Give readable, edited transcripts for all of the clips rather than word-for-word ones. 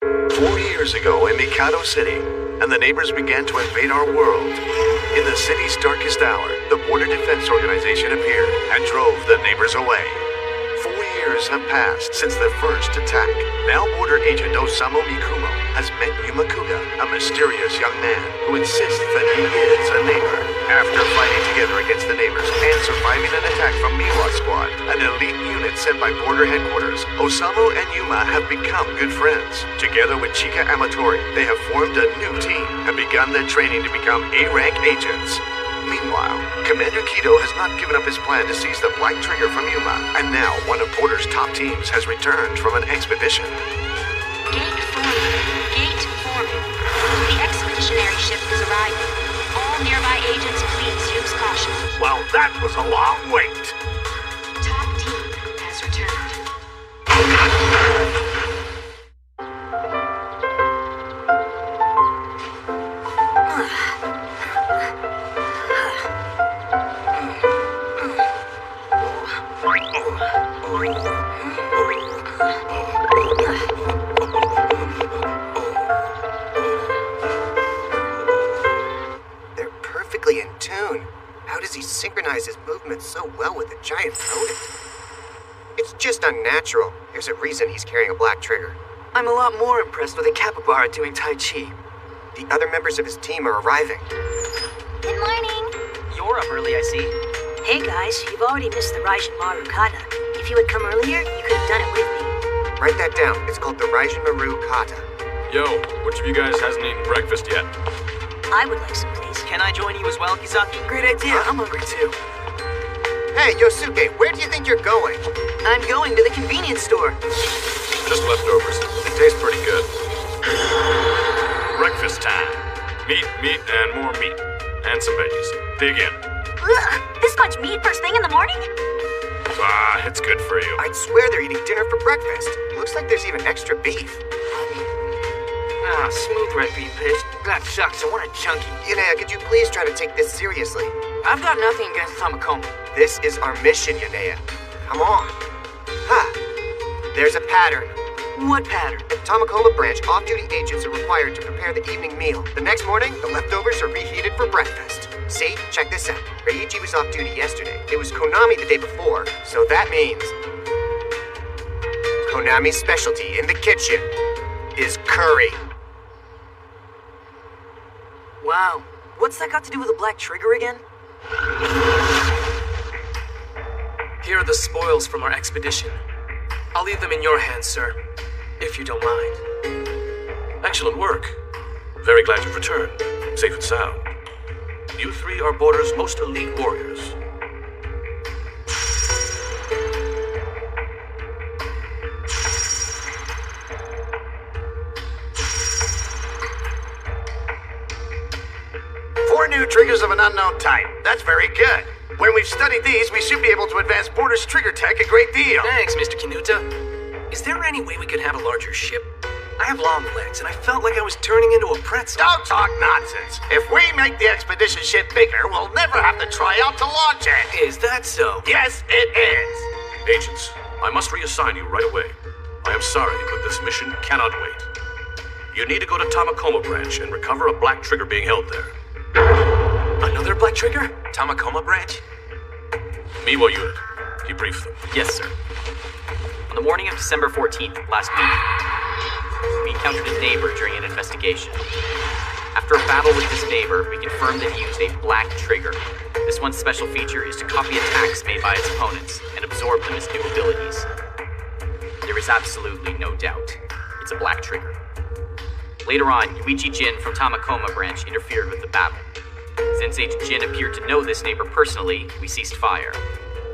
4 years ago in Mikado City, and the neighbors began to invade our world. In the city's darkest hour, the Border Defense Organization appeared and drove the neighbors away. 4 years have passed since the first attack. Now Border Agent Osamu Mikumo has met Yumakuga, a mysterious young man who insists that he is a neighbor. After fighting together against the neighbors and surviving an attack from Miwa Squad, an elite unit sent by Border Headquarters, Osamu and Yuma have become good friends. Together with Chika Amatori, they have formed a new team and begun their training to become A-rank agents. Meanwhile, Commander Kido has not given up his plan to seize the Black Trigger from Yuma, and now one of Border's top teams has returned from an expedition. Gate forming. Gate forming. The expeditionary ship is arriving. All nearby agents, please use caution. Well, that was a long wait. Top team has returned. They're perfectly in tune. How does he synchronize his movements so well with a giant rodent? It's just unnatural. There's a reason he's carrying a black trigger. I'm a lot more impressed with a capybara doing Tai Chi. The other members of his team are arriving. Good morning. You're up early, I see. Hey guys, you've already missed the Raijin Maru Kata. If you had come earlier, you could have done it with me. Write that down. It's called the Raijin Maru Kata. Yo, which of you guys hasn't eaten breakfast yet? I would like some, please. Can I join you as well, Kisaki? Great idea. I'm hungry too. Hey, Yosuke, where do you think you're going? I'm going to the convenience store. Just leftovers. They taste pretty good. Breakfast time. Meat, and more meat. And some veggies. Dig in. Ugh, this much meat first thing in the morning? It's good for you. I'd swear they're eating dinner for breakfast. Looks like there's even extra beef. Smooth red bean paste. That sucks. I want a chunky. Yanea, could you please try to take this seriously? I've got nothing against Tamakoma. This is our mission, Yanea. Come on. There's a pattern. What pattern? At Tamakoma branch, off-duty agents are required to prepare the evening meal. The next morning, the leftovers are reheated for breakfast. See? Check this out. Reichi was off-duty yesterday. It was Konami the day before, so that means Konami's specialty in the kitchen is curry. Wow. What's that got to do with a black trigger again? Here are the spoils from our expedition. I'll leave them in your hands, sir, if you don't mind. Excellent work. Very glad you've returned. Safe and sound. You three are Border's most elite warriors. Four new triggers of an unknown type. That's very good. When we've studied these, we should be able to advance Border's trigger tech a great deal. Thanks, Mr. Kinuta. Is there any way we could have a larger ship? I have long legs, and I felt like I was turning into a pretzel. Don't talk nonsense. If we make the expedition ship bigger, we'll never have to try out to launch it. Is that so? Yes, it is. Agents, I must reassign you right away. I am sorry, but this mission cannot wait. You need to go to Tamakoma branch and recover a black trigger being held there. Another black trigger? Tamakoma branch? Miwa unit. Debrief them. Yes, sir. On the morning of December 14th, last week, we encountered a neighbor during an investigation. After a battle with this neighbor, we confirmed that he used a black trigger. This one's special feature is to copy attacks made by its opponents and absorb them as new abilities. There is absolutely no doubt. It's a black trigger. Later on, Yuichi Jin from Tamakoma branch interfered with the battle. Since Agent Jin appeared to know this neighbor personally, we ceased fire.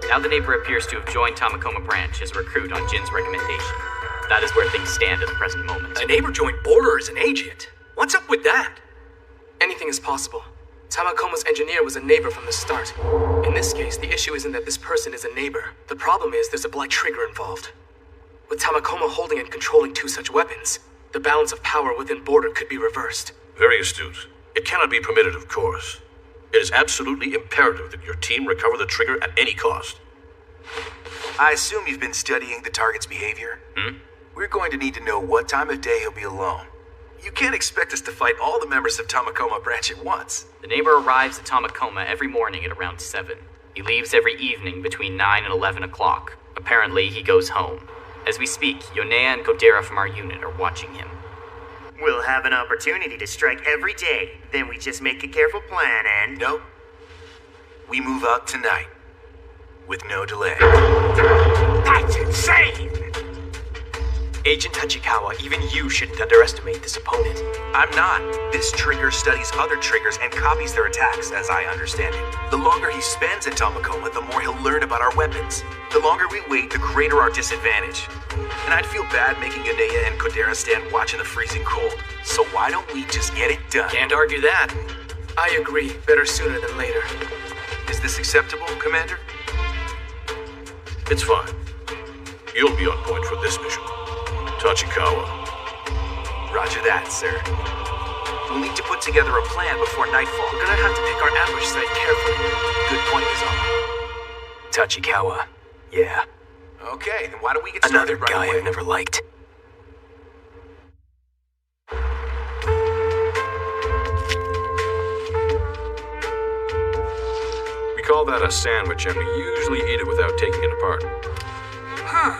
Now the neighbor appears to have joined Tamakoma branch as a recruit on Jin's recommendation. That is where things stand at the present moment. A neighbor joined Border as an agent? What's up with that? Anything is possible. Tamakoma's engineer was a neighbor from the start. In this case, the issue isn't that this person is a neighbor. The problem is there's a black trigger involved. With Tamakoma holding and controlling two such weapons, the balance of power within Border could be reversed. Very astute. It cannot be permitted, of course. It is absolutely imperative that your team recover the trigger at any cost. I assume you've been studying the target's behavior? we're going to need to know what time of day he'll be alone. You can't expect us to fight all the members of Tamakoma Branch at once. The neighbor arrives at Tamakoma every morning at around 7. He leaves every evening between 9 and 11 o'clock. Apparently, he goes home. As we speak, Yonea and Kodera from our unit are watching him. We'll have an opportunity to strike every day. Then we just make a careful plan and... No. We move out tonight. With no delay. That's insane! Agent Tachikawa, even you shouldn't underestimate this opponent. I'm not. This trigger studies other triggers and copies their attacks, as I understand it. The longer he spends in Tamakoma, the more he'll learn about our weapons. The longer we wait, the greater our disadvantage. And I'd feel bad making Yonea and Kodera stand watch in the freezing cold. So why don't we just get it done? Can't argue that. I agree. Better sooner than later. Is this acceptable, Commander? It's fine. You'll be on point for this mission. Tachikawa. Roger that, sir. We'll need to put together a plan before nightfall. We're gonna have to pick our ambush site carefully. Good point, Misawa. Tachikawa. Yeah. Okay, then why don't we get started Another guy right away? I've never liked. We call that a sandwich, and we usually eat it without taking it apart. Huh.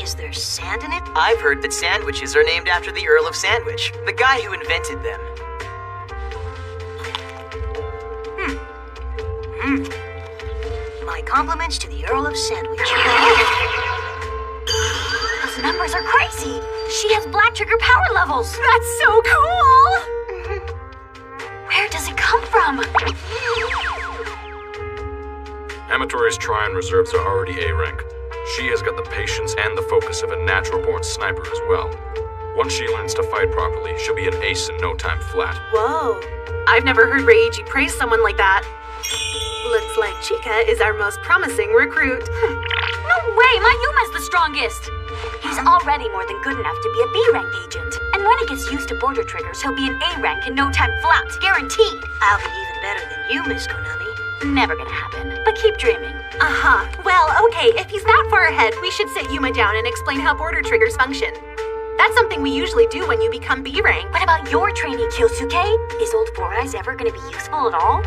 Is there sand in it? I've heard that sandwiches are named after the Earl of Sandwich, the guy who invented them. My compliments to the Earl of Sandwich. Those numbers are crazy. She has black trigger power levels. That's so cool. Where does it come from? Amatori's Trine reserves are already A rank. She has got the patience and the focus of a natural-born sniper as well. Once she learns to fight properly, she'll be an ace in no time flat. Whoa. I've never heard Reiji praise someone like that. Looks like Chika is our most promising recruit. No way, Mayuma's the strongest. He's already more than good enough to be a B-rank agent. And when he gets used to border triggers, he'll be an A-rank in no time flat, guaranteed. I'll be even better than you, Miss Konami. Never gonna happen, but keep dreaming. Well, okay, if he's that far ahead, we should sit Yuma down and explain how border triggers function. That's something we usually do when you become B rank. What about your trainee, Kyosuke? Is old Four Eyes ever gonna be useful at all?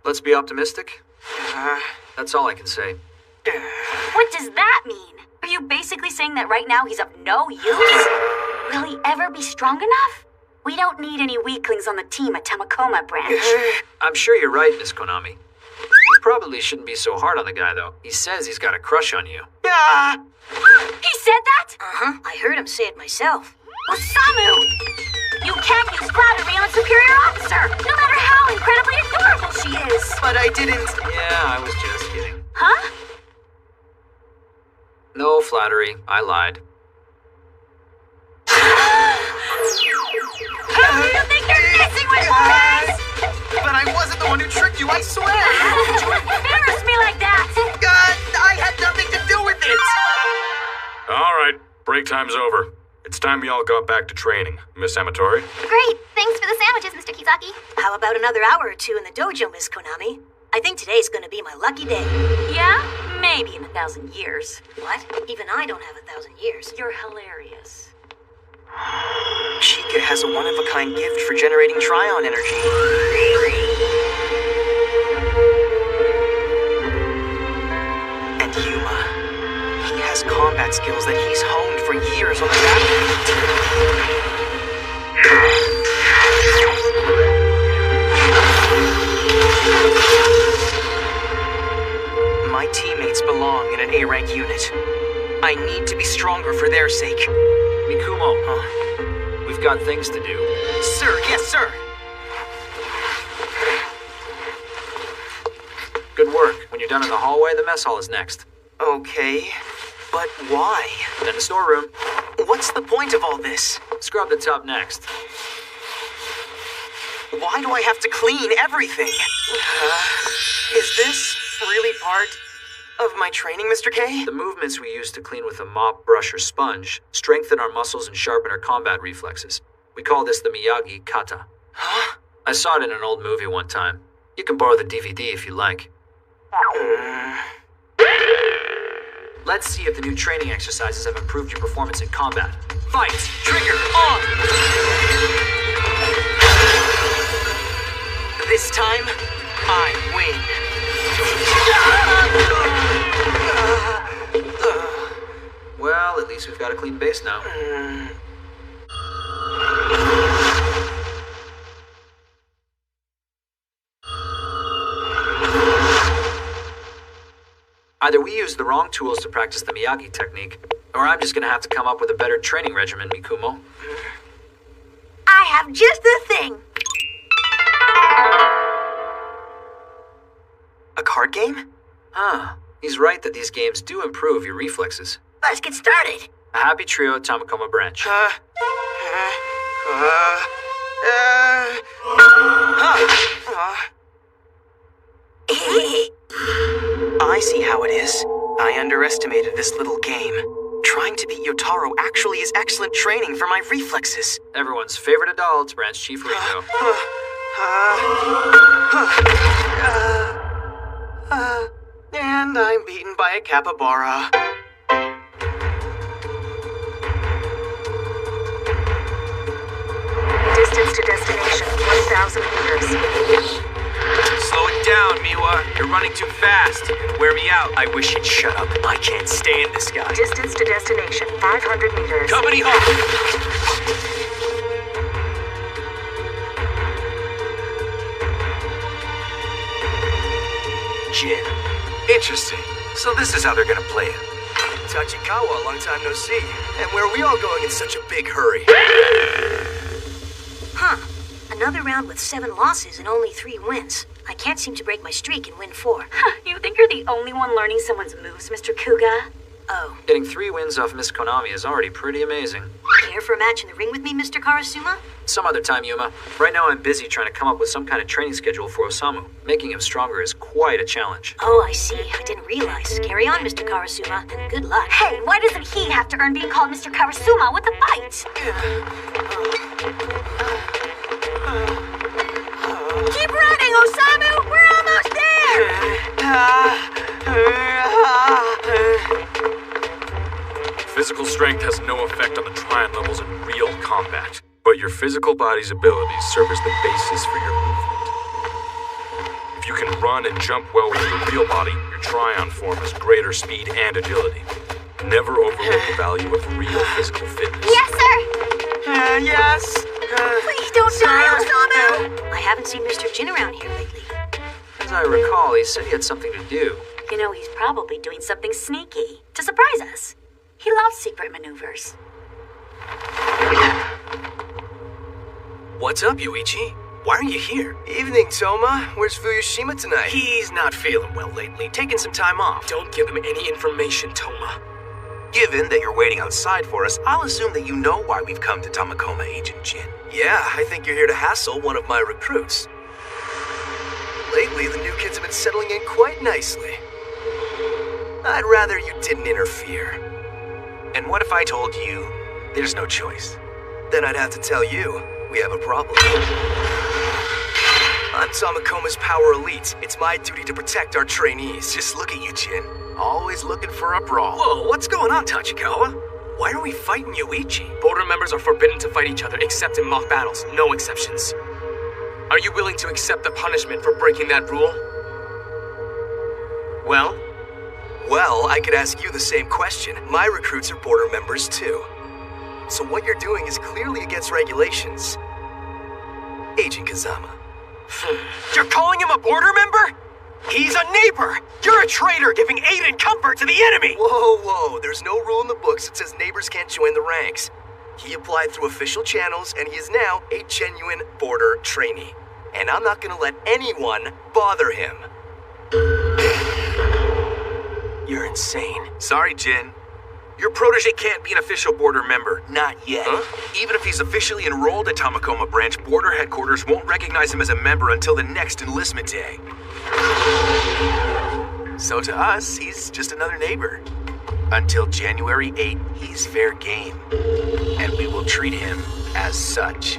Let's be optimistic. That's all I can say. What does that mean? Are you basically saying that right now he's of no use? Will he ever be strong enough? We don't need any weaklings on the team at Tamakoma Branch. I'm sure you're right, Miss Konami. You probably shouldn't be so hard on the guy, though. He says he's got a crush on you. He said that? I heard him say it myself. Osamu! You can't use flattery on a superior officer, no matter how incredibly adorable she is. But I didn't. Yeah, I was just kidding. Huh? No flattery. I lied. Who do you think you're messing with, boys? But I wasn't the one who tricked you, I swear! How could you embarrass me like that? I had nothing to do with it! All right, break time's over. It's time we all got back to training. Miss Amatori? Great. Thanks for the sandwiches, Mr. Kizaki. How about another hour or two in the dojo, Miss Konami? I think today's gonna be my lucky day. Yeah? Maybe in 1,000 years. What? Even I don't have 1,000 years. You're hilarious. Chika has a one-of-a-kind gift for generating Tryon energy. And Yuma. He has combat skills that he's honed for years on the battlefield. My teammates belong in an A-rank unit. I need to be stronger for their sake. Mikumo, we've got things to do. Sir, yes, sir. Good work. When you're done in the hallway, the mess hall is next. Okay, but why? Then the storeroom. What's the point of all this? Scrub the tub next. Why do I have to clean everything? Is this really part Of my training, Mr. K? The movements we use to clean with a mop, brush, or sponge strengthen our muscles and sharpen our combat reflexes. We call this the Miyagi Kata. Huh? I saw it in an old movie one time. You can borrow the DVD if you like. Let's see if the new training exercises have improved your performance in combat. Fight! Trigger! On! This time, I win. Well, at least we've got a clean base now. Either we use the wrong tools to practice the Miyagi technique, or I'm just gonna have to come up with a better training regimen, Mikumo. I have just the thing. A card game? Huh. He's right that these games do improve your reflexes. Let's get started. A happy trio at Tamakoma Branch. I see how it is. I underestimated this little game. Trying to beat Yotaro actually is excellent training for my reflexes. Everyone's favorite adult, Branch Chief Ringo. And I'm beaten by a capybara. Distance to destination, 1,000 meters. Slow it down, Miwa. You're running too fast. Wear me out. I wish he'd shut up. I can't stand this guy. Distance to destination, 500 meters. Company halt. Jin. Interesting. So this is how they're gonna play it. Tachikawa, long time no see. And where are we all going in such a big hurry? Huh. Another round with 7 losses and only 3 wins. I can't seem to break my streak and win 4. You think you're the only one learning someone's moves, Mr. Kuga? Oh. Getting 3 wins off Miss Konami is already pretty amazing. Care for a match in the ring with me, Mr. Karasuma? Some other time, Yuma. Right now I'm busy trying to come up with some kind of training schedule for Osamu. Making him stronger is quite a challenge. Oh, I see. I didn't realize. Carry on, Mr. Karasuma, and good luck. Hey, why doesn't he have to earn being called Mr. Karasuma with the fight? Keep running, Osamu! We're almost there! Physical strength has no effect on the Tryon levels in real combat, but your physical body's abilities serve as the basis for your movement. If you can run and jump well with your real body, your Tryon form has greater speed and agility. Never overlook the value of real physical fitness. Yes, sir! Yes! Please don't die, Osamu! I haven't seen Mr. Jin around here lately. As I recall, he said he had something to do. You know, he's probably doing something sneaky to surprise us. He loves secret maneuvers. What's up, Yuichi? Why are you here? Evening, Toma. Where's Fuyushima tonight? He's not feeling well lately, taking some time off. Don't give him any information, Toma. Given that you're waiting outside for us, I'll assume that you know why we've come to Tamakoma, Agent Jin. Yeah, I think you're here to hassle one of my recruits. Lately, the new kids have been settling in quite nicely. I'd rather you didn't interfere. And what if I told you there's no choice? Then I'd have to tell you we have a problem. I'm Tamakoma's power elite. It's my duty to protect our trainees. Just look at you, Jin. Always looking for a brawl. Whoa, what's going on, Tachikawa? Why are we fighting Yuichi? Border members are forbidden to fight each other except in mock battles, no exceptions. Are you willing to accept the punishment for breaking that rule? Well? Well, I could ask you the same question. My recruits are border members too. So what you're doing is clearly against regulations. Agent Kazama. You're calling him a border member? He's a neighbor! You're a traitor giving aid and comfort to the enemy! Whoa. There's no rule in the books that says neighbors can't join the ranks. He applied through official channels, and he is now a genuine border trainee. And I'm not gonna let anyone bother him. You're insane. Sorry, Jin. Your protege can't be an official border member. Not yet. Huh? Even if he's officially enrolled at Tamakoma Branch, border headquarters won't recognize him as a member until the next enlistment day. So to us, he's just another neighbor. Until January 8, he's fair game. And we will treat him as such.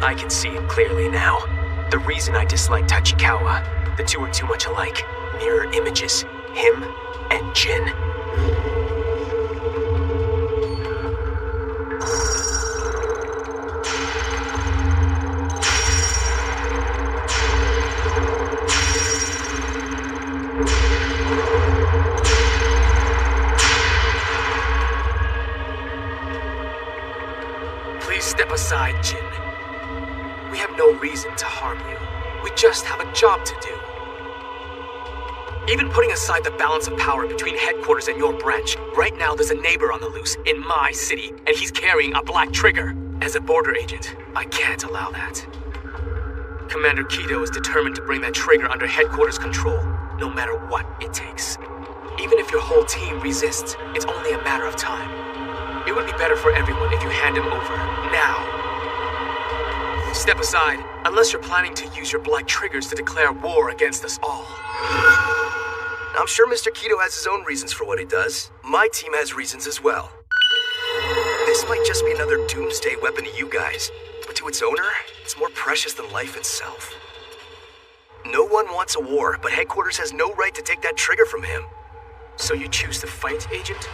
I can see it clearly now. The reason I dislike Tachikawa, the two are too much alike. Mirror images, him and Jin. Please step aside, Jin. We have no reason to harm you. We just have a job to do. Even putting aside the balance of power between headquarters and your branch, right now there's a neighbor on the loose in my city, and he's carrying a black trigger. As a border agent, I can't allow that. Commander Kido is determined to bring that trigger under headquarters control, no matter what it takes. Even if your whole team resists, it's only a matter of time. It would be better for everyone if you hand him over, now. Step aside, unless you're planning to use your black triggers to declare war against us all. I'm sure Mr. Kido has his own reasons for what he does. My team has reasons as well. This might just be another doomsday weapon to you guys, but to its owner, it's more precious than life itself. No one wants a war, but headquarters has no right to take that trigger from him. So you choose to fight, Agent?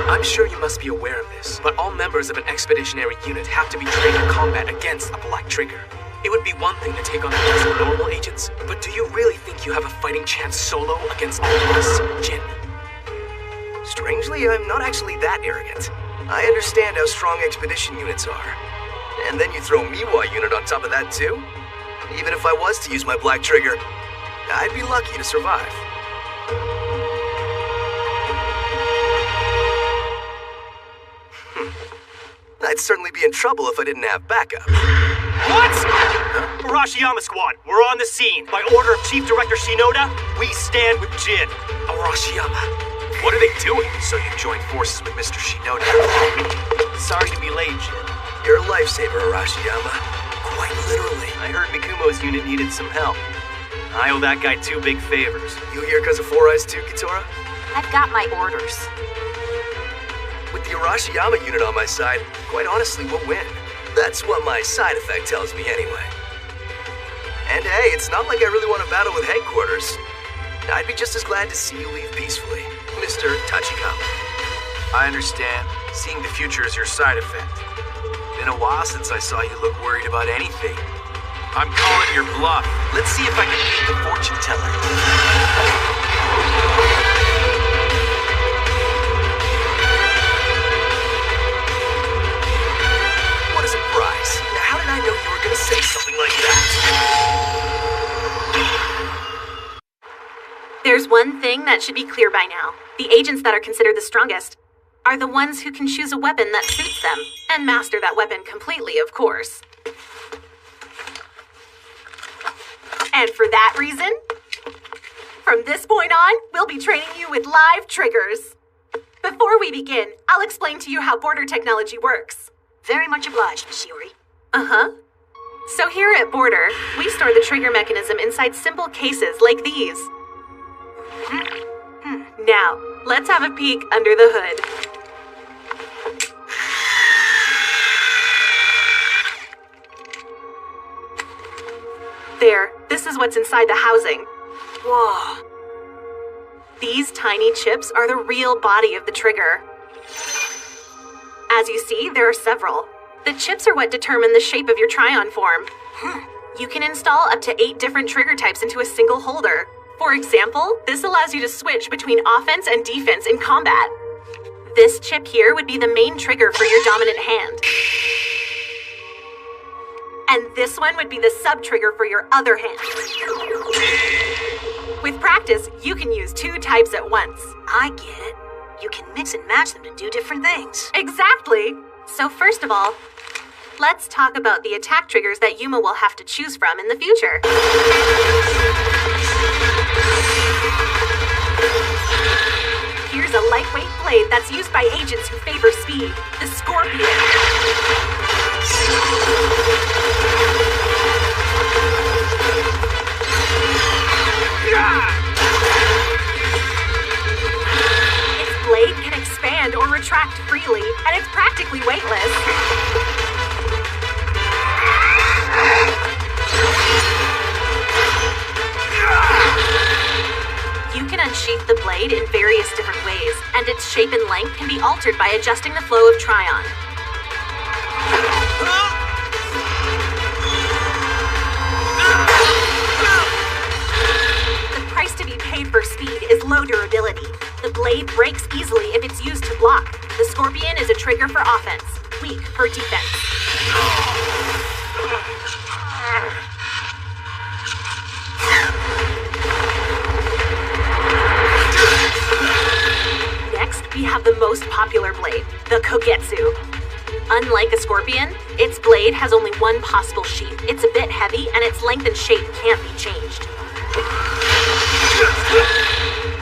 I'm sure you must be aware of this, but all members of an expeditionary unit have to be trained in combat against a black trigger. It would be one thing to take on a dozen normal agents, but do you really think you have a fighting chance solo against all of us, Jin? Strangely, I'm not actually that arrogant. I understand how strong expedition units are. And then you throw Miwa unit on top of that too? Even if I was to use my black trigger, I'd be lucky to survive. I'd certainly be in trouble if I didn't have backup. What? Arashiyama Squad, we're on the scene. By order of Chief Director Shinoda, we stand with Jin. Arashiyama. What are they doing? So you joined forces with Mr. Shinoda. Sorry to be late, Jin. You're a lifesaver, Arashiyama. Quite literally. I heard Mikumo's unit needed some help. I owe that guy 2 big favors. You here because of Four Eyes too, Kitora? I've got my orders. With the Arashiyama unit on my side, quite honestly, we'll win. That's what my side effect tells me anyway. And hey, it's not like I really want to battle with headquarters. I'd be just as glad to see you leave peacefully, Mr. Tachikawa. I understand. Seeing the future is your side effect. Been a while since I saw you look worried about anything. I'm calling your bluff. Let's see if I can beat the fortune teller. What a surprise. How did I know you were going to say something like that? There's one thing that should be clear by now. The agents that are considered the strongest are the ones who can choose a weapon that suits them, and master that weapon completely, of course. And for that reason, from this point on, we'll be training you with live triggers. Before we begin, I'll explain to you how border technology works. Very much obliged, Miss Yuri. Uh-huh. So here at Border, we store the trigger mechanism inside simple cases like these. Now, let's have a peek under the hood. There, this is what's inside the housing. Whoa. These tiny chips are the real body of the trigger. As you see, there are several. The chips are what determine the shape of your Tryon form. You can install up to 8 different trigger types into a single holder. For example, this allows you to switch between offense and defense in combat. This chip here would be the main trigger for your dominant hand. And this one would be the sub-trigger for your other hand. With practice, you can use 2 types at once. I get it. You can mix and match them to do different things. Exactly! So first of all, let's talk about the attack triggers that Yuma will have to choose from in the future. Here's a lightweight blade that's used by agents who favor speed, the Scorpion. Its blade can expand or retract freely, and it's practically weightless. You can unsheath the blade in various different ways, and its shape and length can be altered by adjusting the flow of Tryon. The price to be paid for speed is low durability. The blade breaks easily if it's used to block. The Scorpion is a trigger for offense, weak for defense. Next, we have the most popular blade, the Kogetsu. Unlike a Scorpion, its blade has only one possible sheath. It's a bit heavy, and its length and shape can't be changed.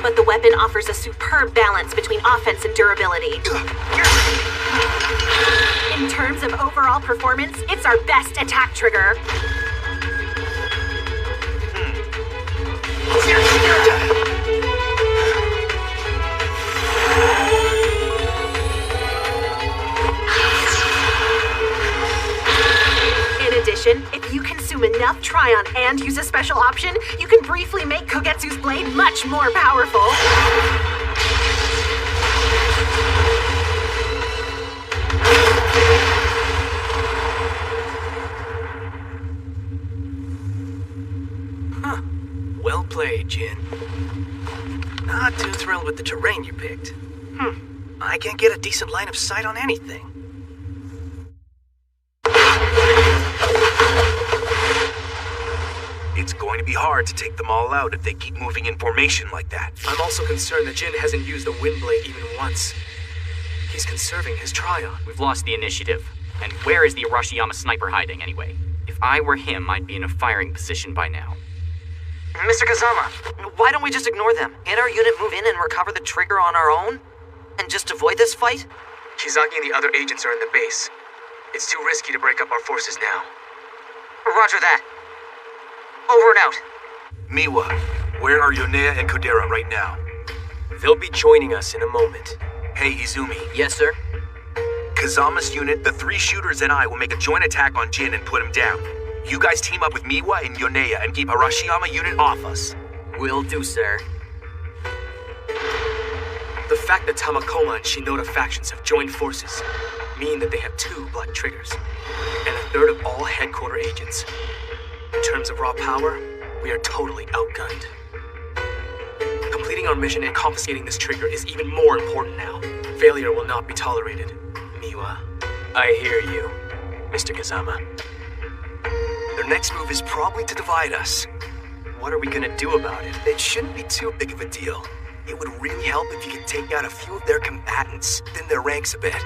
But the weapon offers a superb balance between offense and durability. In terms of overall performance, it's our best attack trigger. In addition, if you consume enough Tryon and use a special option, you can briefly make Kogetsu's blade much more powerful. Huh. Well played, Jin. Not too thrilled with the terrain you picked. I can't get a decent line of sight on anything. It's going to be hard to take them all out if they keep moving in formation like that. I'm also concerned that Jin hasn't used the wind blade even once. He's conserving his Tryon. We've lost the initiative. And where is the Arashiyama sniper hiding, anyway? If I were him, I'd be in a firing position by now. Mr. Kazama, why don't we just ignore them? Can't our unit move in and recover the trigger on our own? And just avoid this fight? Kizaki and the other agents are in the base. It's too risky to break up our forces now. Roger that. Over and out. Miwa, where are Yonea and Kodera right now? They'll be joining us in a moment. Hey, Izumi. Yes, sir? Kazama's unit, the 3 shooters, and I will make a joint attack on Jin and put him down. You guys team up with Miwa and Yonea and keep Arashiyama unit off us. Will do, sir. The fact that Tamakoma and Shinoda factions have joined forces mean that they have 2 black triggers and a third of all headquarter agents. In terms of raw power, we are totally outgunned. Completing our mission and confiscating this trigger is even more important now. Failure will not be tolerated. Miwa. I hear you, Mr. Kazama. Their next move is probably to divide us. What are we gonna do about it? It shouldn't be too big of a deal. It would really help if you could take out a few of their combatants, thin their ranks a bit.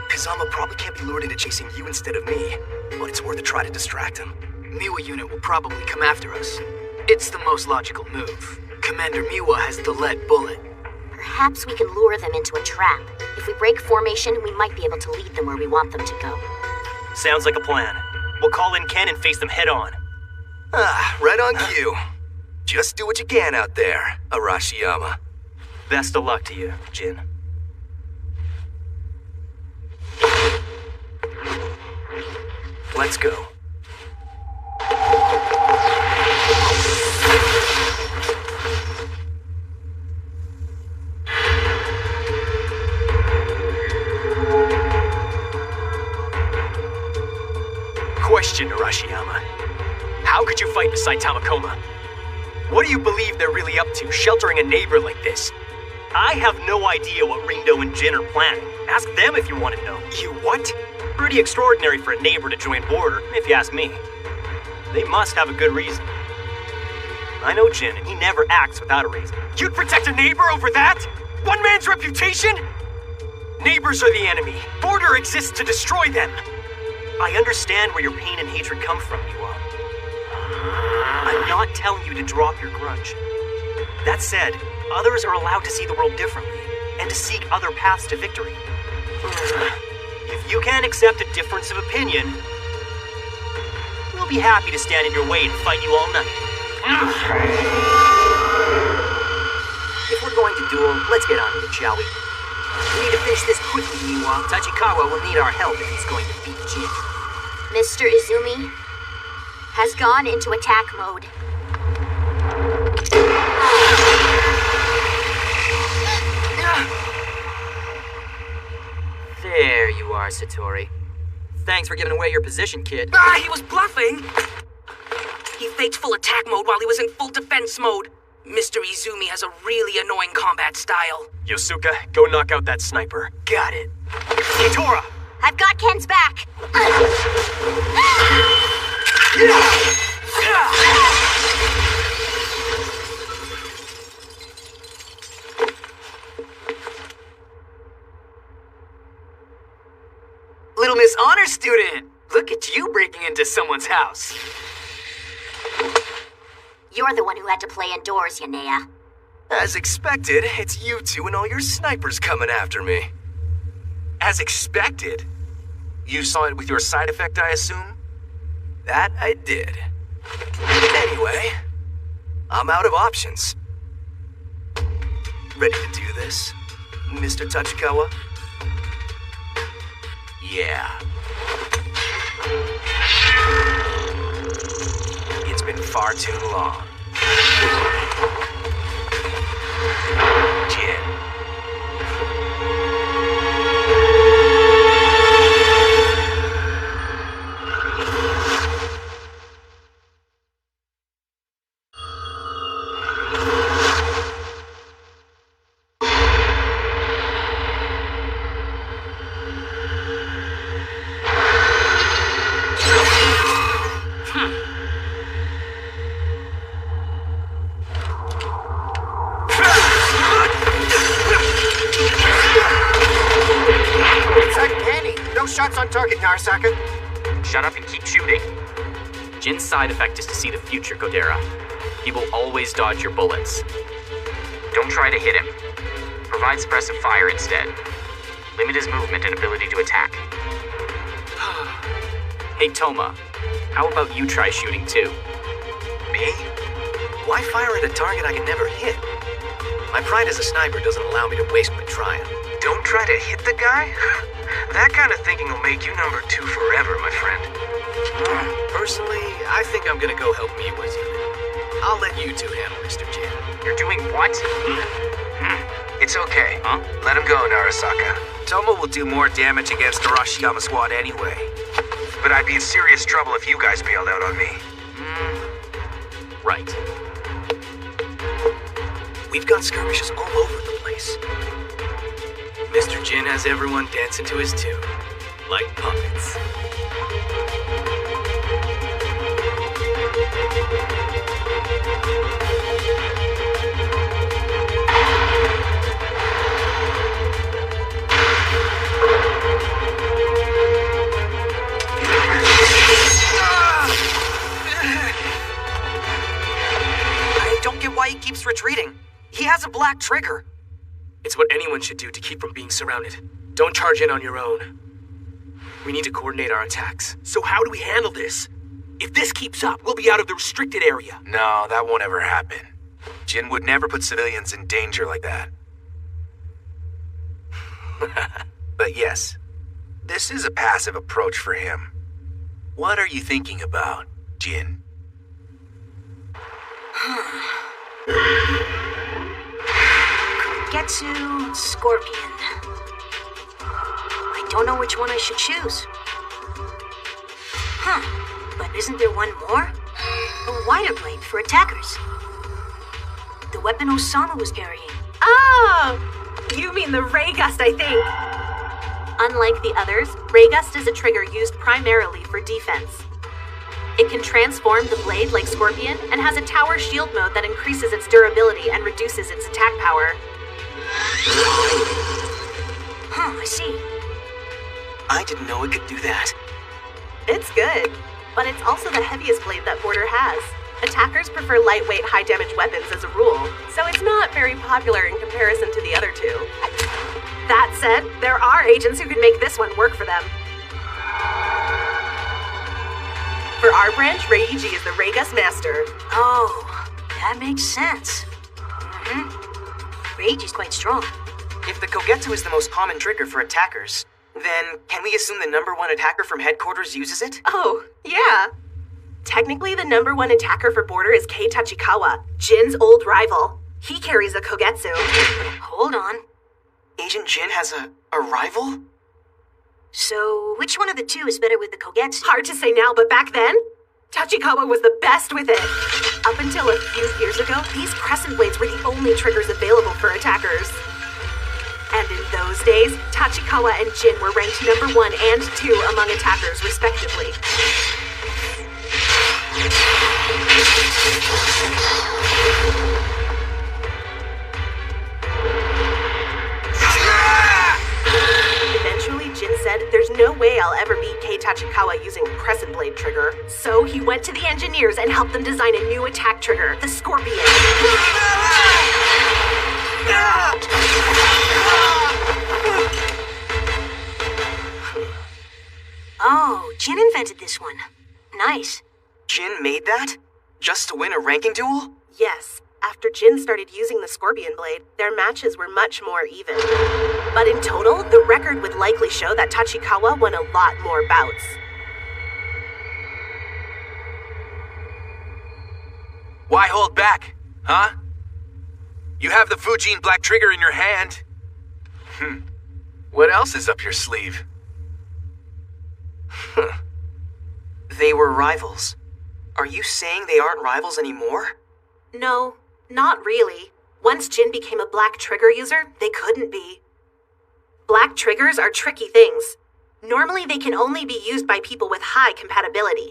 Kazama probably can't be lured into chasing you instead of me, but it's worth a try to distract him. Miwa unit will probably come after us. It's the most logical move. Commander Miwa has the lead bullet. Perhaps we can lure them into a trap. If we break formation, we might be able to lead them where we want them to go. Sounds like a plan. We'll call in Ken and face them head on. Right on cue. Just do what you can out there, Arashiyama. Best of luck to you, Jin. Let's go. Question, Arashiyama. How could you fight beside Tamakoma? What do you believe they're really up to, sheltering a neighbor like this? I have no idea what Ringo and Jin are planning. Ask them if you want to know. You what? Pretty extraordinary for a neighbor to join border, if you ask me. They must have a good reason. I know Jin, and he never acts without a reason. You'd protect a neighbor over that? One man's reputation? Neighbors are the enemy. Border exists to destroy them. I understand where your pain and hatred come from, Miwa. I'm not telling you to drop your grudge. That said, others are allowed to see the world differently, and to seek other paths to victory. If you can't accept a difference of opinion, we'll be happy to stand in your way and fight you all night. If we're going to duel, let's get on with it, shall we? We need to finish this quickly, meanwhile. Tachikawa will need our help if he's going to beat Jin. Mr. Izumi has gone into attack mode. There you are, Satori. Thanks for giving away your position, kid. Ah, he was bluffing! He faked full attack mode while he was in full defense mode. Mr. Izumi has a really annoying combat style. Yosuka, go knock out that sniper. Got it. Kitora! I've got Ken's back! Little Miss Honor Student! Look at you breaking into someone's house. You're the one who had to play indoors, Yanea. As expected, it's you two and all your snipers coming after me. As expected? You saw it with your side effect, I assume? That I did. Anyway, I'm out of options. Ready to do this, Mr. Tachikawa? Yeah. It's been far too long. Jin. Shots on target, Narasaka. Shut up and keep shooting. Jin's side effect is to see the future, Godera. He will always dodge your bullets. Don't try to hit him. Provide suppressive fire instead. Limit his movement and ability to attack. Hey, Toma. How about you try shooting too? Me? Why fire at a target I can never hit? My pride as a sniper doesn't allow me to waste my triumph. Don't try to hit the guy? That kind of thinking will make you number 2 forever, my friend. Personally, I think I'm gonna go help Miwa's unit. I'll let you two handle Mr. Jin. You're doing what? It's okay. Huh? Let him go, Narasaka. Toma will do more damage against the Rashiyama squad anyway. But I'd be in serious trouble if you guys bailed out on me. Right. We've got skirmishes all over the place. Mr. Jin has everyone dancing to his tune, like puppets. I don't get why he keeps retreating. He has a black trigger. It's what anyone should do to keep from being surrounded. Don't charge in on your own. We need to coordinate our attacks. So how do we handle this? If this keeps up, we'll be out of the restricted area. No, that won't ever happen. Jin would never put civilians in danger like that. But yes, this is a passive approach for him. What are you thinking about, Jin? Getsu, Scorpion. I don't know which one I should choose. But isn't there one more? A wider blade for attackers. The weapon Osama was carrying. Oh! You mean the Ray Gust, I think. Unlike the others, Ray Gust is a trigger used primarily for defense. It can transform the blade like Scorpion and has a tower shield mode that increases its durability and reduces its attack power. I see. I didn't know it could do that. It's good, but it's also the heaviest blade that Border has. Attackers prefer lightweight, high-damage weapons as a rule, so it's not very popular in comparison to the other two. That said, there are agents who can make this one work for them. For our branch, Reiji is the Raygus Master. Oh, that makes sense. Reiji's quite strong. If the Kogetsu is the most common trigger for attackers, then can we assume the #1 attacker from headquarters uses it? Oh, yeah. Technically, the #1 attacker for Border is Kei Tachikawa, Jin's old rival. He carries a Kogetsu. Hold on. Agent Jin has a rival? So, which one of the two is better with the Kogetsu? Hard to say now, but back then, Tachikawa was the best with it. Up until a few years ago, these crescent blades were the only triggers available for attackers. And in those days, Tachikawa and Jin were ranked #1 and 2 among attackers, respectively. Eventually, Jin said, "There's no way I'll ever beat Kei Tachikawa using a crescent blade trigger." So he went to the engineers and helped them design a new attack trigger, the Scorpion. Oh, Jin invented this one. Nice. Jin made that? Just to win a ranking duel? Yes. After Jin started using the Scorpion blade, their matches were much more even. But in total, the record would likely show that Tachikawa won a lot more bouts. Why hold back, huh? You have the Fujin Black Trigger in your hand. What else is up your sleeve? They were rivals. Are you saying they aren't rivals anymore? No, not really. Once Jin became a Black Trigger user, they couldn't be. Black Triggers are tricky things. Normally they can only be used by people with high compatibility.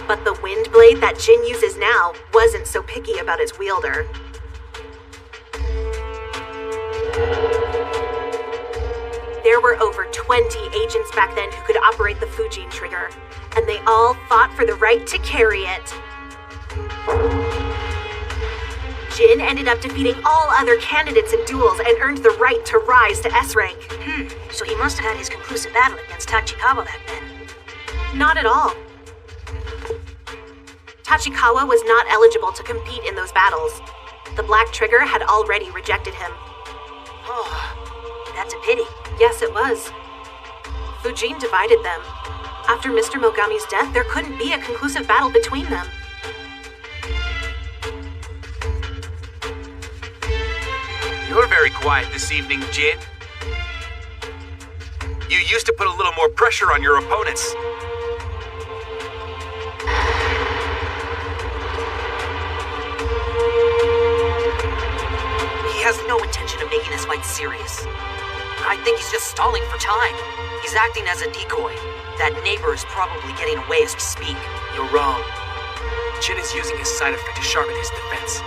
But the Wind Blade that Jin uses now wasn't so picky about its wielder. There were over 20 agents back then who could operate the Fujin trigger, and they all fought for the right to carry it. Jin ended up defeating all other candidates in duels and earned the right to rise to S rank. So he must have had his conclusive battle against Tachikawa back then. Not at all. Tachikawa was not eligible to compete in those battles. The Black Trigger had already rejected him. Oh, that's a pity. Yes, it was. Fujin divided them. After Mr. Mogami's death, there couldn't be a conclusive battle between them. You're very quiet this evening, Jin. You used to put a little more pressure on your opponents. He has no intention of making this fight serious. I think he's just stalling for time. He's acting as a decoy. That neighbor is probably getting away as we speak. You're wrong. Jin is using his side effect to sharpen his defense.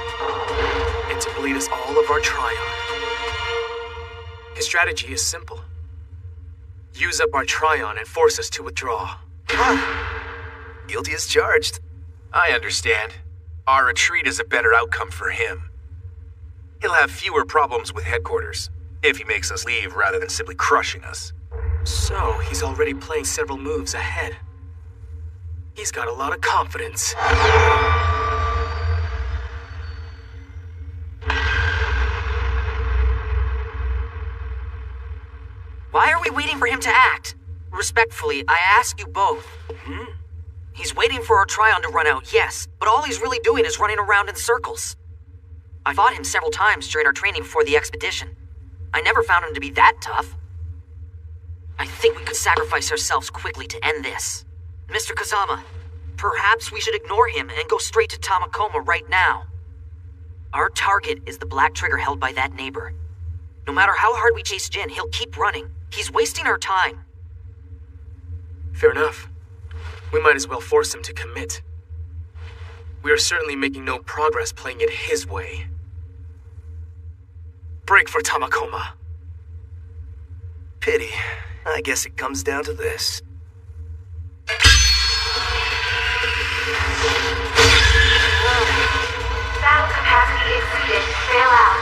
And to bleed us all of our Tryon. His strategy is simple. Use up our Tryon and force us to withdraw. Guilty as charged. I understand. Our retreat is a better outcome for him. He'll have fewer problems with headquarters, if he makes us leave rather than simply crushing us. So, he's already playing several moves ahead. He's got a lot of confidence. Why are we waiting for him to act? Respectfully, I ask you both. He's waiting for our Tryon to run out, yes, but all he's really doing is running around in circles. I fought him several times during our training before the expedition. I never found him to be that tough. I think we could sacrifice ourselves quickly to end this. Mr. Kazama, perhaps we should ignore him and go straight to Tamakoma right now. Our target is the Black Trigger held by that neighbor. No matter how hard we chase Jin, he'll keep running. He's wasting our time. Fair enough. We might as well force him to commit. We are certainly making no progress playing it his way. Break for Tamakoma. Pity. I guess it comes down to this. Battle capacity exceeded. Bail out.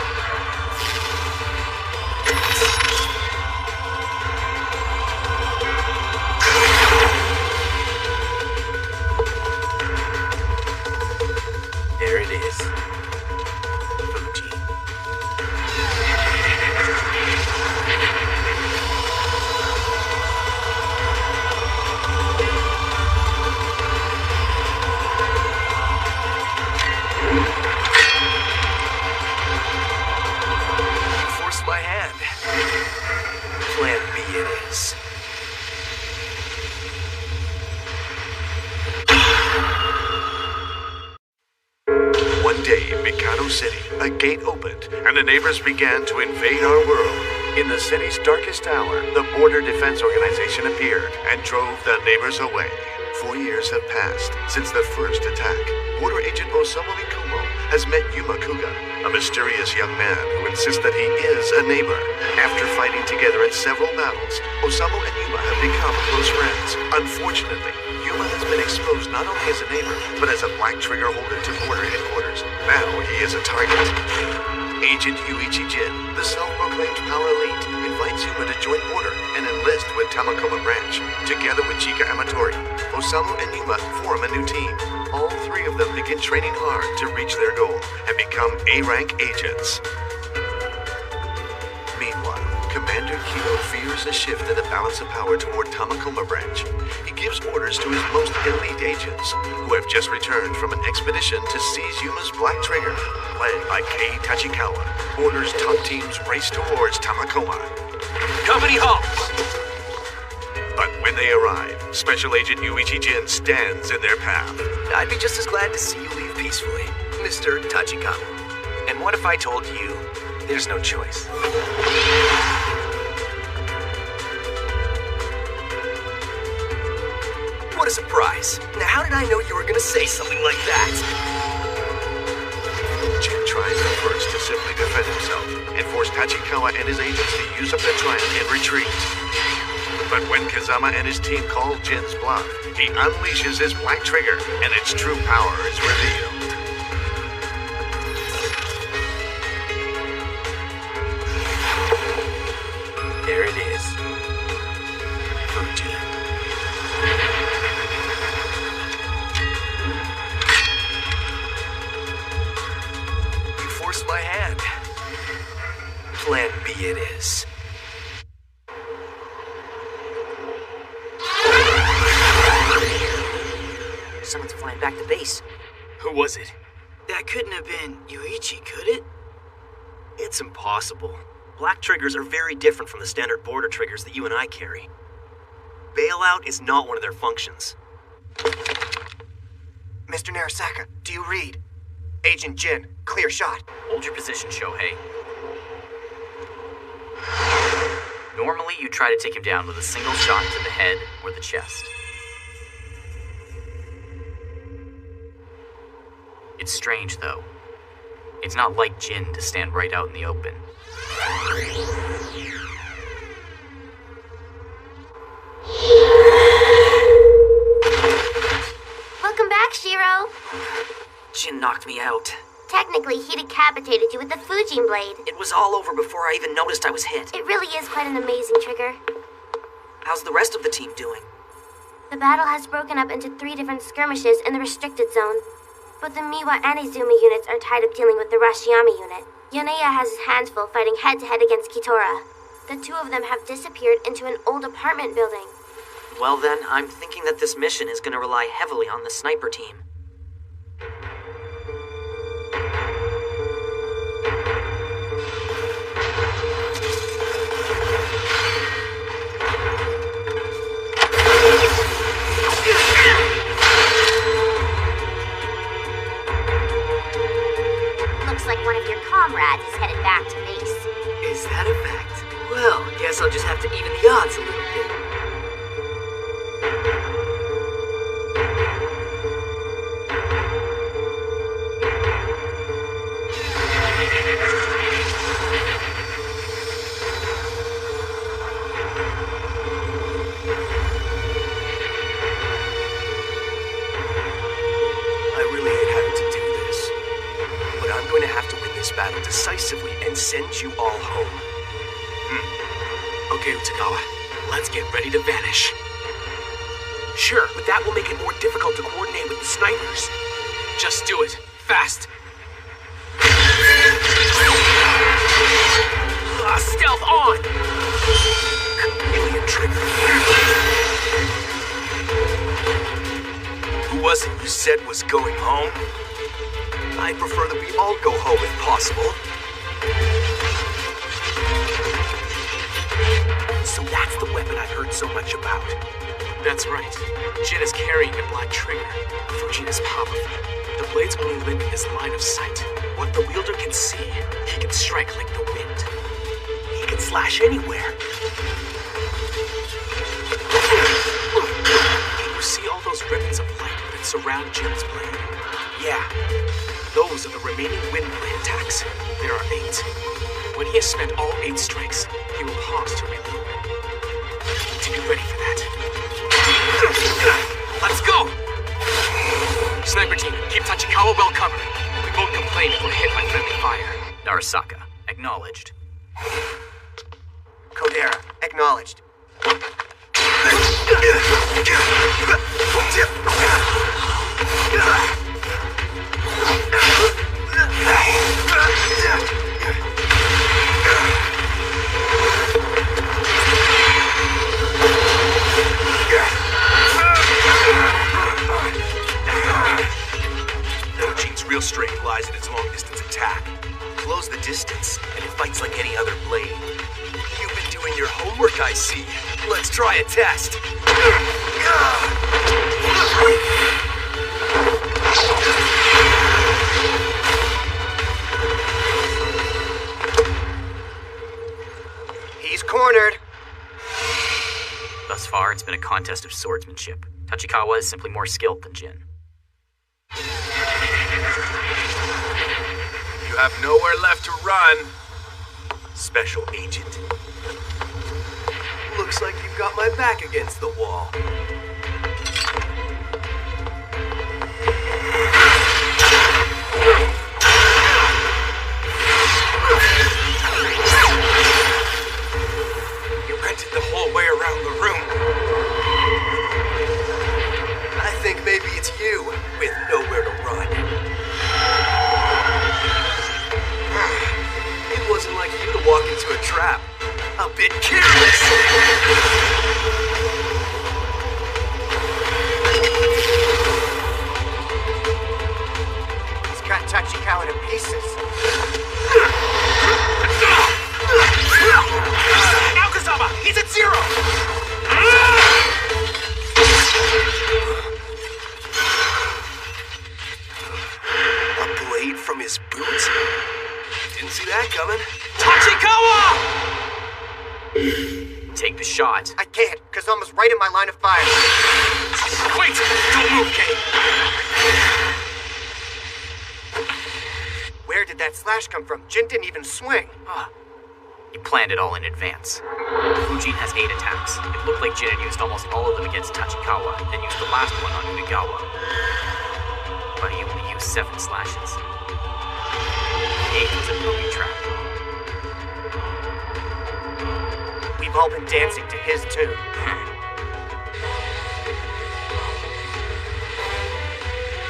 gate opened, and the neighbors began to invade our world. In the city's darkest hour, the Border Defense Organization appeared and drove the neighbors away. 4 years have passed since the first attack. Border Agent Osamu Mikumo has met Yuma Kuga, a mysterious young man who insists that he is a neighbor. After fighting together in several battles, Osamu and Yuma have become close friends. Unfortunately, Yuma has been exposed not only as a neighbor, but as a black trigger holder to border headquarters. Now he is a target. Agent Yuichi Jin, the self-proclaimed power elite, invites Yuma to join Border and enlist with Tamakoma Branch. Together with Chika Amatori, Osamu and Yuma form a new team. All three of them begin training hard to reach their goal and become A-rank agents. Meanwhile, Commander Kido fears a shift in the balance of power toward Tamakoma Branch. He gives orders to his most elite agents, who have just returned from an expedition to seize Yuma's Black Trigger. Led by Kei Tachikawa, Border's top teams race towards Tamakoma. Company halt! But when they arrive, Special Agent Yuichi Jin stands in their path. I'd be just as glad to see you leave peacefully, Mr. Tachikawa. And what if I told you there's no choice? What a surprise. Now, how did I know you were gonna say something like that? Jin tries at first to simply defend himself and force Tachikawa and his agents to use up their triumph and retreat. But when Kazama and his team call Jin's bluff, he unleashes his Black Trigger and its true power is revealed. There it is. Fuji. You forced my hand. Plan B it is. Someone's flying back to base. Who was it? That couldn't have been Yuichi, could it? It's impossible. Black triggers are very different from the standard border triggers that you and I carry. Bailout is not one of their functions. Mr. Narasaka, do you read? Agent Jin, clear shot. Hold your position, Shohei. Normally, you try to take him down with a single shot to the head or the chest. It's strange, though. It's not like Jin to stand right out in the open. Welcome back, Shiro. Jin knocked me out. Technically, he decapitated you with the Fujin blade. It was all over before I even noticed I was hit. It really is quite an amazing trigger. How's the rest of the team doing? The battle has broken up into 3 different skirmishes in the restricted zone. Both the Miwa and Izumi units are tied up dealing with the Rashiyama unit. Yoneya has his hands full fighting head-to-head against Kitora. The 2 of them have disappeared into an old apartment building. Well then, I'm thinking that this mission is going to rely heavily on the sniper team. Looks like one of your comrades is headed back to base. Is that a fact? Well, guess I'll just have to even the odds a little bit. Battle decisively and send you all home. Okay, Utagawa. Let's get ready to vanish. Sure, but that will make it more difficult to coordinate with the snipers. Just do it. Fast. Stealth on! Chameleon trigger. Who was it you said was going home? I prefer that we all go home if possible. So that's the weapon I've heard so much about. That's right. Jin is carrying a Black Trigger. Fujin is powerful. The blade's only limit is line of sight. what the wielder can see, he can strike like the wind. He can slash anywhere. Can you see all those ribbons of light that surround Jin's blade? Yeah. Those are the remaining wind blade attacks. There are 8. When he has spent all 8 strikes, he will pause to reload. To be ready for that. Let's go! Sniper team, keep Tachikawa well covered. We won't complain if we're hit by friendly fire. Narasaka, acknowledged. Kodera, acknowledged. Jin's real strength lies in its long-distance attack. Close the distance, and it fights like any other blade. You've been doing your homework, I see. Let's try a test. He's cornered. Thus far, it's been a contest of swordsmanship. Tachikawa is simply more skilled than Jin. You have nowhere left to run. Special agent. Looks like you've got my back against the wall. You rented the whole way around the room. I think maybe it's you with nowhere to run. It wasn't like you to walk into a trap. A bit careless. He's got Tachikawa to pieces. Now, Kazama! He's at 0! A blade from his boot? Didn't see that coming. Tachikawa! Take the shot. I can't. Kazama's right in my line of fire. Wait! Don't move, Kay! Where did that slash come from? Jin didn't even swing. You planned it all in advance. Fujin has 8 attacks. It looked like Jin had used almost all of them against Tachikawa, and used the last one on Unigawa. But he only used 7 slashes. The 8th was a booby trap. We've all been dancing to his tune.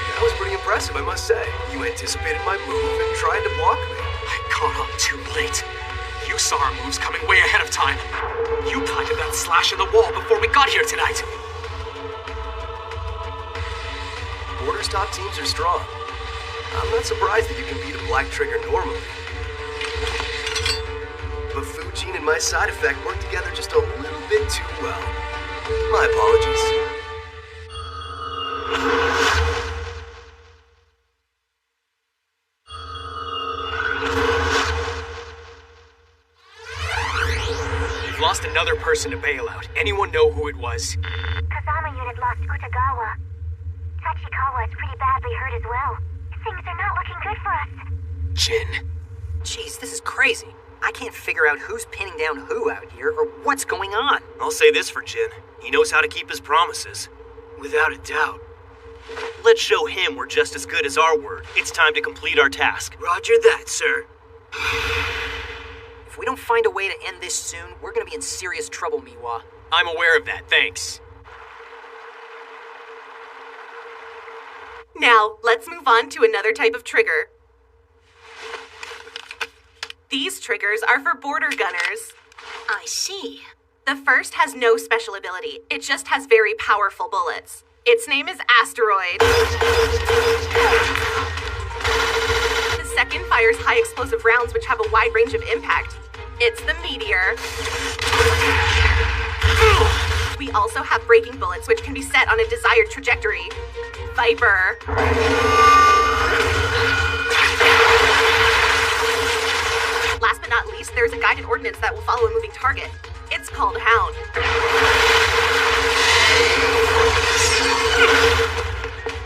That was pretty impressive, I must say. You anticipated my move and tried to block me. I caught on too late. You saw our moves coming way ahead of time. You planted that slash in the wall before we got here tonight. Border's top teams are strong. I'm not surprised that you can beat a black trigger normally. But Fujin and my side effect work together just a little bit too well. My apologies. We've lost another person to bailout. Anyone know who it was? Kazama unit lost Utagawa. Tachikawa is pretty badly hurt as well. Things are not looking good for us. Jin. Jeez, this is crazy. I can't figure out who's pinning down who out here or what's going on. I'll say this for Jin. He knows how to keep his promises. Without a doubt. Let's show him we're just as good as our word. It's time to complete our task. Roger that, sir. If we don't find a way to end this soon, we're gonna be in serious trouble, Miwa. I'm aware of that, thanks. Now, let's move on to another type of trigger. These triggers are for border gunners. I see. The first has no special ability. It just has very powerful bullets. Its name is Asteroid. The second fires high explosive rounds which have a wide range of impact. It's the Meteor. We also have braking bullets which can be set on a desired trajectory. Viper. there's a guided ordnance that will follow a moving target. It's called Hound.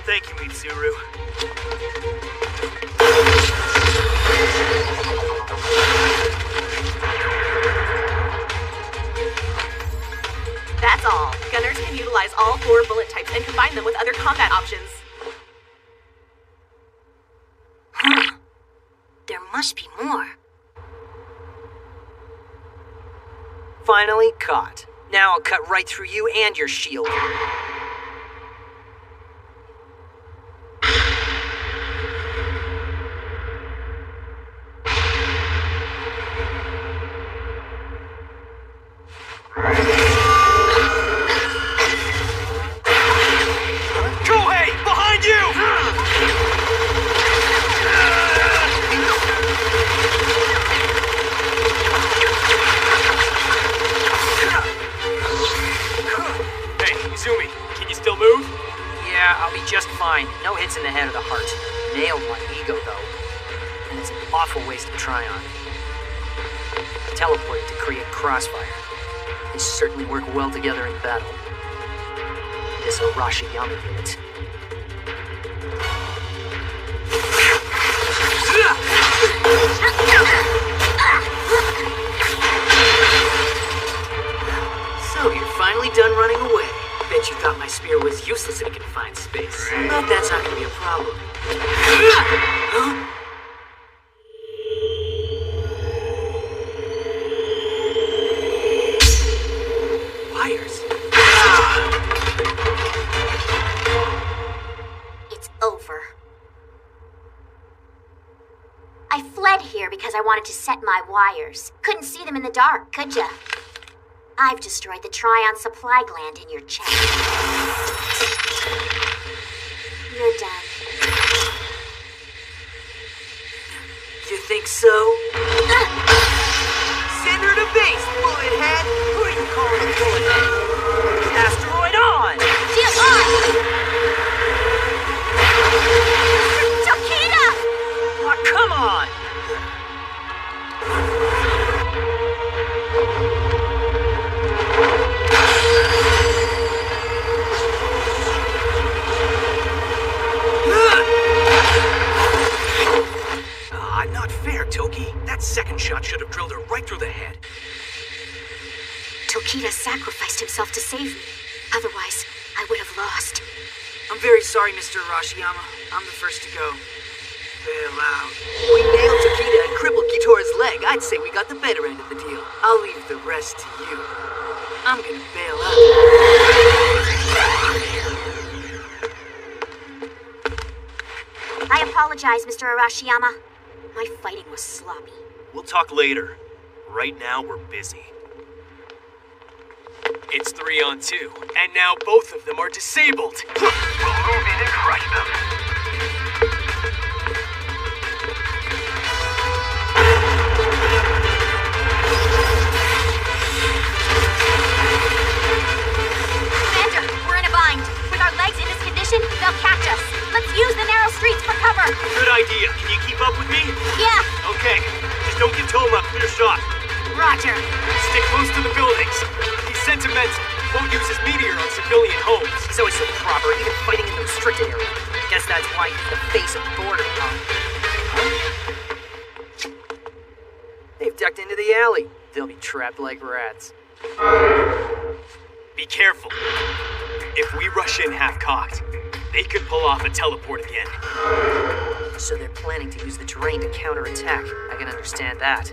Thank you, Mitsuru. That's all. Gunners can utilize all 4 bullet types and combine them with other combat options. There must be more. Finally caught. Now I'll cut right through you and your shield. Just fine. No hits in the head or the heart. Nailed my ego, though. And it's an awful waste of Tryon. Teleported to create crossfire. They certainly work well together in battle. This Arashiyama unit. So you're finally done running away. Bet you thought my spear was useless in a confined space. But that's not gonna be a problem. Wires. It's over. I fled here because I wanted to set my wires. Couldn't see them in the dark, could ya? I've destroyed the Tryon supply gland in your chest. You're done. You think so? Send her to base, bullet head! Who are you calling a bullet head? Asteroid on! Shield on! Tokita! Oh, come on! Not fair, Toki. That second shot should have drilled her right through the head. Tokita sacrificed himself to save me. Otherwise, I would have lost. I'm very sorry, Mr. Arashiyama. I'm the first to go. Bail out. We nailed Tokita and crippled Kitora's leg. I'd say we got the better end of the deal. I'll leave the rest to you. I'm gonna bail out. I apologize, Mr. Arashiyama. My fighting was sloppy. We'll talk later. Right now, we're busy. It's 3-on-2, and now both of them are disabled. We'll move in and crush them. Commander, we're in a bind. With our legs in this condition, they'll catch us. Let's use the narrow streets for cover. Good idea. Can you keep up with me? Yeah. Okay. Just don't give Toma a clear shot. Roger. Stick close to the buildings. He's sentimental. Won't use his meteor on civilian homes. He's always so proper, even fighting in the restricted area. Guess that's why he's the face of the border, huh? They've ducked into the alley. They'll be trapped like rats. Be careful. If we rush in half-cocked, they could pull off a teleport again. So they're planning to use the terrain to counterattack. I can understand that.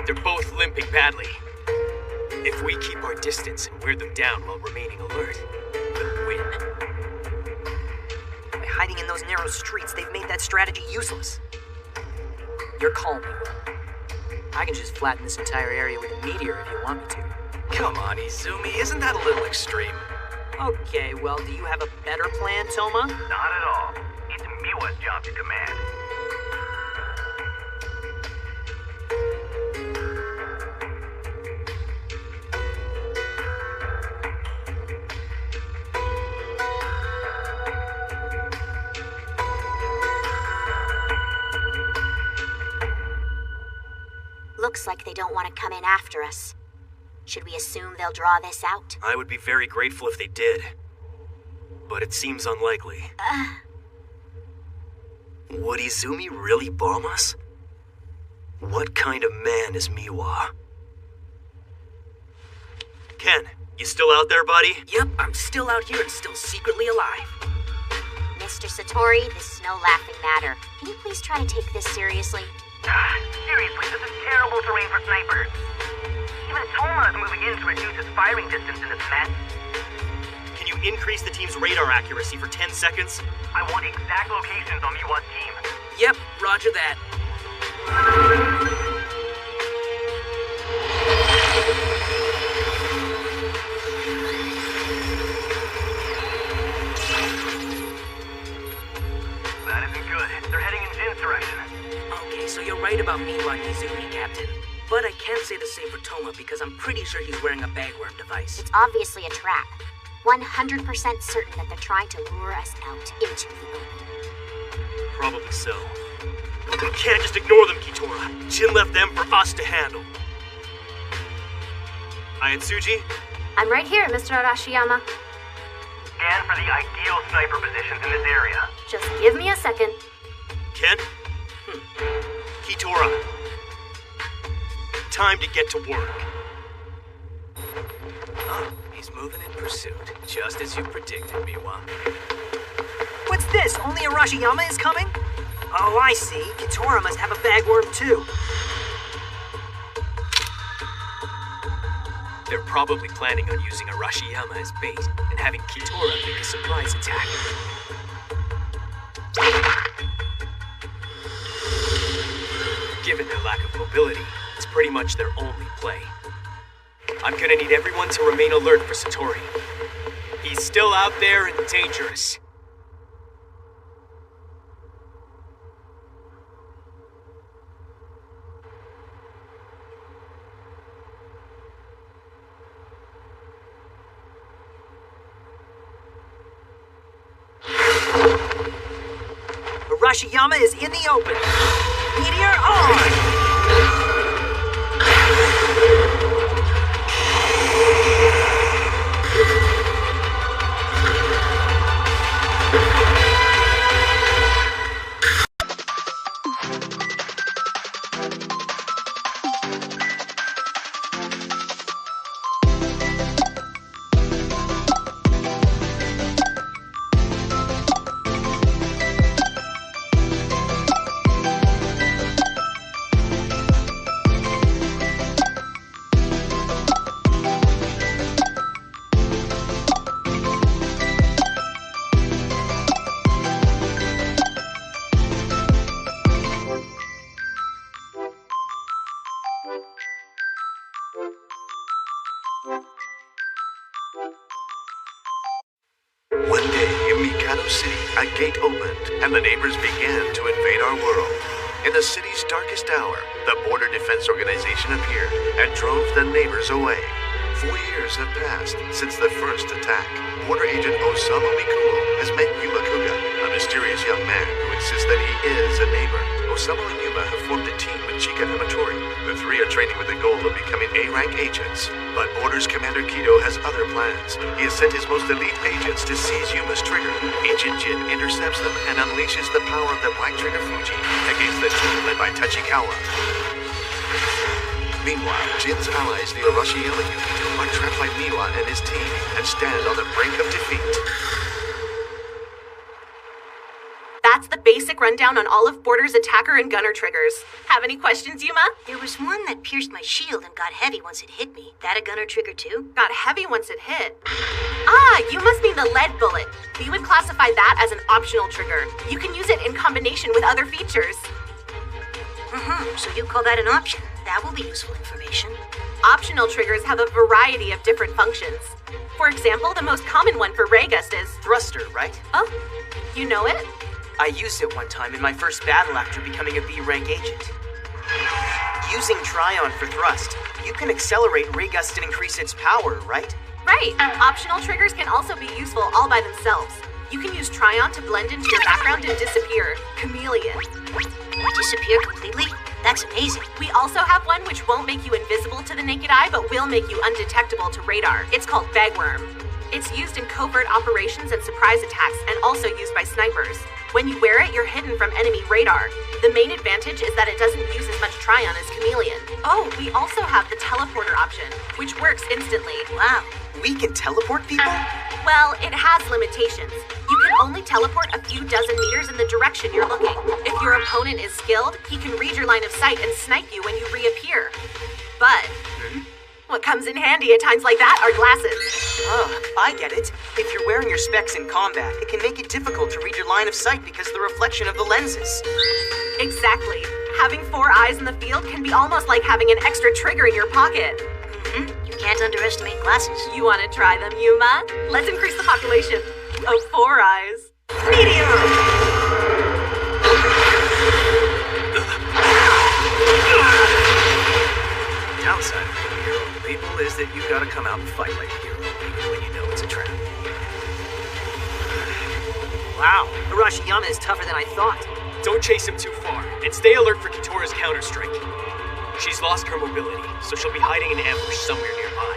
They're both limping badly. If we keep our distance and wear them down while remaining alert, we'll win. By hiding in those narrow streets, they've made that strategy useless. You're calling me, Will. I can just flatten this entire area with a meteor if you want me to. Come on, Izumi, isn't that a little extreme? Okay, well, do you have a better plan, Toma? Not at all. It's Miwa's job to command. Looks like they don't want to come in after us. Should we assume they'll draw this out? I would be very grateful if they did. But it seems unlikely. Would Izumi really bomb us? What kind of man is Miwa? Ken, you still out there, buddy? Yep, I'm still out here and still secretly alive. Mr. Satori, this is no laughing matter. Can you please try to take this seriously? Seriously, this is terrible terrain for snipers. Even Toma is moving in to reduce its firing distance in this mess. Can you increase the team's radar accuracy for 10 seconds? I want exact locations on Miwa's team. Yep, roger that. That isn't good. They're heading in Jin's direction. Okay, so you're right about Miwa and Izumi, Captain. But I can't say the same for Toma because I'm pretty sure he's wearing a bagworm device. It's obviously a trap. 100% certain that they're trying to lure us out into the open. Probably so. We can't just ignore them, Kitora. Jin left them for us to handle. Ayatsuji? I'm right here, Mr. Arashiyama. Scan for the ideal sniper positions in this area. Just give me a second. Ken? Kitora. Time to get to work. He's moving in pursuit, just as you predicted, Miwa. What's this? Only Arashiyama is coming? Oh, I see. Kitora must have a bagworm too. They're probably planning on using Arashiyama as bait and having Kitora make a surprise attack. Given their lack of mobility, it's pretty much their only play. I'm gonna need everyone to remain alert for Satori. He's still out there and dangerous. Arashiyama is in the open. Meteor on! One day in Mikado City, a gate opened, and the neighbors began to invade our world. In the city's darkest hour, the Border Defense Organization appeared and drove the neighbors away. 4 years have passed since the first attack. Border Agent Osamu Mikumo has met Yuma Kuga, a mysterious young man who insists that he is a neighbor. Osamu and Yuma have formed a team with Chika Hamatori. The three are training with the goal of becoming A-rank agents. But Border's Commander Kido has other plans. He has sent his most elite agents to seize Yuma's trigger. Ancient Jin intercepts them and unleashes the power of the Black Trigger Fuji against the team led by Tachikawa. Meanwhile, Jin's allies, the Arashiyama unit, are trapped by Miwa and his team and stand on the brink of defeat. That's the basic rundown on all of Border's attacker and gunner triggers. Have any questions, Yuma? There was one that pierced my shield and got heavy once it hit me. That a gunner trigger too? Got heavy once it hit. Ah, you must mean the lead bullet. We would classify that as an optional trigger. You can use it in combination with other features. So you call that an option? That will be useful information. Optional triggers have a variety of different functions. For example, the most common one for Raygust is Thruster, right? Oh, you know it? I used it one time in my first battle after becoming a B-rank agent. Using Tryon for thrust, you can accelerate Raygust and increase its power, right? Right. Optional triggers can also be useful all by themselves. You can use Tryon to blend into your background and disappear. Chameleon. Disappear completely? That's amazing. We also have one which won't make you invisible to the naked eye, but will make you undetectable to radar. It's called Bagworm. It's used in covert operations and surprise attacks, and also used by snipers. When you wear it, you're hidden from enemy radar. The main advantage is that it doesn't use as much Tryon as Chameleon. Oh, we also have the teleporter option, which works instantly. Wow, we can teleport people? Well, it has limitations. You can only teleport a few dozen meters in the direction you're looking. If your opponent is skilled, he can read your line of sight and snipe you when you reappear. But what comes in handy at times like that are glasses. Oh, I get it. If you're wearing your specs in combat, it can make it difficult to read your line of sight because of the reflection of the lenses. Exactly. Having 4 eyes in the field can be almost like having an extra trigger in your pocket. You can't underestimate glasses. You want to try them, Yuma? Let's increase the population of 4 eyes. Meteor! Downside of being a hero to people is that you've got to come out and fight like a hero, even when you know it's a trap. Wow, Arashiyama is tougher than I thought. Don't chase him too far, and stay alert for Kitora's counterstrike. She's lost her mobility, so she'll be hiding in ambush somewhere nearby.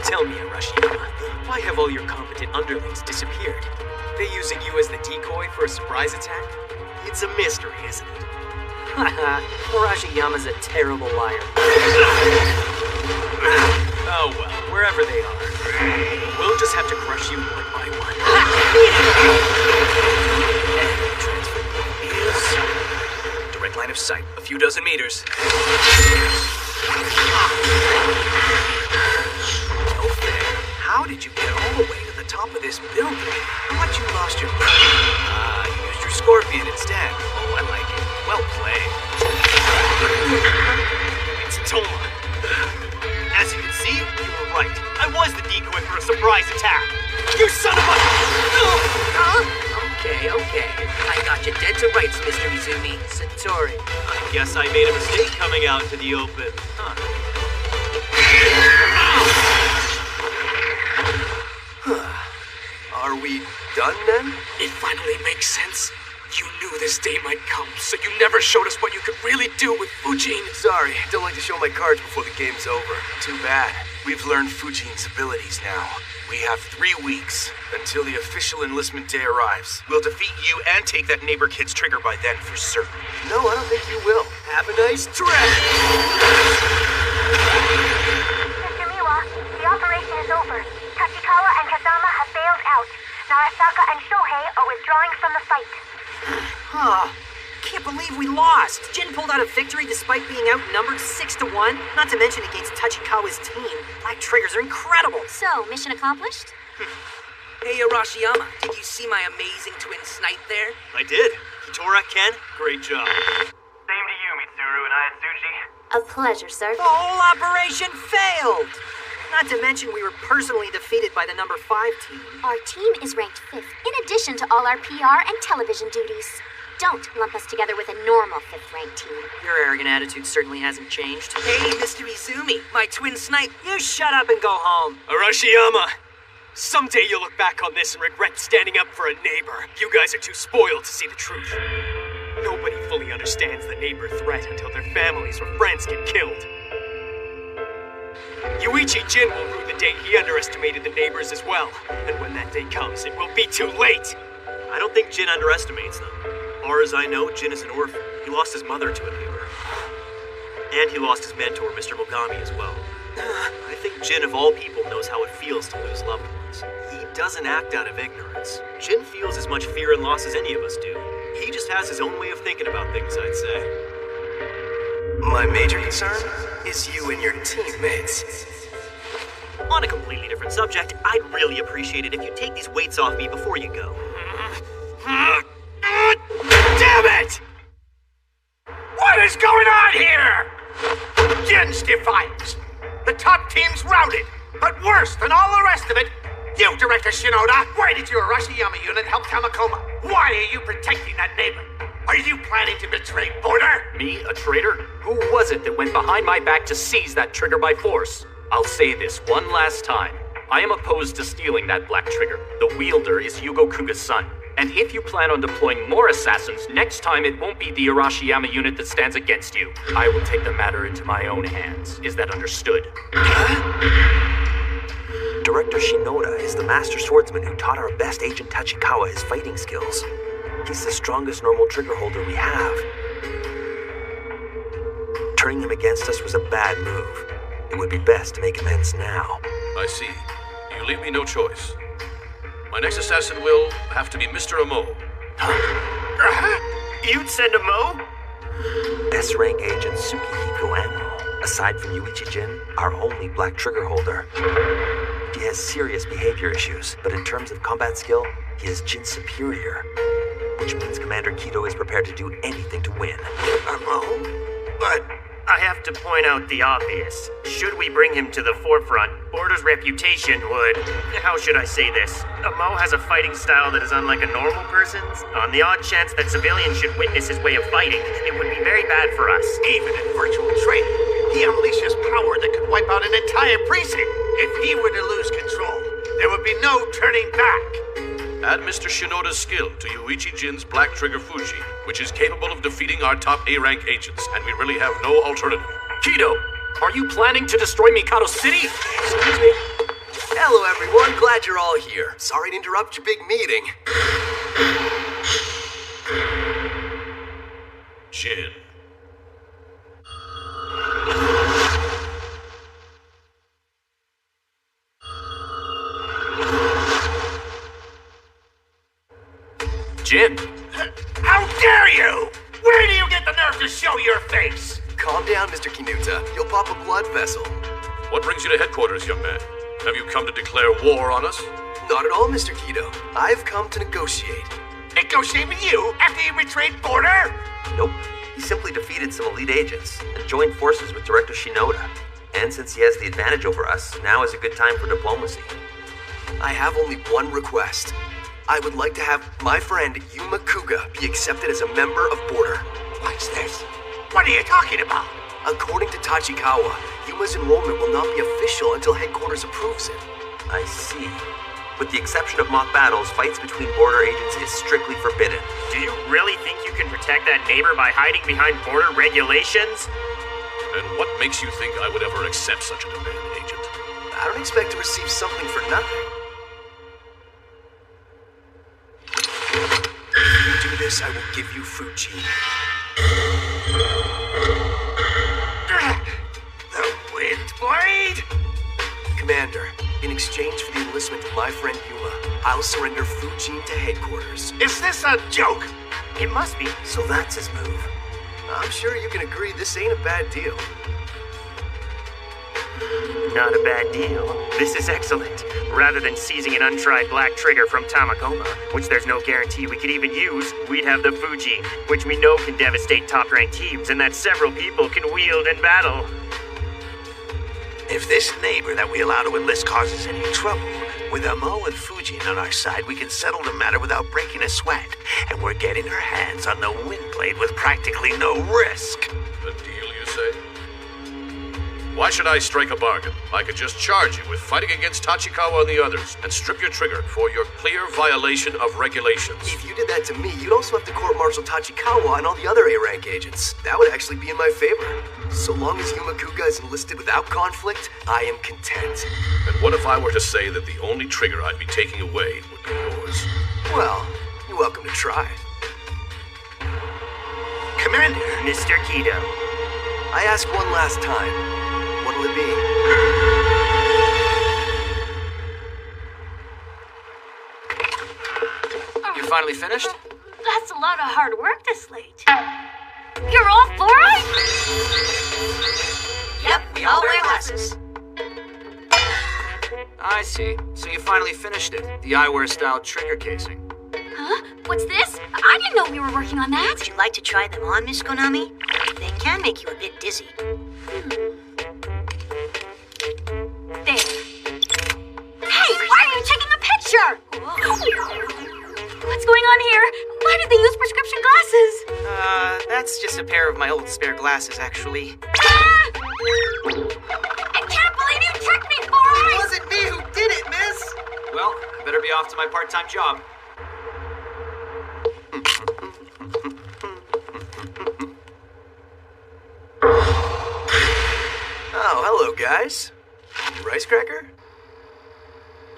Tell me, Arashiyama, why have all your competent underlings disappeared? They using you as the decoy for a surprise attack? It's a mystery, isn't it? Haha, Arashiyama's a terrible liar. Oh well, wherever they are. We'll just have to crush you one by one. Transfer is direct line of sight, a few dozen meters. No fair. How did you get all the way to the top of this building? I thought you lost your... you used your scorpion instead. Oh, I like it. Well played. It's Toma. As you can see, you were right. I was the decoy for a surprise attack. You son of a... Okay. I got you dead to rights, Mr. Izumi. Satori. I guess I made a mistake coming out into the open. Are we done then? It finally makes sense. You knew this day might come, so you never showed us what you could really do with Fujin. Sorry, don't like to show my cards before the game's over. Too bad. We've learned Fujin's abilities now. We have 3 weeks until the official enlistment day arrives. We'll defeat you and take that neighbor kid's trigger by then for certain. No, I don't think you will. Have a nice trip! Mr. Miwa, the operation is over. Tachikawa and Kazama have bailed out. Narasaka and Shohei are withdrawing from the fight. Can't believe we lost. Jin pulled out a victory despite being outnumbered 6-1, not to mention against Tachikawa's team. Black triggers are incredible. So, mission accomplished? Hey, Arashiyama, did you see my amazing twin snipe there? I did. Kitora, Ken, great job. Same to you, Mitsuru and Ayatsuchi. A pleasure, sir. The whole operation failed. Not to mention we were personally defeated by the number 5 team. Our team is ranked 5th, in addition to all our PR and television duties. Don't lump us together with a normal 5th-ranked team. Your arrogant attitude certainly hasn't changed. Hey, Mr. Izumi, my twin snipe. You shut up and go home. Arashiyama, someday you'll look back on this and regret standing up for a neighbor. You guys are too spoiled to see the truth. Nobody fully understands the neighbor threat until their families or friends get killed. Yuichi Jin will rue the day he underestimated the neighbors as well. And when that day comes, it will be too late. I don't think Jin underestimates them. Far as I know, Jin is an orphan. He lost his mother to a neighbor. And he lost his mentor, Mr. Mogami, as well. I think Jin, of all people, knows how it feels to lose loved ones. He doesn't act out of ignorance. Jin feels as much fear and loss as any of us do. He just has his own way of thinking about things, I'd say. My major concern is you and your teammates. On a completely different subject, I'd really appreciate it if you take these weights off me before you go. Damn it! What is going on here? Jin's defiance. The top team's routed, but worse than all the rest of it, you, Director Shinoda, why did your Arashiyama unit help Tamakoma? Why are you protecting that neighbor? Are you planning to betray Border? Me, a traitor? Who was it that went behind my back to seize that trigger by force? I'll say this one last time. I am opposed to stealing that black trigger. The wielder is Yugo Kuga's son. And if you plan on deploying more assassins, next time it won't be the Arashiyama unit that stands against you. I will take the matter into my own hands. Is that understood? Director Shinoda is the master swordsman who taught our best agent Tachikawa his fighting skills. He's the strongest normal trigger holder we have. Turning him against us was a bad move. It would be best to make amends now. I see. You leave me no choice. My next assassin will have to be Mr. Amo. You'd send Amo? S-rank agent Tsukihiko Amo, aside from Yuichi Jin, our only black trigger holder. He has serious behavior issues, but in terms of combat skill, he is Jin's superior. Which means Commander Kido is prepared to do anything to win. Amo? But I have to point out the obvious. Should we bring him to the forefront, Border's reputation would... How should I say this? Amo has a fighting style that is unlike a normal person's. On the odd chance that civilians should witness his way of fighting, it would be very bad for us. Even in virtual training, he unleashes power that could wipe out an entire precinct. If he were to lose control, there would be no turning back. Add Mr. Shinoda's skill to Yuichi Jin's Black Trigger Fuji, which is capable of defeating our top A-rank agents, and we really have no alternative. Kido, are you planning to destroy Mikado City? Excuse me? Hello, everyone. Glad you're all here. Sorry to interrupt your big meeting. Jin. Jin! How dare you! Where do you get the nerve to show your face? Calm down, Mr. Kinuta. You'll pop a blood vessel. What brings you to headquarters, young man? Have you come to declare war on us? Not at all, Mr. Kido. I've come to negotiate. Negotiate with you after you betrayed Border? Nope. He simply defeated some elite agents and joined forces with Director Shinoda. And since he has the advantage over us, now is a good time for diplomacy. I have only one request. I would like to have my friend Yuma Kuga be accepted as a member of Border. What's this? What are you talking about? According to Tachikawa, Yuma's enrollment will not be official until headquarters approves it. I see. With the exception of mock battles, fights between Border agents is strictly forbidden. Do you really think you can protect that neighbor by hiding behind Border regulations? And what makes you think I would ever accept such a demand, Agent? I don't expect to receive something for nothing. If you do this, I will give you Fuji. The Wind Blade? Commander, in exchange for the enlistment of my friend Yuma, I'll surrender Fujin to headquarters. Is this a joke? It must be. So that's his move. I'm sure you can agree this ain't a bad deal. Not a bad deal. This is excellent. Rather than seizing an untried black trigger from Tamakoma, which there's no guarantee we could even use, we'd have the Fuji, which we know can devastate top-ranked teams and that several people can wield in battle. If this neighbor that we allow to enlist causes any trouble, with Amo and Fujin on our side, we can settle the matter without breaking a sweat. And we're getting our hands on the Windblade with practically no risk. A deal, you say? Why should I strike a bargain? I could just charge you with fighting against Tachikawa and the others, and strip your trigger for your clear violation of regulations. If you did that to me, you'd also have to court-martial Tachikawa and all the other A-rank agents. That would actually be in my favor. So long as Yuma Kuga is enlisted without conflict, I am content. And what if I were to say that the only trigger I'd be taking away would be yours? Well, you're welcome to try. Commander! Mr. Kido. I ask one last time. What'll it be? You finally finished? That's a lot of hard work this late. You're all for it? Yep, we all wear glasses. I see. So you finally finished it. The eyewear-style trigger casing. Huh? What's this? I didn't know we were working on that. Would you like to try them on, Miss Konami? They can make you a bit dizzy. There. Hey, why are you taking a picture? What's going on here? Why did they use prescription glasses? That's just a pair of my old spare glasses, actually. Ah! I can't believe you tricked me, Boris! It wasn't me who did it, miss! Well, I better be off to my part-time job. guys? Rice cracker?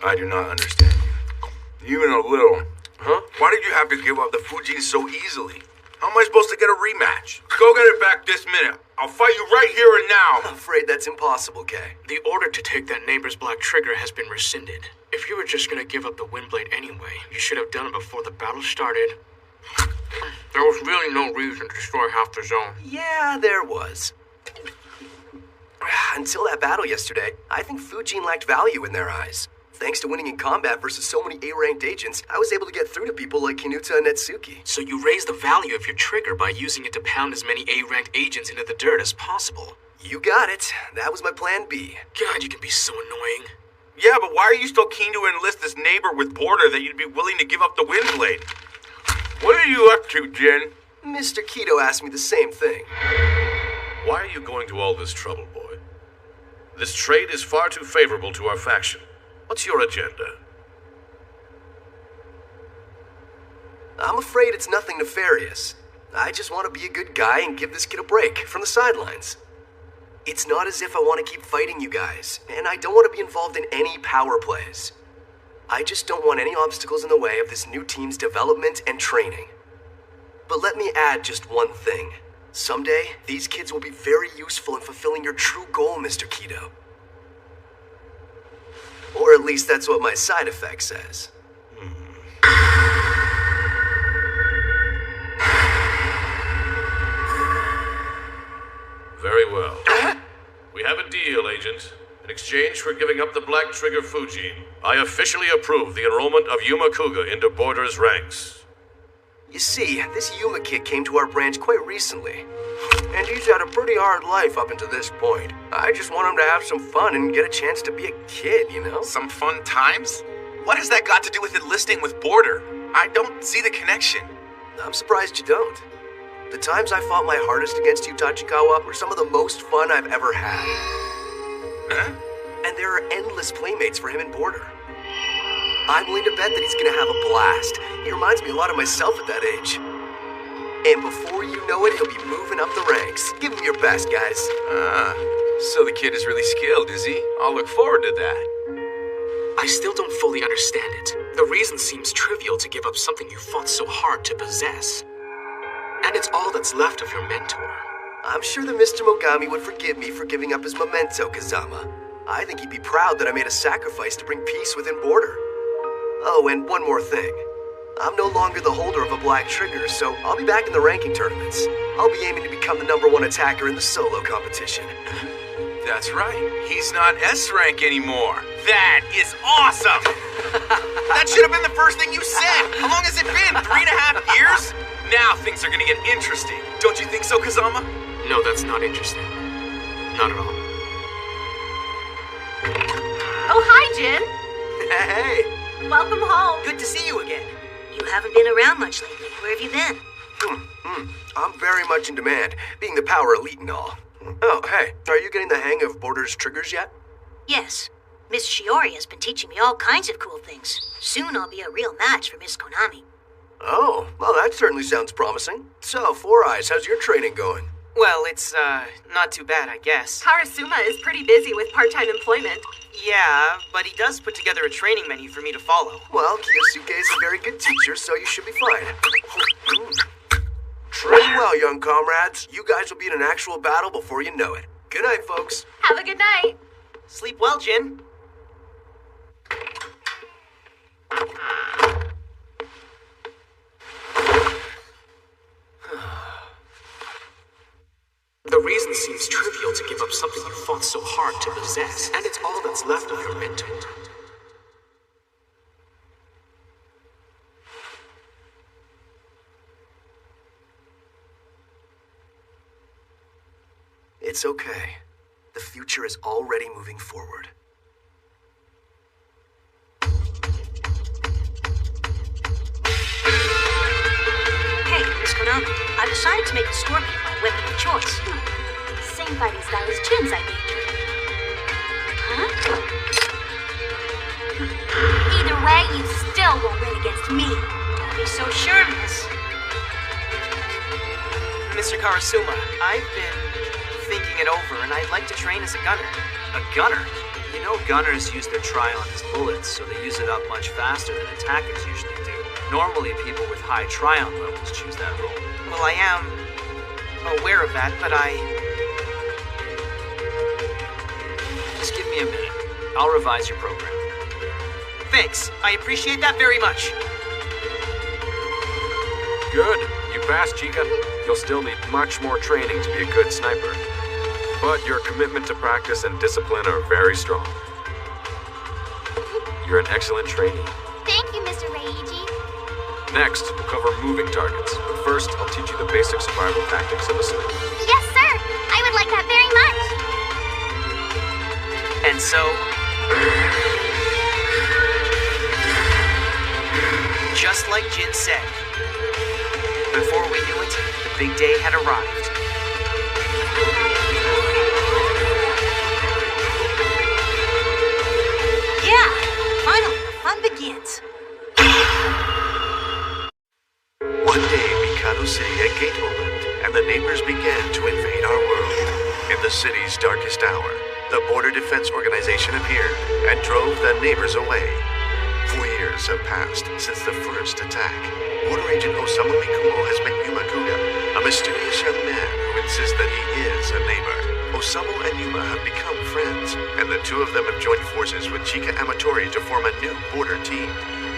I do not understand you. Even a little. Huh? Why did you have to give up the Fujin so easily? How am I supposed to get a rematch? Go get it back this minute. I'll fight you right here and now. I'm afraid that's impossible, Kay. The order to take that neighbor's black trigger has been rescinded. If you were just gonna give up the Windblade anyway, you should have done it before the battle started. There was really no reason to destroy half the zone. Yeah, there was. Until that battle yesterday, I think Fujin lacked value in their eyes. Thanks to winning in combat versus so many A-ranked agents, I was able to get through to people like Kinuta and Netsuki. So you raised the value of your trigger by using it to pound as many A-ranked agents into the dirt as possible. You got it. That was my plan B. God, you can be so annoying. Yeah, but why are you still keen to enlist this neighbor with Border that you'd be willing to give up the Windblade? What are you up to, Jin? Mr. Keto asked me the same thing. Why are you going to all this trouble, boy? This trade is far too favorable to our faction. What's your agenda? I'm afraid it's nothing nefarious. I just want to be a good guy and give this kid a break from the sidelines. It's not as if I want to keep fighting you guys, and I don't want to be involved in any power plays. I just don't want any obstacles in the way of this new team's development and training. But let me add just one thing. Someday, these kids will be very useful in fulfilling your true goal, Mr. Keto. Or at least that's what my side effect says. Very well. We have a deal, Agent. In exchange for giving up the Black Trigger Fujin, I officially approve the enrollment of Yuma Kuga into Border's ranks. You see, this Yuma kid came to our branch quite recently. And he's had a pretty hard life up until this point. I just want him to have some fun and get a chance to be a kid, you know? Some fun times? What has that got to do with enlisting with Border? I don't see the connection. I'm surprised you don't. The times I fought my hardest against you, Tachikawa, were some of the most fun I've ever had. Huh? And there are endless playmates for him in Border. I'm willing to bet that he's gonna have a blast. He reminds me a lot of myself at that age. And before you know it, he'll be moving up the ranks. Give him your best, guys. So the kid is really skilled, is he? I'll look forward to that. I still don't fully understand it. The reason seems trivial to give up something you fought so hard to possess. And it's all that's left of your mentor. I'm sure that Mr. Mogami would forgive me for giving up his memento, Kazama. I think he'd be proud that I made a sacrifice to bring peace within Border. Oh, and one more thing. I'm no longer the holder of a black trigger, so I'll be back in the ranking tournaments. I'll be aiming to become the #1 attacker in the solo competition. That's right. He's not S-rank anymore. That is awesome! That should have been the first thing you said! How long has it been? 3.5 years? Now things are gonna get interesting. Don't you think so, Kazama? No, that's not interesting. Not at all. Oh, hi, Jin. Hey. Welcome home. Good to see you again. You haven't been around much lately. Where have you been? I'm very much in demand, being the power elite and all. Oh, hey, are you getting the hang of Border's triggers yet? Yes. Miss Shiori has been teaching me all kinds of cool things. Soon I'll be a real match for Miss Konami. Oh, well, that certainly sounds promising. So, Four Eyes, how's your training going? Well, it's, not too bad, I guess. Karasuma is pretty busy with part-time employment. Yeah, but he does put together a training menu for me to follow. Well, Kiyosuke is a very good teacher, so you should be fine. Train well, young comrades. You guys will be in an actual battle before you know it. Good night, folks. Have a good night. Sleep well, Jin. The reason seems trivial to give up something you fought so hard to possess, and it's all that's left of your mentor. It's okay. The future is already moving forward. Hey, Miss Konami, I decided to make the Scorpion my weapon of choice. Same fighting style as Jin's, I think. Huh? Either way, you still won't win against me. Don't be so sure, miss. Mr. Karasuma, I've been thinking thinking it over, and I'd like to train as a gunner. A gunner? You know gunners use their Tryon as bullets, so they use it up much faster than attackers usually do. Normally, people with high Tryon levels choose that role. Well, I am aware of that, but Just give me a minute. I'll revise your program. Thanks. I appreciate that very much. Good. You passed, Chica. You'll still need much more training to be a good sniper. But your commitment to practice and discipline are very strong. You're an excellent trainee. Thank you, Mr. Reiji. Next, we'll cover moving targets. But first, I'll teach you the basic survival tactics of a sniper. Yes, sir. I would like that very much. And so... just like Jin said, before we knew it, the big day had arrived. Yeah, finally, the fun begins. One day, Mikado City had gate opened, and the neighbors began to invade our world. In the city's darkest hour, the Border Defense Organization appeared and drove the neighbors away. 4 years have passed since the first attack. Border Agent Osamu Mikumo has met Yuma Kuga, a mysterious young man who insists that he is a neighbor. Osamu and Yuma have become friends, and the two of them have joined forces with Chika Amatori to form a new border team.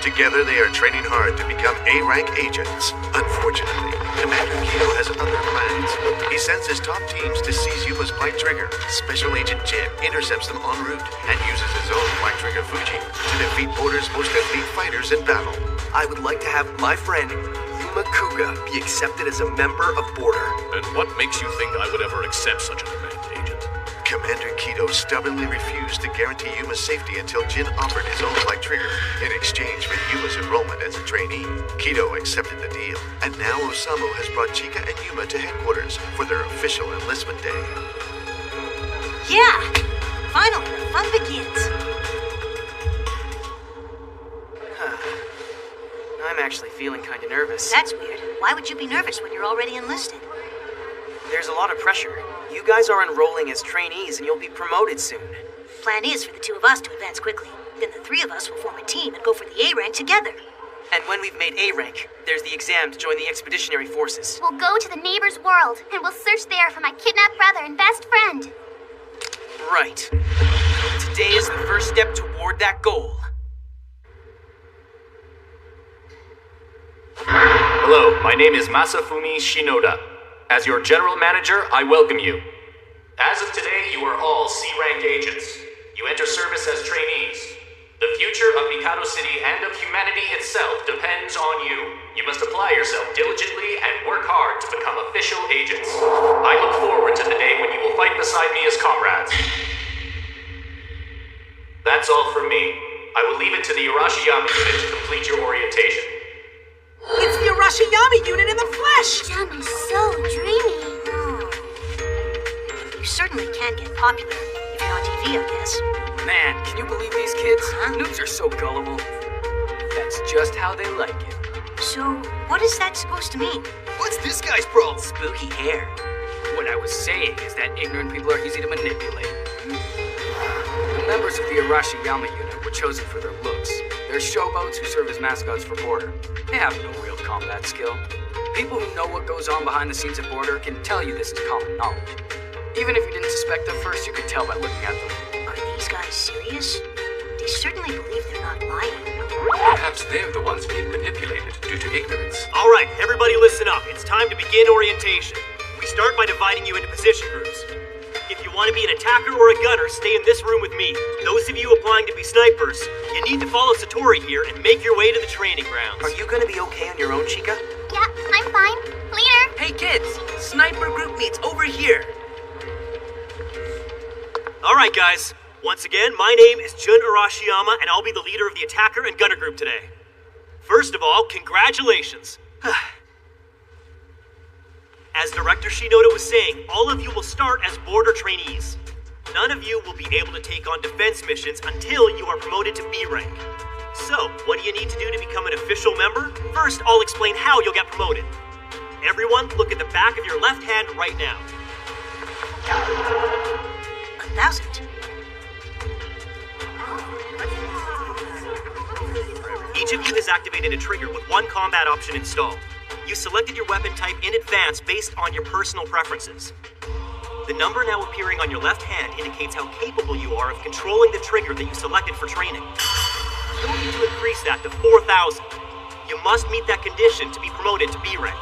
Together, they are training hard to become A-rank agents. Unfortunately, Commander Kido has other plans. He sends his top teams to seize Yuma's Black Trigger. Special Agent Jin intercepts them en route and uses his own Black Trigger Fuji to defeat Border's most elite fighters in battle. I would like to have my friend Yuma Kuga be accepted as a member of Border. And what makes you think I would ever accept such a demand, Agent? Commander Kido stubbornly refused to guarantee Yuma's safety until Jin offered his own Black Trigger in exchange for Yuma's enrollment as a trainee. Kido accepted the deal, and now Osamu has brought Chika and Yuma to headquarters for their official enlistment day. Yeah, finally, the fun begins. I'm actually feeling kind of nervous. That's weird. Why would you be nervous when you're already enlisted? There's a lot of pressure. You guys are enrolling as trainees and you'll be promoted soon. Plan is for the two of us to advance quickly. Then the three of us will form a team and go for the A rank together. And when we've made A rank, there's the exam to join the expeditionary forces. We'll go to the neighbor's world, and we'll search there for my kidnapped brother and best friend. Right. Today is the first step toward that goal. Hello, my name is Masafumi Shinoda. As your general manager, I welcome you. As of today, you are all C-rank agents. You enter service as trainees. The future of Mikado City and of humanity itself depends on you. You must apply yourself diligently and work hard to become official agents. I look forward to the day when you will fight beside me as comrades. That's all from me. I will leave it to the Arashiyama unit to complete your orientation. It's the Arashiyama unit in the flesh! John is so dreamy. You certainly can get popular if you're on TV, I guess. Man, can you believe these kids? Noobs are so gullible. That's just how they like it. So, what is that supposed to mean? What's this guy's problem? Spooky hair. What I was saying is that ignorant people are easy to manipulate. The members of the Arashiyama unit were chosen for their looks. They're showboats who serve as mascots for Border. They have no real combat skill. People who know what goes on behind the scenes at Border can tell you this is common knowledge. Even if you didn't suspect at first, you could tell by looking at them. Are these guys serious? They certainly believe they're not lying. Perhaps they're the ones being manipulated due to ignorance. All right, everybody listen up. It's time to begin orientation. We start by dividing you into position groups. If you want to be an attacker or a gunner, stay in this room with me. Those of you applying to be snipers, you need to follow Satori here and make your way to the training grounds. Are you gonna be okay on your own, Chica? Yeah, I'm fine. Leader! Hey kids, sniper group meets over here. All right, guys. Once again, my name is Jun Arashiyama, and I'll be the leader of the attacker and gunner group today. First of all, congratulations. As Director Shinoda was saying, all of you will start as border trainees. None of you will be able to take on defense missions until you are promoted to B rank. So, what do you need to do to become an official member? First, I'll explain how you'll get promoted. Everyone, look at the back of your left hand right now. 1,000. Each of you has activated a trigger with one combat option installed. You selected your weapon type in advance based on your personal preferences. The number now appearing on your left hand indicates how capable you are of controlling the trigger that you selected for training. You'll need to increase that to 4,000. You must meet that condition to be promoted to B rank.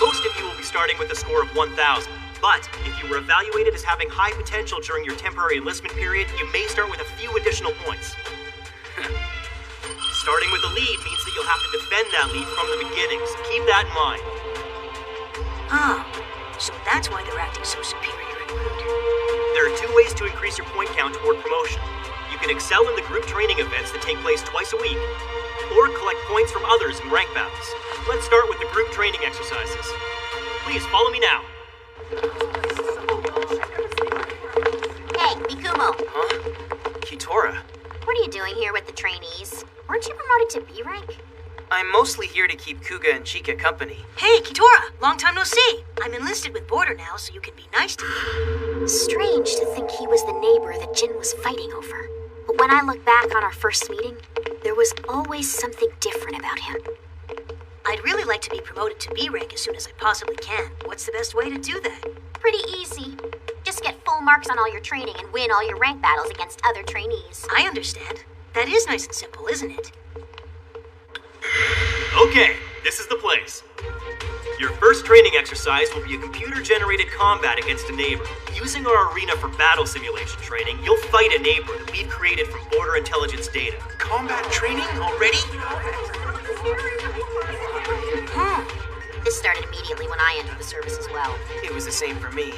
Most of you will be starting with a score of 1,000, but if you were evaluated as having high potential during your temporary enlistment period, you may start with a few additional points. Starting with a lead means that you'll have to defend that lead from the beginning, so keep that in mind. So that's why they're acting so superior and rude. There are 2 ways to increase your point count toward promotion. You can excel in the group training events that take place twice a week, or collect points from others in rank battles. Let's start with the group training exercises. Please follow me now. Hey, Mikumo. Huh? Kitora. What are you doing here with the trainees? Weren't you promoted to B rank? I'm mostly here to keep Kuga and Chika company. Hey, Kitora! Long time no see! I'm enlisted with Border now, so you can be nice to me. Strange to think he was the neighbor that Jin was fighting over. But when I look back on our first meeting, there was always something different about him. I'd really like to be promoted to B rank as soon as I possibly can. What's the best way to do that? Pretty easy. Just get full marks on all your training and win all your rank battles against other trainees. I understand. That is nice and simple, isn't it? Okay, this is the place. Your first training exercise will be a computer-generated combat against a neighbor. Using our arena for battle simulation training, you'll fight a neighbor that we've created from border intelligence data. Combat training already? This started immediately when I entered the service as well. It was the same for me.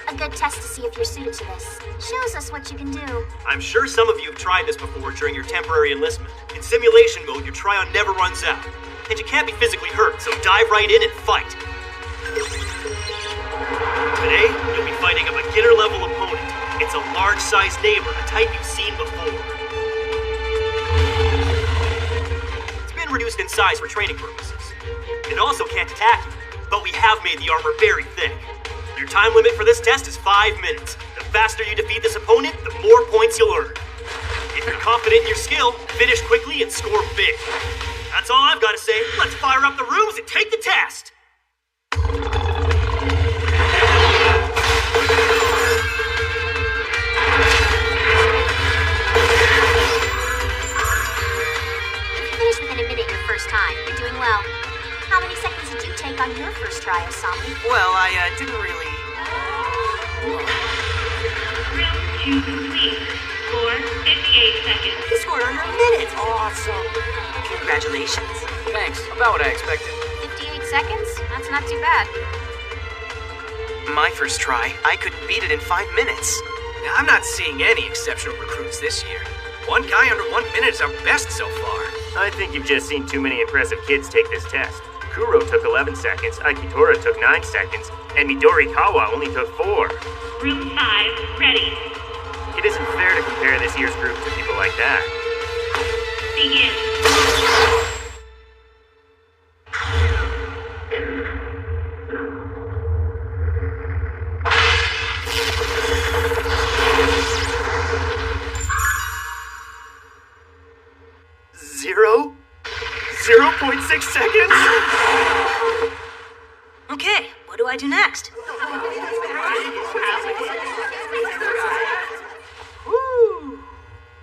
A good test to see if you're suited to this. Shows us what you can do. I'm sure some of you have tried this before during your temporary enlistment. In simulation mode, your tryon never runs out. And you can't be physically hurt, so dive right in and fight. Today, you'll be fighting a beginner-level opponent. It's a large-sized neighbor, a type you've seen before. It's been reduced in size for training purposes. It also can't attack you, but we have made the armor very thick. Your time limit for this test is 5 minutes. The faster you defeat this opponent, the more points you'll earn. If you're confident in your skill, finish quickly and score big. That's all I've got to say. Let's fire up the rooms and take the test! Finish within a minute your first time. You're doing well. How many seconds did you take on your first try, Osamu? Well, I didn't really... Round 2 complete. Score 58 seconds. You scored under a minute! Awesome. Congratulations. Thanks. About what I expected. 58 seconds? That's not too bad. My first try, I couldn't beat it in 5 minutes. Now, I'm not seeing any exceptional recruits this year. One guy under 1 minute is our best so far. I think you've just seen too many impressive kids take this test. Kuro took 11 seconds, Akitora took 9 seconds, and Midorikawa only took 4. Room 5, ready. It isn't fair to compare this year's group to people like that. Begin. 0.6 seconds? Okay, what do I do next? Woo!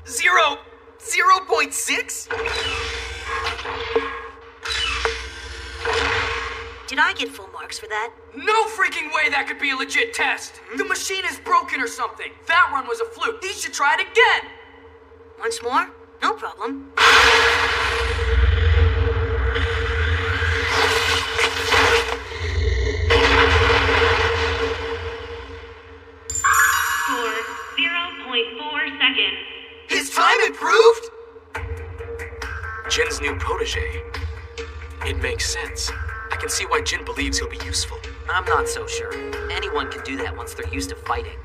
0.6? Did I get full marks for that? No freaking way that could be a legit test! The machine is broken or something. That run was a fluke. He should try it again! Once more? No problem. Score 0.4 seconds. His time improved? Jin's new protege. It makes sense. I can see why Jin believes he'll be useful. I'm not so sure. Anyone can do that once they're used to fighting.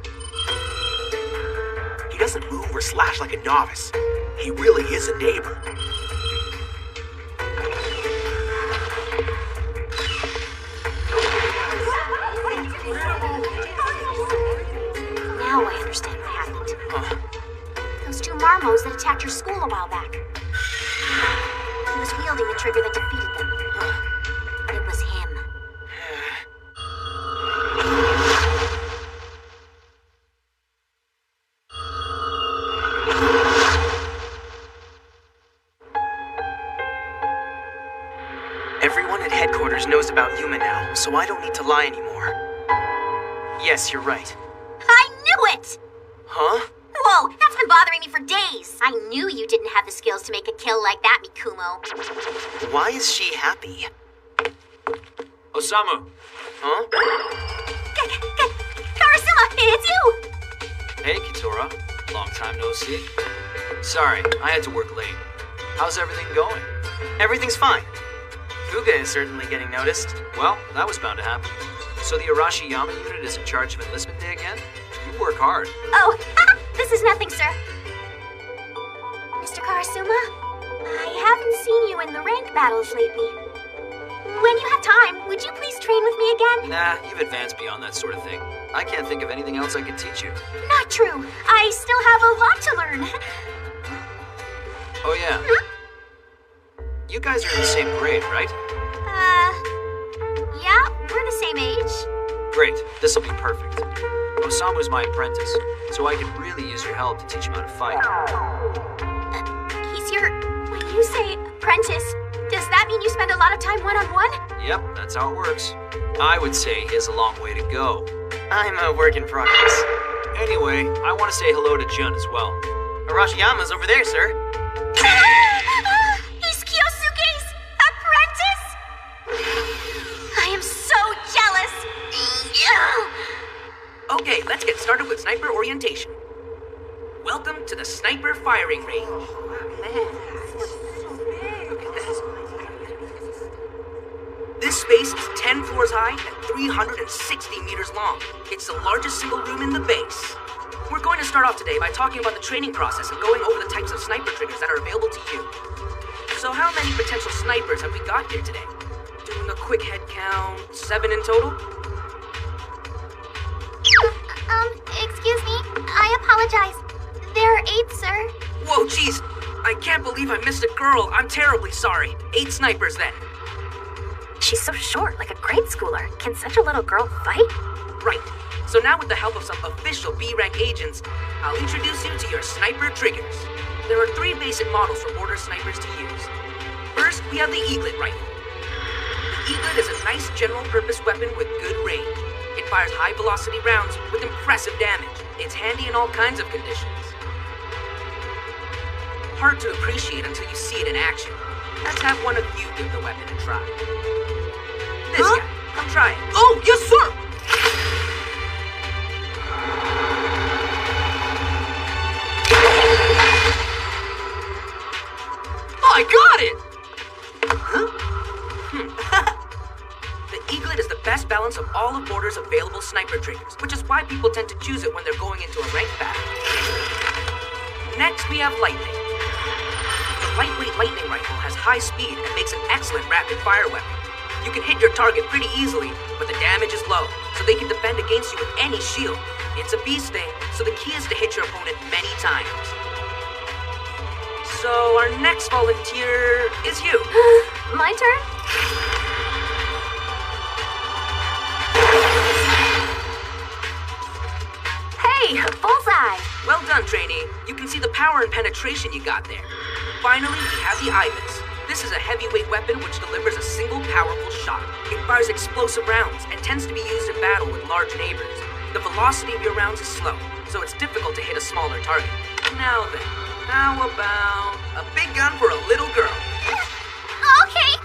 He doesn't move or slash like a novice. He really is a neighbor. I understand what happened. Those two Marmos that attacked your school a while back. He was wielding the trigger that defeated them. It was him. Everyone at headquarters knows about Yuma now, so I don't need to lie anymore. Yes, you're right. I knew it! Huh? Whoa, that's been bothering me for days. I knew you didn't have the skills to make a kill like that, Mikumo. Why is she happy? Osamu. Huh? Karasuma, it's you! Hey, Kitora. Long time no see. Sorry, I had to work late. How's everything going? Everything's fine. Fuga is certainly getting noticed. Well, that was bound to happen. So the Arashiyama unit is in charge of enlistment day again? You work hard. Oh, this is nothing, sir. Mr. Karasuma, I haven't seen you in the rank battles lately. When you have time, would you please train with me again? Nah, you've advanced beyond that sort of thing. I can't think of anything else I could teach you. Not true. I still have a lot to learn. Oh, yeah. You guys are in the same grade, right? Yeah, we're the same age. Great. This'll be perfect. Osamu's my apprentice, so I could really use your help to teach him how to fight. He's your... When you say apprentice, does that mean you spend a lot of time one-on-one? Yep, that's how it works. I would say he has a long way to go. I'm a work in progress. Anyway, I want to say hello to Jun as well. Arashiyama's over there, sir. He's Kyosuke's apprentice! I am so jealous! Okay, let's get started with sniper orientation. Welcome to the sniper firing range. This space is 10 floors high and 360 meters long. It's the largest single room in the base. We're going to start off today by talking about the training process and going over the types of sniper triggers that are available to you. So how many potential snipers have we got here today? Doing a quick head count, 7 in total? Excuse me. I apologize. There are 8, sir. Whoa, jeez. I can't believe I missed a girl. I'm terribly sorry. 8 snipers then. She's so short, like a grade schooler. Can such a little girl fight? Right. So now with the help of some official B-rank agents, I'll introduce you to your sniper triggers. There are 3 basic models for border snipers to use. First, we have the Eaglet rifle. The Eaglet is a nice general-purpose weapon with good range. It fires high-velocity rounds with impressive damage. It's handy in all kinds of conditions. Hard to appreciate until you see it in action. Let's have one of you give the weapon a try. This guy. Come try it. Oh, yes, sir! I got it! Huh? The Eaglet is the best balance of all of Border's available sniper triggers, which is why people tend to choose it when they're going into a ranked battle. Next, we have Lightning. The lightweight Lightning rifle has high speed and makes an excellent rapid-fire weapon. You can hit your target pretty easily, but the damage is low, so they can defend against you with any shield. It's a bee sting, so the key is to hit your opponent many times. So our next volunteer is you. My turn? Hey, bullseye! Well done, trainee. You can see the power and penetration you got there. Finally, we have the Ibis. This is a heavyweight weapon which delivers a single powerful shot. It fires explosive rounds and tends to be used in battle with large neighbors. The velocity of your rounds is slow, so it's difficult to hit a smaller target. Now then, how about a big gun for a little girl? Okay.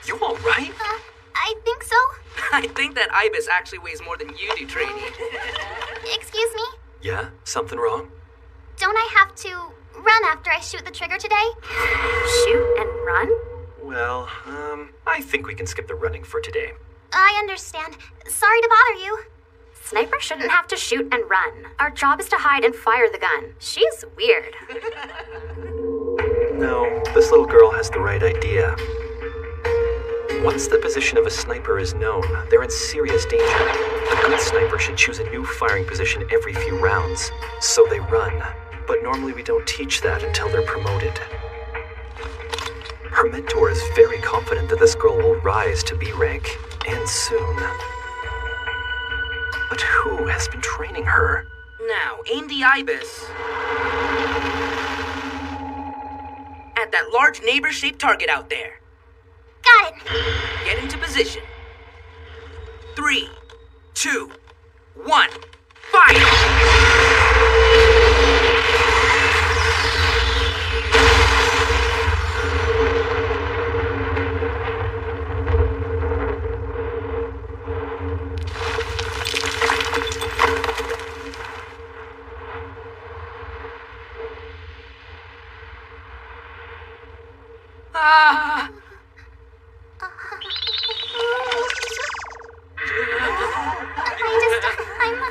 You all right? I think so. I think that Ibis actually weighs more than you do, trainee. Excuse me? Yeah? Something wrong? Don't I have to run after I shoot the trigger today? Shoot and run? Well, I think we can skip the running for today. I understand. Sorry to bother you. Sniper shouldn't have to shoot and run. Our job is to hide and fire the gun. She's weird. No, this little girl has the right idea. Once the position of a sniper is known, they're in serious danger. The A good sniper should choose a new firing position every few rounds, so they run. But normally we don't teach that until they're promoted. Her mentor is very confident that this girl will rise to B rank, and soon. But who has been training her? Now, aim the ibis at that large neighbor-shaped target out there. Got it. Get into position. 3, 2, 1, fire!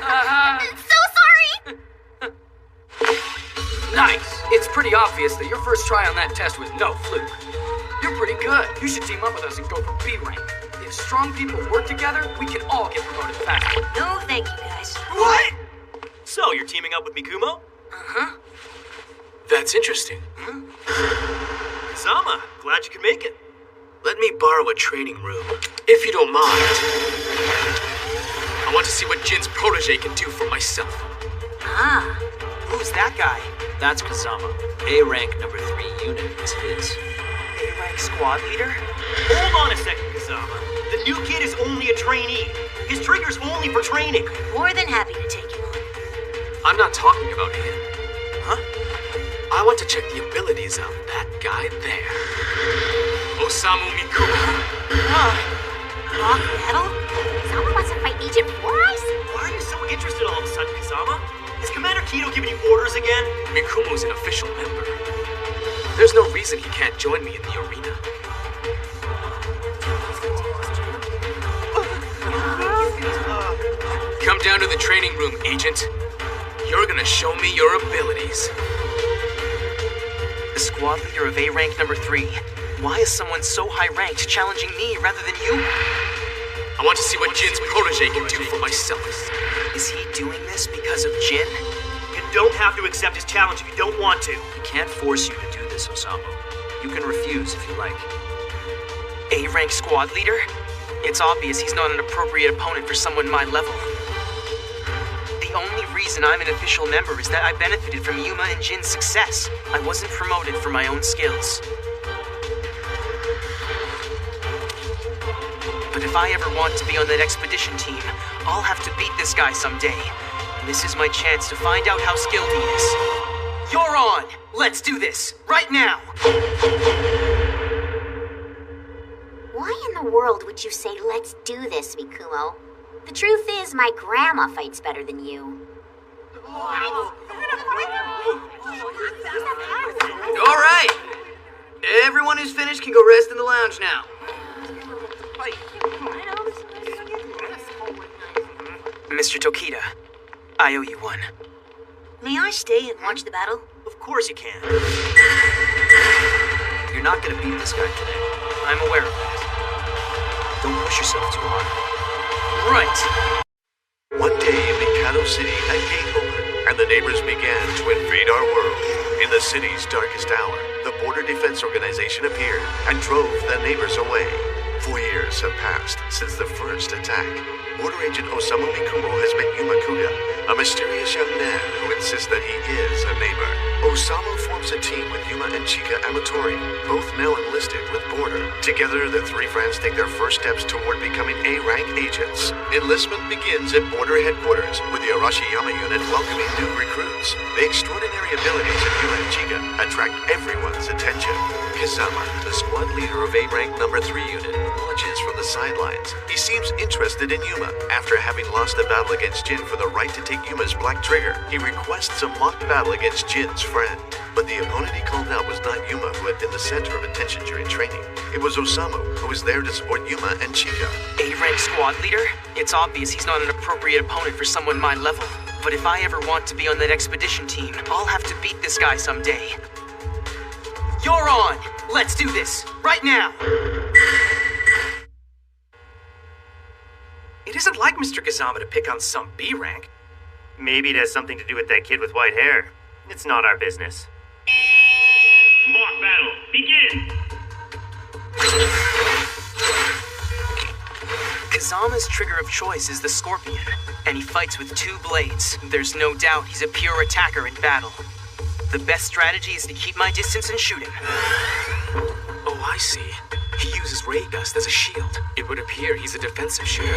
I'm so sorry! Nice! It's pretty obvious that your first try on that test was no fluke. You're pretty good. You should team up with us and go for B rank. If strong people work together, we can all get promoted faster. No, thank you, guys. What? So, you're teaming up with Mikumo? Uh-huh. That's interesting. Kazama, glad you could make it. Let me borrow a training room, if you don't mind. I want to see what Jin's protege can do for myself. Ah, who's that guy? That's Kazama. A rank number 3 unit is his. A rank squad leader? Hold on a second, Kazama. The new kid is only a trainee. His trigger's only for training. More than happy to take him on. I'm not talking about him. Huh? I want to check the abilities of that guy there. Osamu Mikumo. Rock metal? Someone wants to fight Agent Four Eyes? Why are you so interested all of a sudden, Kazama? Is Commander Kido giving you orders again? Mikumo's an official member. There's no reason he can't join me in the arena. Come down to the training room, Agent. You're gonna show me your abilities. The squad leader of A rank number 3. Why is someone so high-ranked challenging me rather than you? I want to see what Jin's protege can do for myself. Is he doing this because of Jin? You don't have to accept his challenge if you don't want to. We can't force you to do this, Osamu. You can refuse if you like. A rank squad leader? It's obvious he's not an appropriate opponent for someone my level. The only reason I'm an official member is that I benefited from Yuma and Jin's success. I wasn't promoted for my own skills. But if I ever want to be on that expedition team, I'll have to beat this guy someday. And this is my chance to find out how skilled he is. You're on! Let's do this! Right now! Why in the world would you say, let's do this, Mikumo? The truth is, my grandma fights better than you. All right. Everyone who's finished can go rest in the lounge now. Mr. Tokita, I owe you one. May I stay and watch the battle? Of course you can. You're not gonna beat this guy today. I'm aware of that. Don't push yourself too hard. Right. One day in Mikado City, a gate opened, and the neighbors began to invade our world. In the city's darkest hour, the Border Defense Organization appeared and drove the neighbors away. 4 years have passed since the first attack. Border Agent Osamu Mikumo has met Yuma Kuga, a mysterious young man who insists that he is a neighbor. Osamu forms a team with Yuma and Chika Amatori, both now enlisted with Border. Together, the three friends take their first steps toward becoming A-rank agents. Enlistment begins at Border headquarters, with the Arashiyama unit welcoming new recruits. The extraordinary abilities of Yuma and Chika attract everyone's attention. Kazama, the squad leader of A-rank number 3 unit, watches from the sidelines. He seems interested in Yuma. After having lost a battle against Jin for the right to take Yuma's black trigger, he requests a mock battle against Jin's friend. But the opponent he called out was not Yuma, who had been the center of attention during training. It was Osamu, who was there to support Yuma and Chika. A-rank squad leader? It's obvious he's not an appropriate opponent for someone my level. But if I ever want to be on that expedition team, I'll have to beat this guy someday. You're on! Let's do this! Right now! It It isn't like Mr. Kazama to pick on some B rank. Maybe it has something to do with that kid with white hair. It's not our business. Mock battle, begin! Kazama's trigger of choice is the Scorpion, and he fights with 2 blades. There's no doubt he's a pure attacker in battle. The best strategy is to keep my distance and shoot him. Oh, I see. He uses Ray Gust as a shield. It would appear he's a defensive shooter.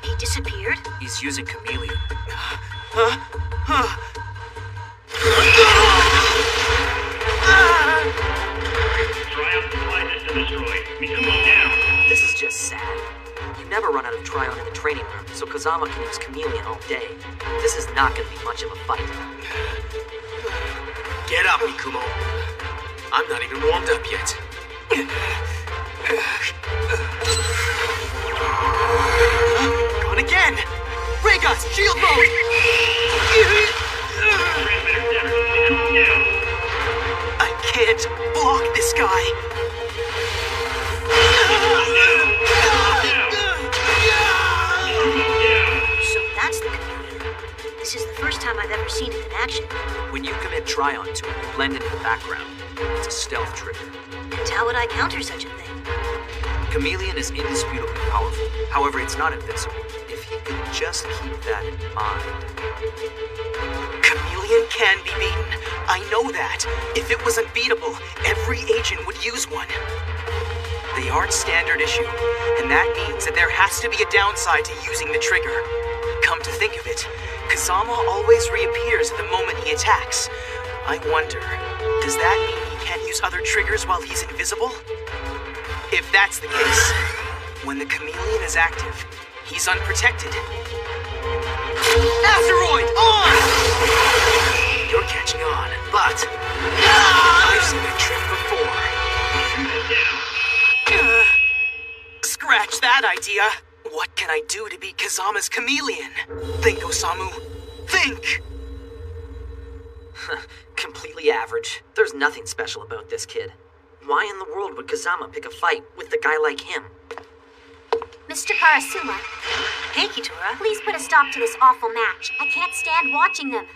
He disappeared? He's using Chameleon. Tryout supply system destroyed. Mikumo down. This is just sad. You never run out of Tryon in the training room, so Kazama can use Chameleon all day. This is not going to be much of a fight. Get up, Mikumo. I'm not even warmed up yet. Gone again! Ray Gust, shield mode! I can't block this guy. So that's the Chameleon. This is the first time I've ever seen it in action. When you commit Tryon to it, you blend into the background. It's a stealth trigger. And how would I counter such a thing? Chameleon is indisputably powerful. However, it's not invincible. If he could just keep that in mind. Chameleon can be beaten. I know that. If it was unbeatable, every agent would use one. They aren't standard issue, and that means that there has to be a downside to using the trigger. Come to think of it, Kazama always reappears at the moment he attacks. I wonder, does that mean he can't use other triggers while he's invisible? If that's the case, when the Chameleon is active, he's unprotected. Asteroid, on! You're catching on, but I've seen that trick before. Scratch that idea. What can I do to beat Kazama's Chameleon? Think, Osamu. Think! Completely average. There's nothing special about this kid. Why in the world would Kazama pick a fight with a guy like him? Mr. Karasuma. Hey, Kitora. Please put a stop to this awful match. I can't stand watching them.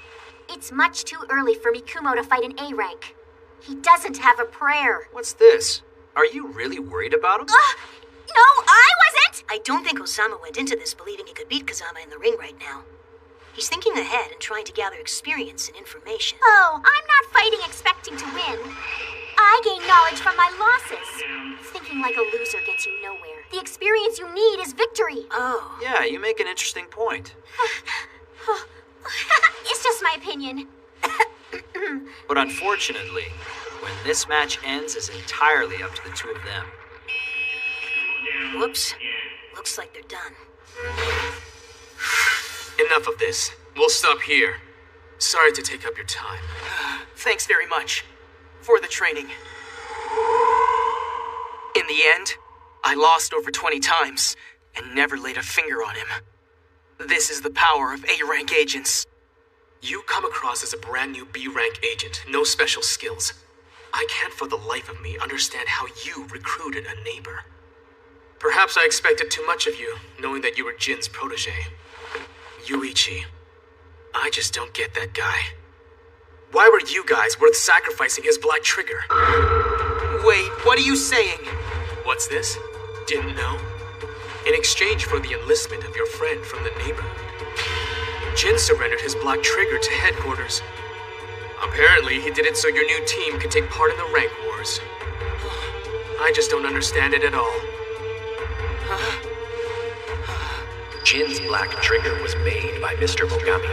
It's much too early for Mikumo to fight an A rank. He doesn't have a prayer. What's this? Are you really worried about him? No, I wasn't! I don't think Osama went into this believing he could beat Kazama in the ring right now. He's thinking ahead and trying to gather experience and information. Oh, I'm not fighting expecting to win. I gain knowledge from my losses. Thinking like a loser gets you nowhere. The experience you need is victory. Oh. Yeah, you make an interesting point. It's just my opinion. But unfortunately, when this match ends, is entirely up to the 2 of them. Whoops. Looks like they're done. Enough of this. We'll stop here. Sorry to take up your time. Thanks very much. For the training. In the end, I lost over 20 times and never laid a finger on him. This is the power of A-rank agents. You come across as a brand new B-rank agent, no special skills. I can't for the life of me understand how you recruited a neighbor. Perhaps I expected too much of you, knowing that you were Jin's protege. Yuichi, I just don't get that guy. Why were you guys worth sacrificing his black trigger? Wait, what are you saying? What's this? Didn't know? In exchange for the enlistment of your friend from the neighborhood, Jin surrendered his black trigger to headquarters. Apparently, he did it so your new team could take part in the rank wars. I just don't understand it at all. Jin's black trigger was made by Mr. Mogami.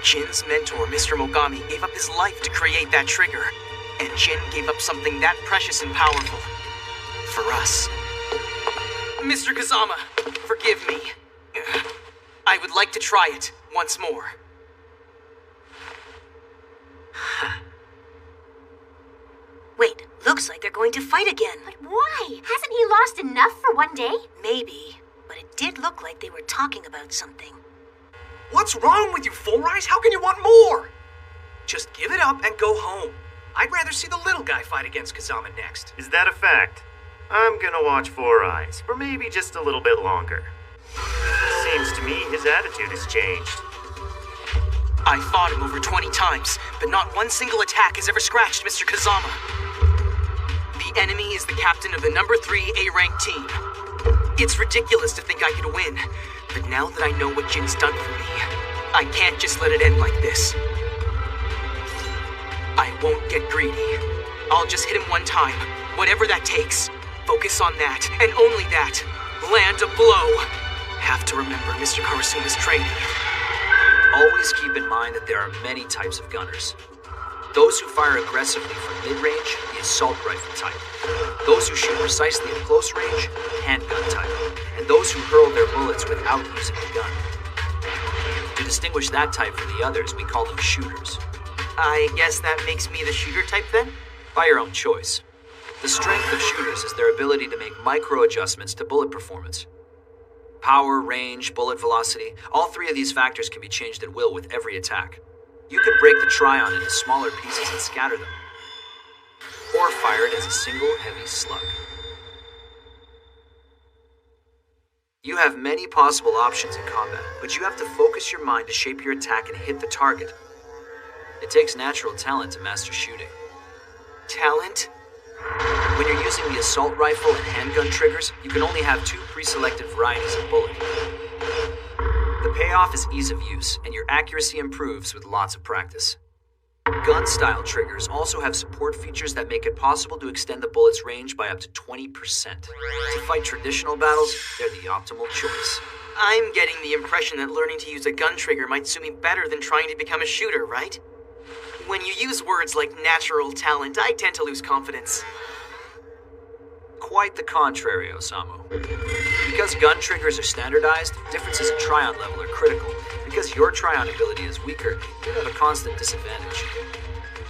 Jin's mentor, Mr. Mogami, gave up his life to create that trigger. And Jin gave up something that precious and powerful. For us. Mr. Kazama, forgive me. I would like to try it once more. Wait, looks like they're going to fight again. But why? Hasn't he lost enough for one day? Maybe, but it did look like they were talking about something. What's wrong with you, Four Eyes? How can you want more? Just give it up and go home. I'd rather see the little guy fight against Kazama next. Is that a fact? I'm gonna watch Four Eyes for maybe just a little bit longer. Seems to me his attitude has changed. I fought him over 20 times, but not one single attack has ever scratched Mr. Kazama. The enemy is the captain of the number 3 A-rank team. It's ridiculous to think I could win, but now that I know what Jin's done for me, I can't just let it end like this. I won't get greedy. I'll just hit him one time, whatever that takes. Focus on that, and only that. Land a blow. Have to remember Mr. Karasuma's training. Always keep in mind that there are many types of gunners. Those who fire aggressively from mid-range, the assault rifle type. Those who shoot precisely at close range, handgun type. And those who hurl their bullets without using the gun. To distinguish that type from the others, we call them shooters. I guess that makes me the shooter type then? By your own choice. The strength of shooters is their ability to make micro-adjustments to bullet performance. Power, range, bullet velocity, all 3 of these factors can be changed at will with every attack. You can break the Tryon into smaller pieces and scatter them, or fire it as a single heavy slug. You have many possible options in combat, but you have to focus your mind to shape your attack and hit the target. It takes natural talent to master shooting. Talent? When you're using the assault rifle and handgun triggers, you can only have 2 pre-selected varieties of bullet. The payoff is ease of use, and your accuracy improves with lots of practice. Gun-style triggers also have support features that make it possible to extend the bullet's range by up to 20%. To fight traditional battles, they're the optimal choice. I'm getting the impression that learning to use a gun trigger might suit me better than trying to become a shooter, right? When you use words like natural talent, I tend to lose confidence. Quite the contrary, Osamu. Because gun triggers are standardized, differences in Tryon level are critical. Because your Tryon ability is weaker, you have a constant disadvantage.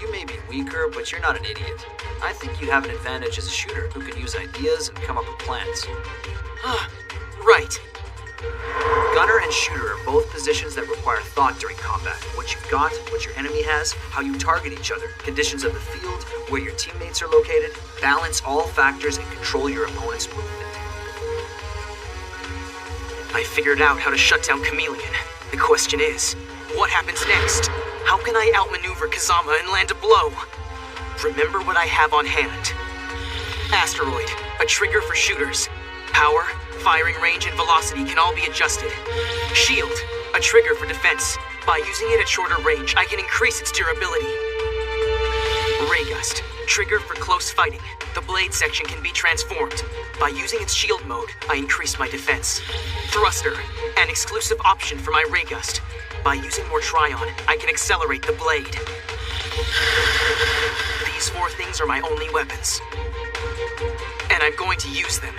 You may be weaker, but you're not an idiot. I think you have an advantage as a shooter who can use ideas and come up with plans. Right. Gunner and shooter are both positions that require thought during combat. What you've got, what your enemy has, how you target each other, conditions of the field, where your teammates are located, balance all factors and control your opponent's movement. I figured out how to shut down Chameleon. The question is, what happens next? How can I outmaneuver Kazama and land a blow? Remember what I have on hand. Asteroid, a trigger for shooters. Power, firing range, and velocity can all be adjusted. Shield, a trigger for defense. By using it at shorter range, I can increase its durability. Ray Gust, trigger for close fighting. The blade section can be transformed. By using its shield mode, I increase my defense. Thruster, an exclusive option for my Ray Gust. By using more Tryon, I can accelerate the blade. These 4 things are my only weapons. And I'm going to use them.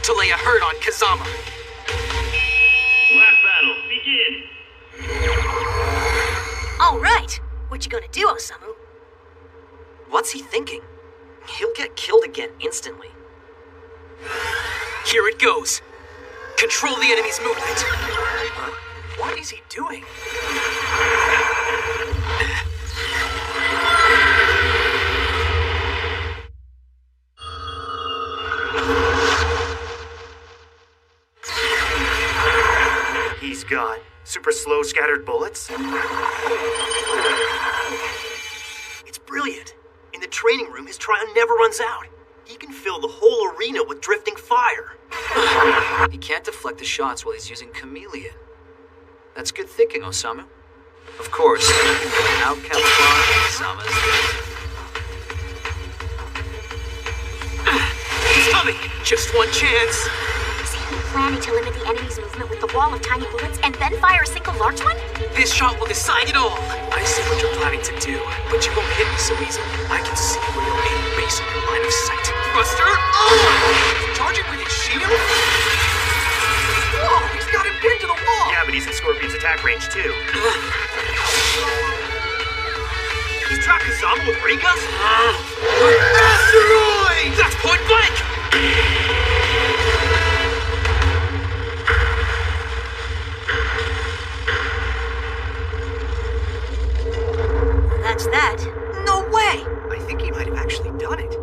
To lay a hurt on Kazama. Last battle, begin! All right. What you gonna do, Osamu? What's he thinking? He'll get killed again instantly. Here it goes. Control the enemy's movement. What is he doing? He's got super slow scattered bullets? It's brilliant. In the training room, his Tryon never runs out. He can fill the whole arena with drifting fire. He can't deflect the shots while he's using Chameleon. That's good thinking, Osamu. Of course, without camouflage, Osama's He's coming! Just one chance! Is he planning to limit the enemy's movement with the wall of tiny bullets and then fire a single large one? This shot will decide it all! I see what you're planning to do, but you won't hit me so easily. I can see where your aim base in your line of sight. Thruster! Oh! Charging with his shield? Whoa! He's got him pinned to the wall! Yeah, but he's in Scorpion's attack range too. He's trapped Kazama with Ray Gust? Asteroid! That's point blank! That's that. No way! I think he might have actually done it.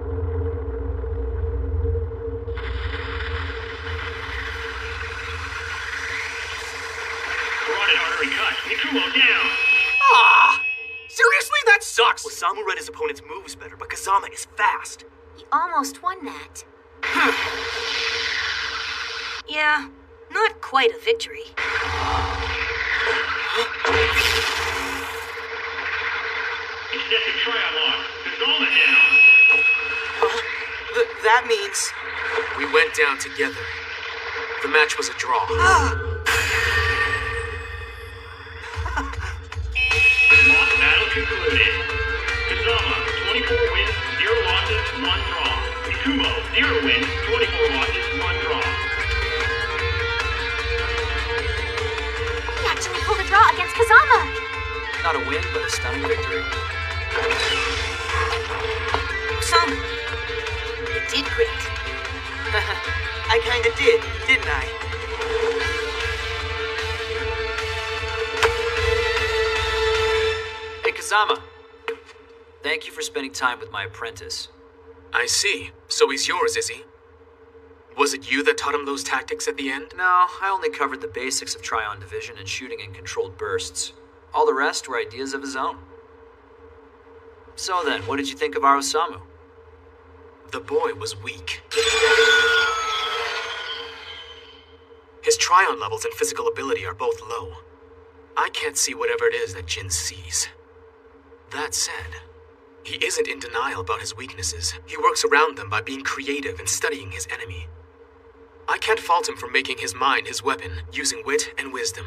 Mikumo down. Ah! Seriously? That sucks! Osamu read his opponent's moves better, but Kazama is fast. He almost won that. Yeah, not quite a victory. Excessive trial lock. Kazama down. That means we went down together. The match was a draw. Lost battle concluded. Kazama, 24 wins, 0 losses, 1 draw. Mikumo, 0 wins, 24 losses, 1 draw. He actually pulled a draw against Kazama. Not a win, but a stunning victory. Some. You did great. I kinda did, didn't I? Hey, Kazama. Thank you for spending time with my apprentice. I see. So he's yours, is he? Was it you that taught him those tactics at the end? No, I only covered the basics of Tryon division and shooting in controlled bursts. All the rest were ideas of his own. So then, what did you think of Osamu? The boy was weak. His Tryon levels and physical ability are both low. I can't see whatever it is that Jin sees. That said, he isn't in denial about his weaknesses. He works around them by being creative and studying his enemy. I can't fault him for making his mind his weapon, using wit and wisdom.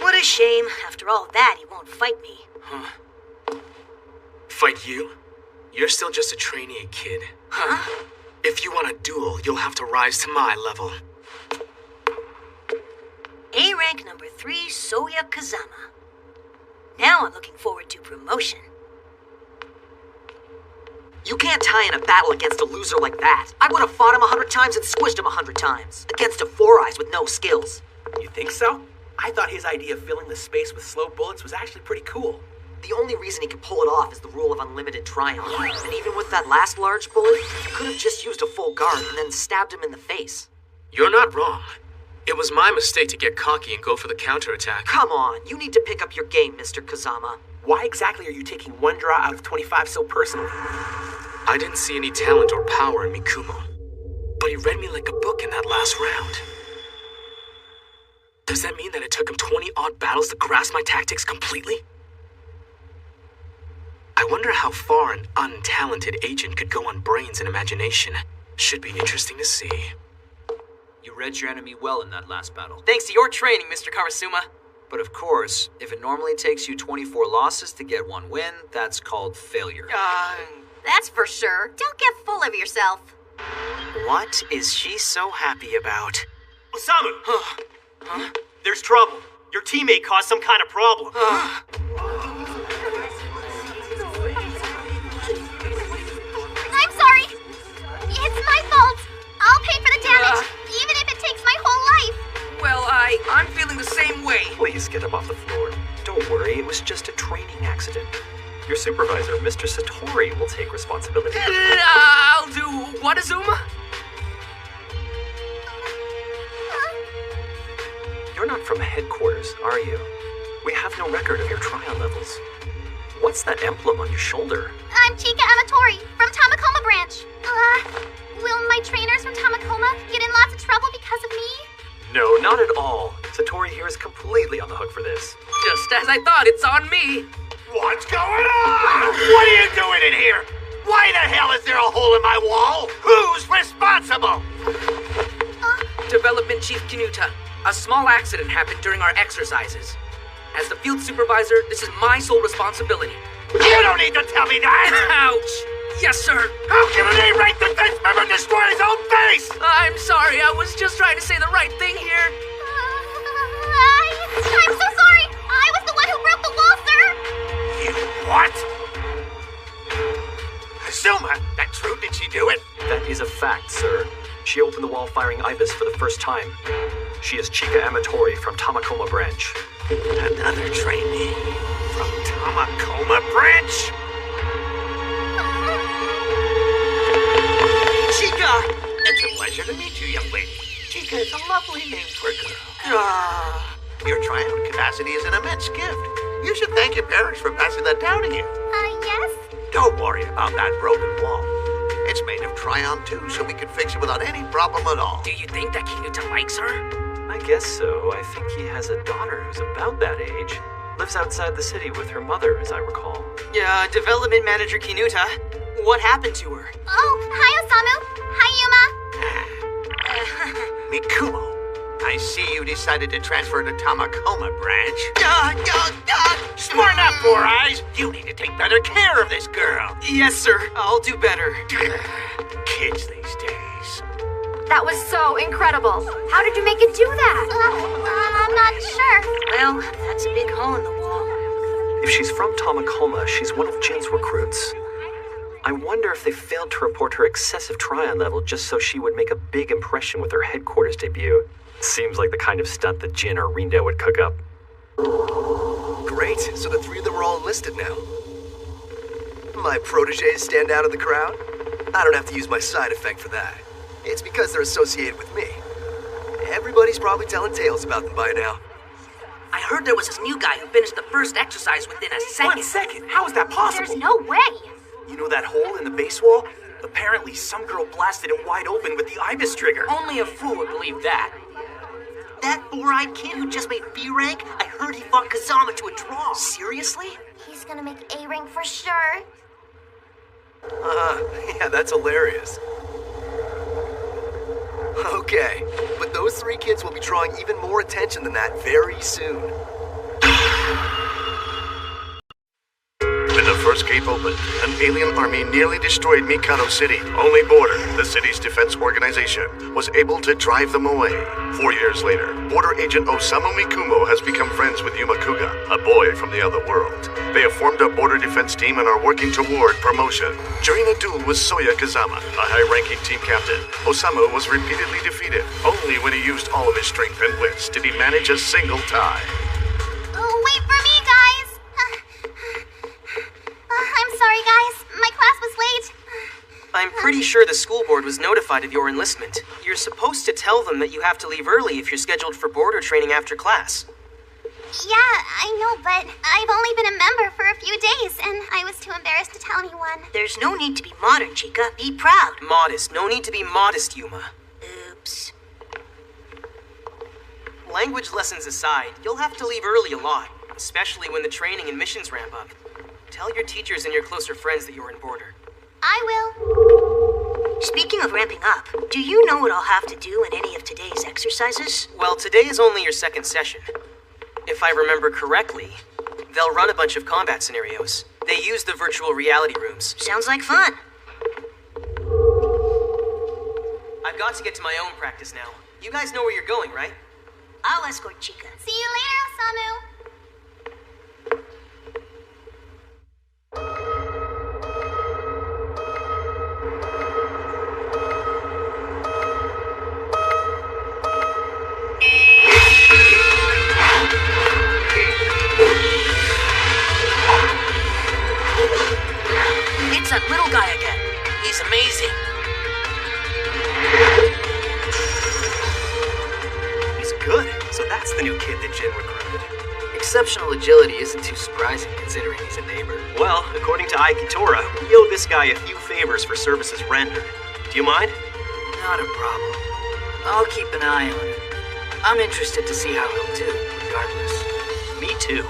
What a shame. After all that, he won't fight me. Fight you? You're still just a trainee, kid. Huh? If you want a duel, you'll have to rise to my level. A rank number 3, Soya Kazama. Now I'm looking forward to promotion. You can't tie in a battle against a loser like that. I would have fought him 100 times and squished him 100 times. Against a Four Eyes with no skills. You think so? I thought his idea of filling the space with slow bullets was actually pretty cool. The only reason he can pull it off is the rule of unlimited triumph. And even with that last large bullet, you could have just used a full guard and then stabbed him in the face. You're not wrong. It was my mistake to get cocky and go for the counterattack. Come on, you need to pick up your game, Mr. Kazama. Why exactly are you taking 1 draw out of 25 so personally? I didn't see any talent or power in Mikumo, but he read me like a book in that last round. Does that mean that it took him 20-odd battles to grasp my tactics completely? I wonder how far an untalented agent could go on brains and imagination. Should be interesting to see. You read your enemy well in that last battle. Thanks to your training, Mr. Karasuma. But of course, if it normally takes you 24 losses to get 1 win, that's called failure. That's for sure. Don't get full of yourself. What is she so happy about? Osamu! Huh? There's trouble. Your teammate caused some kind of problem. I'm sorry. It's my fault. I'll pay for the damage, even if it takes my whole life. Well, I'm feeling the same way. Please get up off the floor. Don't worry, it was just a training accident. Your supervisor, Mr. Satori, will take responsibility. I'll do what, Azuma? You're not from headquarters, are you? We have no record of your trial levels. What's that emblem on your shoulder? I'm Chika Amatori from Tamakoma Branch. Will my trainers from Tamakoma get in lots of trouble because of me? No, not at all. Satori here is completely on the hook for this. Just as I thought, it's on me. What's going on? What are you doing in here? Why the hell is there a hole in my wall? Who's responsible? Development Chief Kinuta. A small accident happened during our exercises. As the field supervisor, this is my sole responsibility. You don't need to tell me that! Ouch! Yes, sir. How can an A-rank defense member destroy his own base? I'm sorry, I was just trying to say the right thing here. I'm so sorry! I was the one who broke the wall, sir! You what? Azuma, that's true, did she do it? That is a fact, sir. She opened the wall firing Ibis for the first time. She is Chika Amatori from Tamakoma Branch. Another trainee from Tamakoma Branch? Chika! It's a pleasure to meet you, young lady. Chica is a lovely name for a girl. Your Tryon capacity is an immense gift. You should thank your parents for passing that down to you. Yes? Don't worry about that broken wall. It's made of Tryon too, so we can fix it without any problem at all. Do you think that Kinuta likes her? I guess so. I think he has a daughter who's about that age. Lives outside the city with her mother, as I recall. Yeah, development manager Kinuta. What happened to her? Oh, hi, Osamu. Hi, Yuma. Mikumo, I see you decided to transfer to Tamakoma branch. Smarten up, Four Eyes. You need to take better care of this girl. Yes, sir. I'll do better. Kids these days. That was so incredible. How did you make it do that? I'm not sure. Well, that's a big hole in the wall. If she's from Tamakoma, she's one of Jin's recruits. I wonder if they failed to report her excessive Tryon level just so she would make a big impression with her headquarters debut. Seems like the kind of stunt that Jin or Rindo would cook up. Great, so the three of them are all enlisted now. My proteges stand out in the crowd? I don't have to use my side effect for that. It's because they're associated with me. Everybody's probably telling tales about them by now. I heard there was this new guy who finished the first exercise within a second. 1 second? How is that possible? There's no way. You know that hole in the base wall? Apparently, some girl blasted it wide open with the Ibis trigger. Only a fool would believe that. That four-eyed kid who just made B rank? I heard he fought Kazama to a draw. Seriously? He's gonna make A rank for sure. Yeah, that's hilarious. Okay, but those three kids will be drawing even more attention than that very soon. When the first gate opened, an alien army nearly destroyed Mikado City. Only Border, the city's defense organization, was able to drive them away. 4 years later, Border agent Osamu Mikumo has become friends with Yuma Kuga, a boy from the other world. They have formed a border defense team and are working toward promotion. During a duel with Soya Kazama, a high-ranking team captain, Osamu was repeatedly defeated. Only when he used all of his strength and wits did he manage a single tie. Oh, wait for me, guys. I'm sorry, guys. My class was late. I'm pretty sure the school board was notified of your enlistment. You're supposed to tell them that you have to leave early if you're scheduled for border training after class. Yeah, I know, but I've only been a member for a few days, and I was too embarrassed to tell anyone. There's no need to be modern, Chica. Be proud. Modest. No need to be modest, Yuma. Oops. Language lessons aside, you'll have to leave early a lot, especially when the training and missions ramp up. Tell your teachers and your closer friends that you're in border. I will. Speaking of ramping up, do you know what I'll have to do in any of today's exercises? Well, today is only your second session. If I remember correctly, they'll run a bunch of combat scenarios. They use the virtual reality rooms. Sounds like fun. I've got to get to my own practice now. You guys know where you're going, right? I'll escort Chica. See you later, Osamu. It's that little guy again. He's amazing. He's good. So that's the new kid that Jin recruited. Exceptional agility isn't too surprising considering he's a neighbor. Well, according to Aikitora, we owe this guy a few favors for services rendered. Do you mind? Not a problem. I'll keep an eye on him. I'm interested to see how he'll do, regardless. Me too.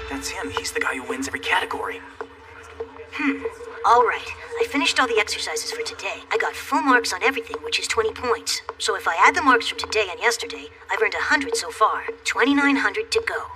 That's him. He's the guy who wins every category. All right. I finished all the exercises for today. I got full marks on everything, which is 20 points. So if I add the marks from today and yesterday, I've earned 100 so far. 2,900 to go.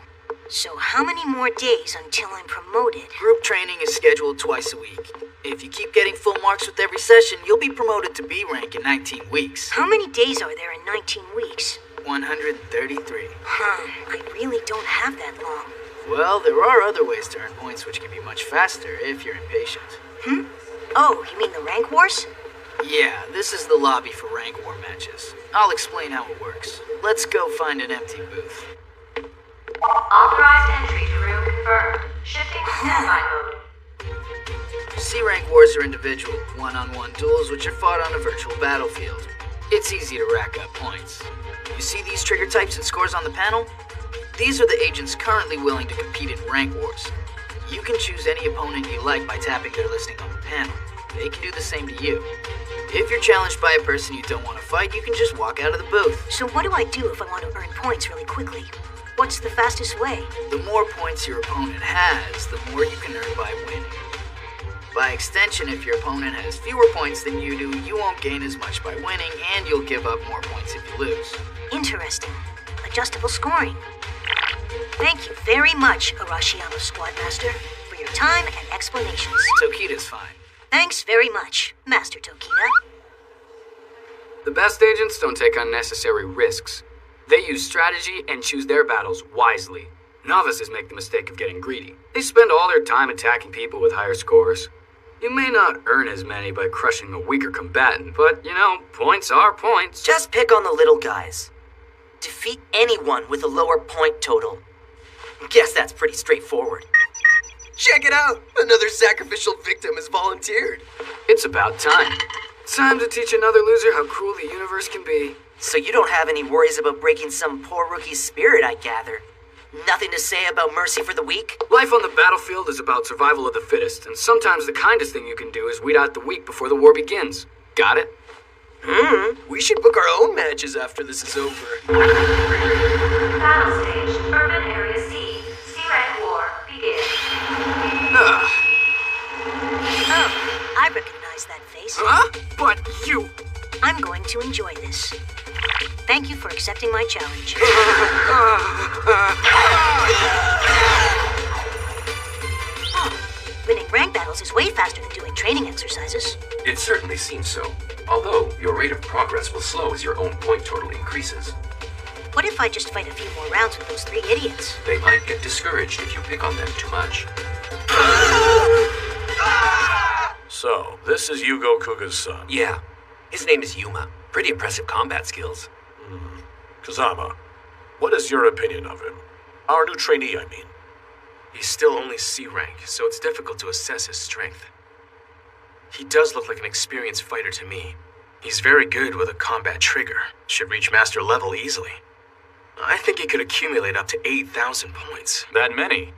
So how many more days until I'm promoted? Group training is scheduled twice a week. If you keep getting full marks with every session, you'll be promoted to B rank in 19 weeks. How many days are there in 19 weeks? 133. I really don't have that long. Well, there are other ways to earn points which can be much faster if you're impatient. Oh, you mean the rank wars? Yeah, this is the lobby for rank war matches. I'll explain how it works. Let's go find an empty booth. Authorized entry to room confirmed. Shifting to standby mode. C-rank wars are individual, one-on-one duels which are fought on a virtual battlefield. It's easy to rack up points. You see these trigger types and scores on the panel? These are the agents currently willing to compete in rank wars. You can choose any opponent you like by tapping their listing on the panel. They can do the same to you. If you're challenged by a person you don't want to fight, you can just walk out of the booth. So what do I do if I want to earn points really quickly? What's the fastest way? The more points your opponent has, the more you can earn by winning. By extension, if your opponent has fewer points than you do, you won't gain as much by winning, and you'll give up more points if you lose. Interesting. Adjustable scoring. Thank you very much, Arashiyama Squad Master, for your time and explanations. Tokida's fine. Thanks very much, Master Tokida. The best agents don't take unnecessary risks. They use strategy and choose their battles wisely. Novices make the mistake of getting greedy. They spend all their time attacking people with higher scores. You may not earn as many by crushing a weaker combatant, but, points are points. Just pick on the little guys. Defeat anyone with a lower point total. Guess that's pretty straightforward. Check it out! Another sacrificial victim has volunteered. It's about time. Time to teach another loser how cruel the universe can be. So you don't have any worries about breaking some poor rookie's spirit, I gather. Nothing to say about mercy for the weak? Life on the battlefield is about survival of the fittest, and sometimes the kindest thing you can do is weed out the weak before the war begins. Got it? We should book our own matches after this is over. Battle stage, Urban Area C. C-rank war, begin. Oh, I recognize that face. Huh? But you... I'm going to enjoy this. Thank you for accepting my challenge. Winning rank battles is way faster than doing training exercises. It certainly seems so. Although, your rate of progress will slow as your own point total increases. What if I just fight a few more rounds with those 3 idiots? They might get discouraged if you pick on them too much. So, this is Yugo Kuga's son. Yeah. His name is Yuma. Pretty impressive combat skills. Kazama, what is your opinion of him? Our new trainee, I mean. He's still only C rank, so it's difficult to assess his strength. He does look like an experienced fighter to me. He's very good with a combat trigger. Should reach master level easily. I think he could accumulate up to 8,000 points. That many?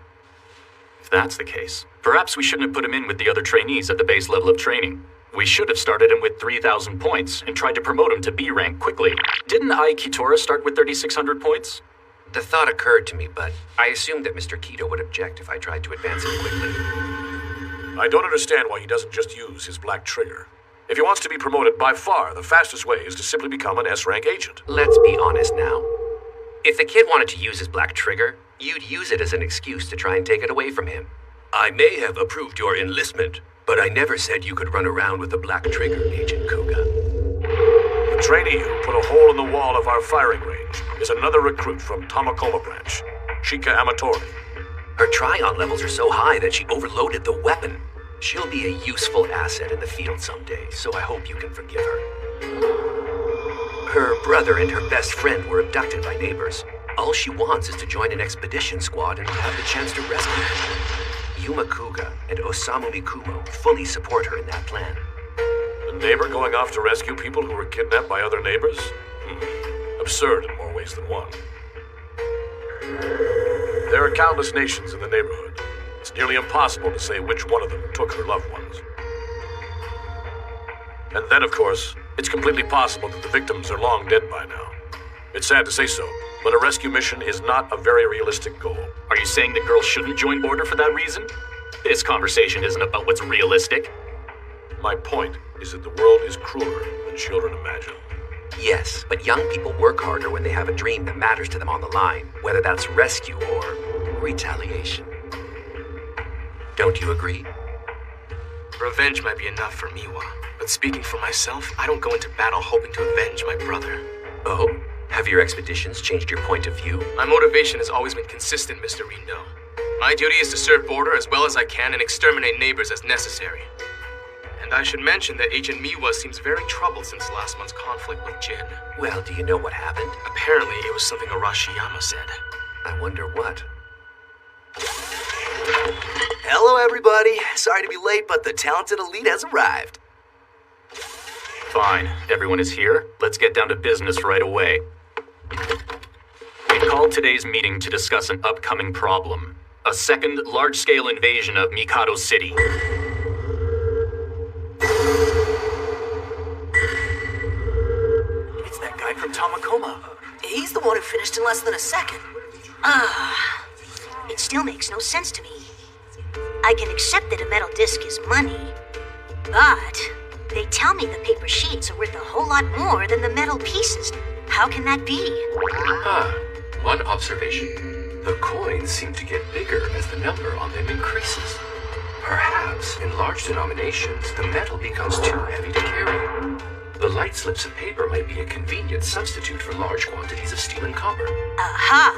If that's the case, perhaps we shouldn't have put him in with the other trainees at the base level of training. We should have started him with 3,000 points and tried to promote him to B rank quickly. Didn't Ai Kitora start with 3,600 points? The thought occurred to me, but I assumed that Mr. Kido would object if I tried to advance him quickly. I don't understand why he doesn't just use his black trigger. If he wants to be promoted, by far, the fastest way is to simply become an S-rank agent. Let's be honest now. If the kid wanted to use his black trigger, you'd use it as an excuse to try and take it away from him. I may have approved your enlistment, but I never said you could run around with a black trigger, Agent Kuga. The trainee who put a hole in the wall of our firing range is another recruit from Tamakoma branch, Chika Amatori. Her Tryon levels are so high that she overloaded the weapon. She'll be a useful asset in the field someday, so I hope you can forgive her. Her brother and her best friend were abducted by neighbors. All she wants is to join an expedition squad and have the chance to rescue them. Yuma Kuga and Osamu Mikumo fully support her in that plan. A neighbor going off to rescue people who were kidnapped by other neighbors? Absurd in more ways than one. There are countless nations in the neighborhood. It's nearly impossible to say which one of them took her loved ones. And then, of course, it's completely possible that the victims are long dead by now. It's sad to say so, but a rescue mission is not a very realistic goal. Are you saying that girls shouldn't join Border for that reason? This conversation isn't about what's realistic. My point is that the world is crueler than children imagine. Yes, but young people work harder when they have a dream that matters to them on the line, whether that's rescue or retaliation. Don't you agree? Revenge might be enough for Miwa, but speaking for myself, I don't go into battle hoping to avenge my brother. Oh? Have your expeditions changed your point of view? My motivation has always been consistent, Mr. Rindo. My duty is to serve Border as well as I can and exterminate neighbors as necessary. And I should mention that Agent Miwa seems very troubled since last month's conflict with Jin. Well, do you know what happened? Apparently, it was something Arashiyama said. I wonder what. Hello, everybody. Sorry to be late, but the talented elite has arrived. Fine, everyone is here. Let's get down to business right away. We called today's meeting to discuss an upcoming problem. A second large-scale invasion of Mikado City. It's that guy from Tamakoma. He's the one who finished in less than a second. It still makes no sense to me. I can accept that a metal disc is money, but they tell me the paper sheets are worth a whole lot more than the metal pieces. How can that be? One observation. The coins seem to get bigger as the number on them increases. Perhaps, in large denominations, the metal becomes too heavy to carry. The light slips of paper might be a convenient substitute for large quantities of steel and copper. Aha!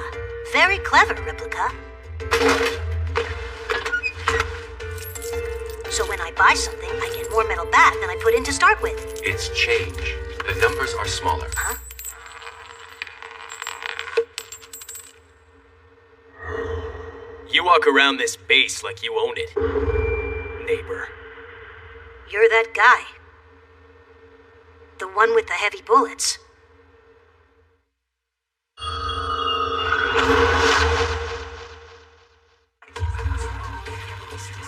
Very clever, Replica. So when I buy something, I get more metal back than I put in to start with. It's change. The numbers are smaller. Huh? You walk around this base like you own it, neighbor. You're that guy. The one with the heavy bullets.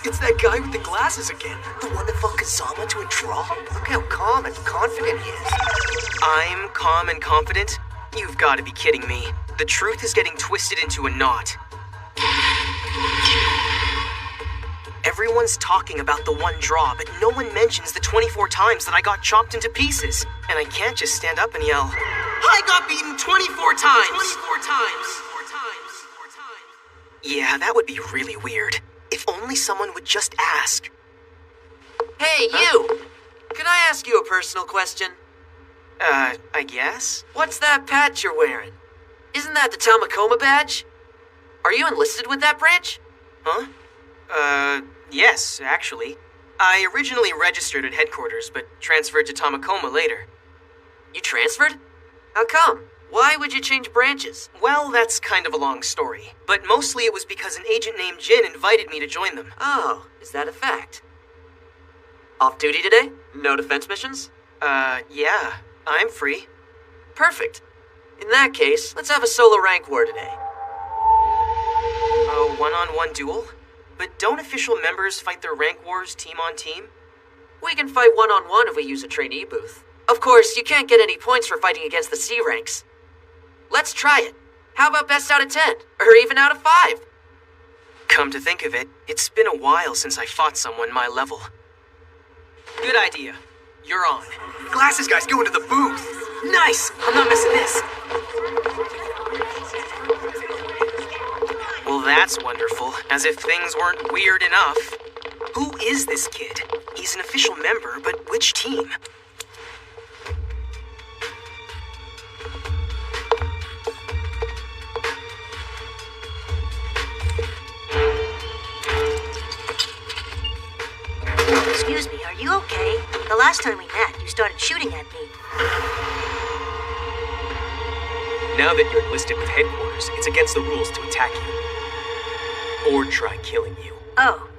It's that guy with the glasses again. The one that fought Kazama to a draw? Look how calm and confident he is. I'm calm and confident? You've got to be kidding me. The truth is getting twisted into a knot. Everyone's talking about the one draw, but no one mentions the 24 times that I got chopped into pieces. And I can't just stand up and yell, I got beaten 24 times! 24 times! 4 times! Yeah, that would be really weird. If only someone would just ask. Hey, you! Can I ask you a personal question? I guess? What's that patch you're wearing? Isn't that the Tamakoma badge? Are you enlisted with that branch? Huh? Yes, actually. I originally registered at headquarters, but transferred to Tamakoma later. You transferred? How come? Why would you change branches? Well, that's kind of a long story. But mostly it was because an agent named Jin invited me to join them. Oh, is that a fact? Off duty today? No defense missions? Yeah. I'm free. Perfect. In that case, let's have a solo rank war today. A one-on-one duel? But don't official members fight their rank wars team on team? We can fight one-on-one if we use a trainee booth. Of course, you can't get any points for fighting against the C ranks. Let's try it. How about best out of 10? Or even out of 5? Come to think of it, it's been a while since I fought someone my level. Good idea. You're on. Glasses guy's going to the booth. Nice! I'm not missing this. Well, that's wonderful. As if things weren't weird enough. Who is this kid? He's an official member, but which team? Excuse me, are you okay? The last time we met, you started shooting at me. Now that you're enlisted with headquarters, it's against the rules to attack you. Or try killing you. Oh.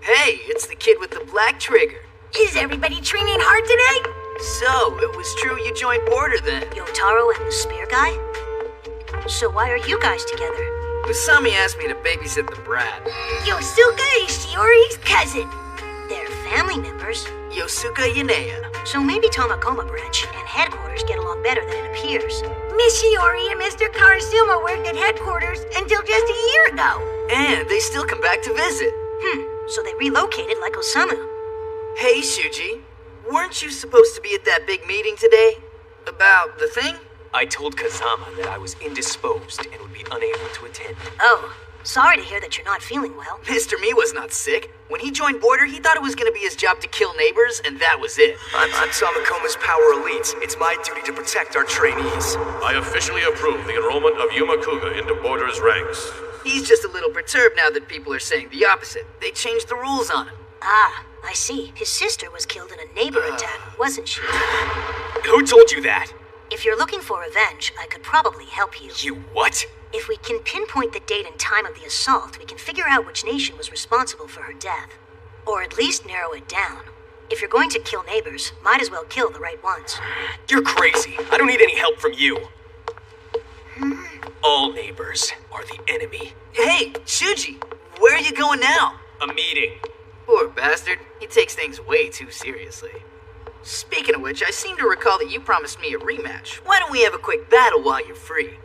Hey, it's the kid with the black trigger. Is everybody training hard today? So, it was true you joined Border then? Yotaro and the spear guy? So why are you guys together? Usami asked me to babysit the brat. Yosuka is Shiori's cousin. They're family members. Yosuka Yanea. So maybe Tamakoma branch and headquarters get along better than it appears. Miss Shiori and Mr. Karasuma worked at headquarters until just a year ago. And they still come back to visit. So they relocated like Osamu. Hey, Shuji. Weren't you supposed to be at that big meeting today? About the thing? I told Kazama that I was indisposed and would be unable to attend. Oh, sorry to hear that you're not feeling well. Mr. Miwa's not sick. When he joined Border, he thought it was going to be his job to kill neighbors, and that was it. I'm Tamakoma's power elite. It's my duty to protect our trainees. I officially approve the enrollment of Yuma Kuga into Border's ranks. He's just a little perturbed now that people are saying the opposite. They changed the rules on him. Ah, I see. His sister was killed in a neighbor attack, wasn't she? Who told you that? If you're looking for revenge, I could probably help you. You what? If we can pinpoint the date and time of the assault, we can figure out which nation was responsible for her death. Or at least narrow it down. If you're going to kill neighbors, might as well kill the right ones. You're crazy. I don't need any help from you. All neighbors are the enemy. Hey, Shuji, where are you going now? A meeting. Poor bastard. He takes things way too seriously. Speaking of which, I seem to recall that you promised me a rematch. Why don't we have a quick battle while you're free?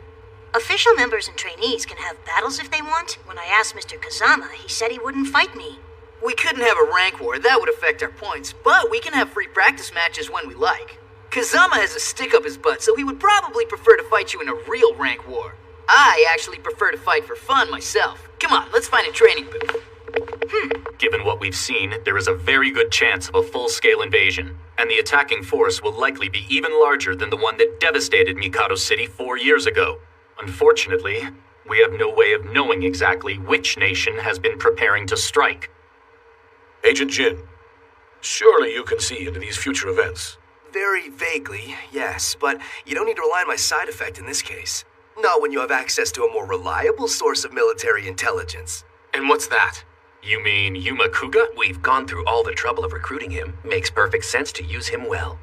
Official members and trainees can have battles if they want. When I asked Mr. Kazama, he said he wouldn't fight me. We couldn't have a rank war, that would affect our points, but we can have free practice matches when we like. Kazama has a stick up his butt, so he would probably prefer to fight you in a real rank war. I actually prefer to fight for fun myself. Come on, let's find a training booth. Given what we've seen, there is a very good chance of a full-scale invasion, and the attacking force will likely be even larger than the one that devastated Mikado City 4 years ago. Unfortunately, we have no way of knowing exactly which nation has been preparing to strike. Agent Jin, surely you can see into these future events. Very vaguely, yes, but you don't need to rely on my side effect in this case. Not when you have access to a more reliable source of military intelligence. And what's that? You mean Yuma Kuga? We've gone through all the trouble of recruiting him. Makes perfect sense to use him well.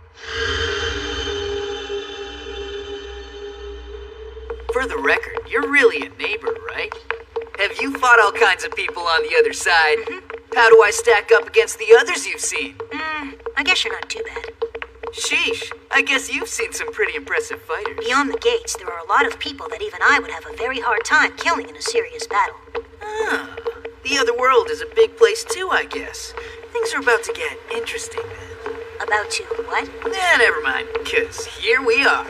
For the record, you're really a neighbor, right? Have you fought all kinds of people on the other side? How do I stack up against the others you've seen? I guess you're not too bad. Sheesh, I guess you've seen some pretty impressive fighters. Beyond the gates, there are a lot of people that even I would have a very hard time killing in a serious battle. The other world is a big place too, I guess. Things are about to get interesting then. About to what? Never mind, because here we are.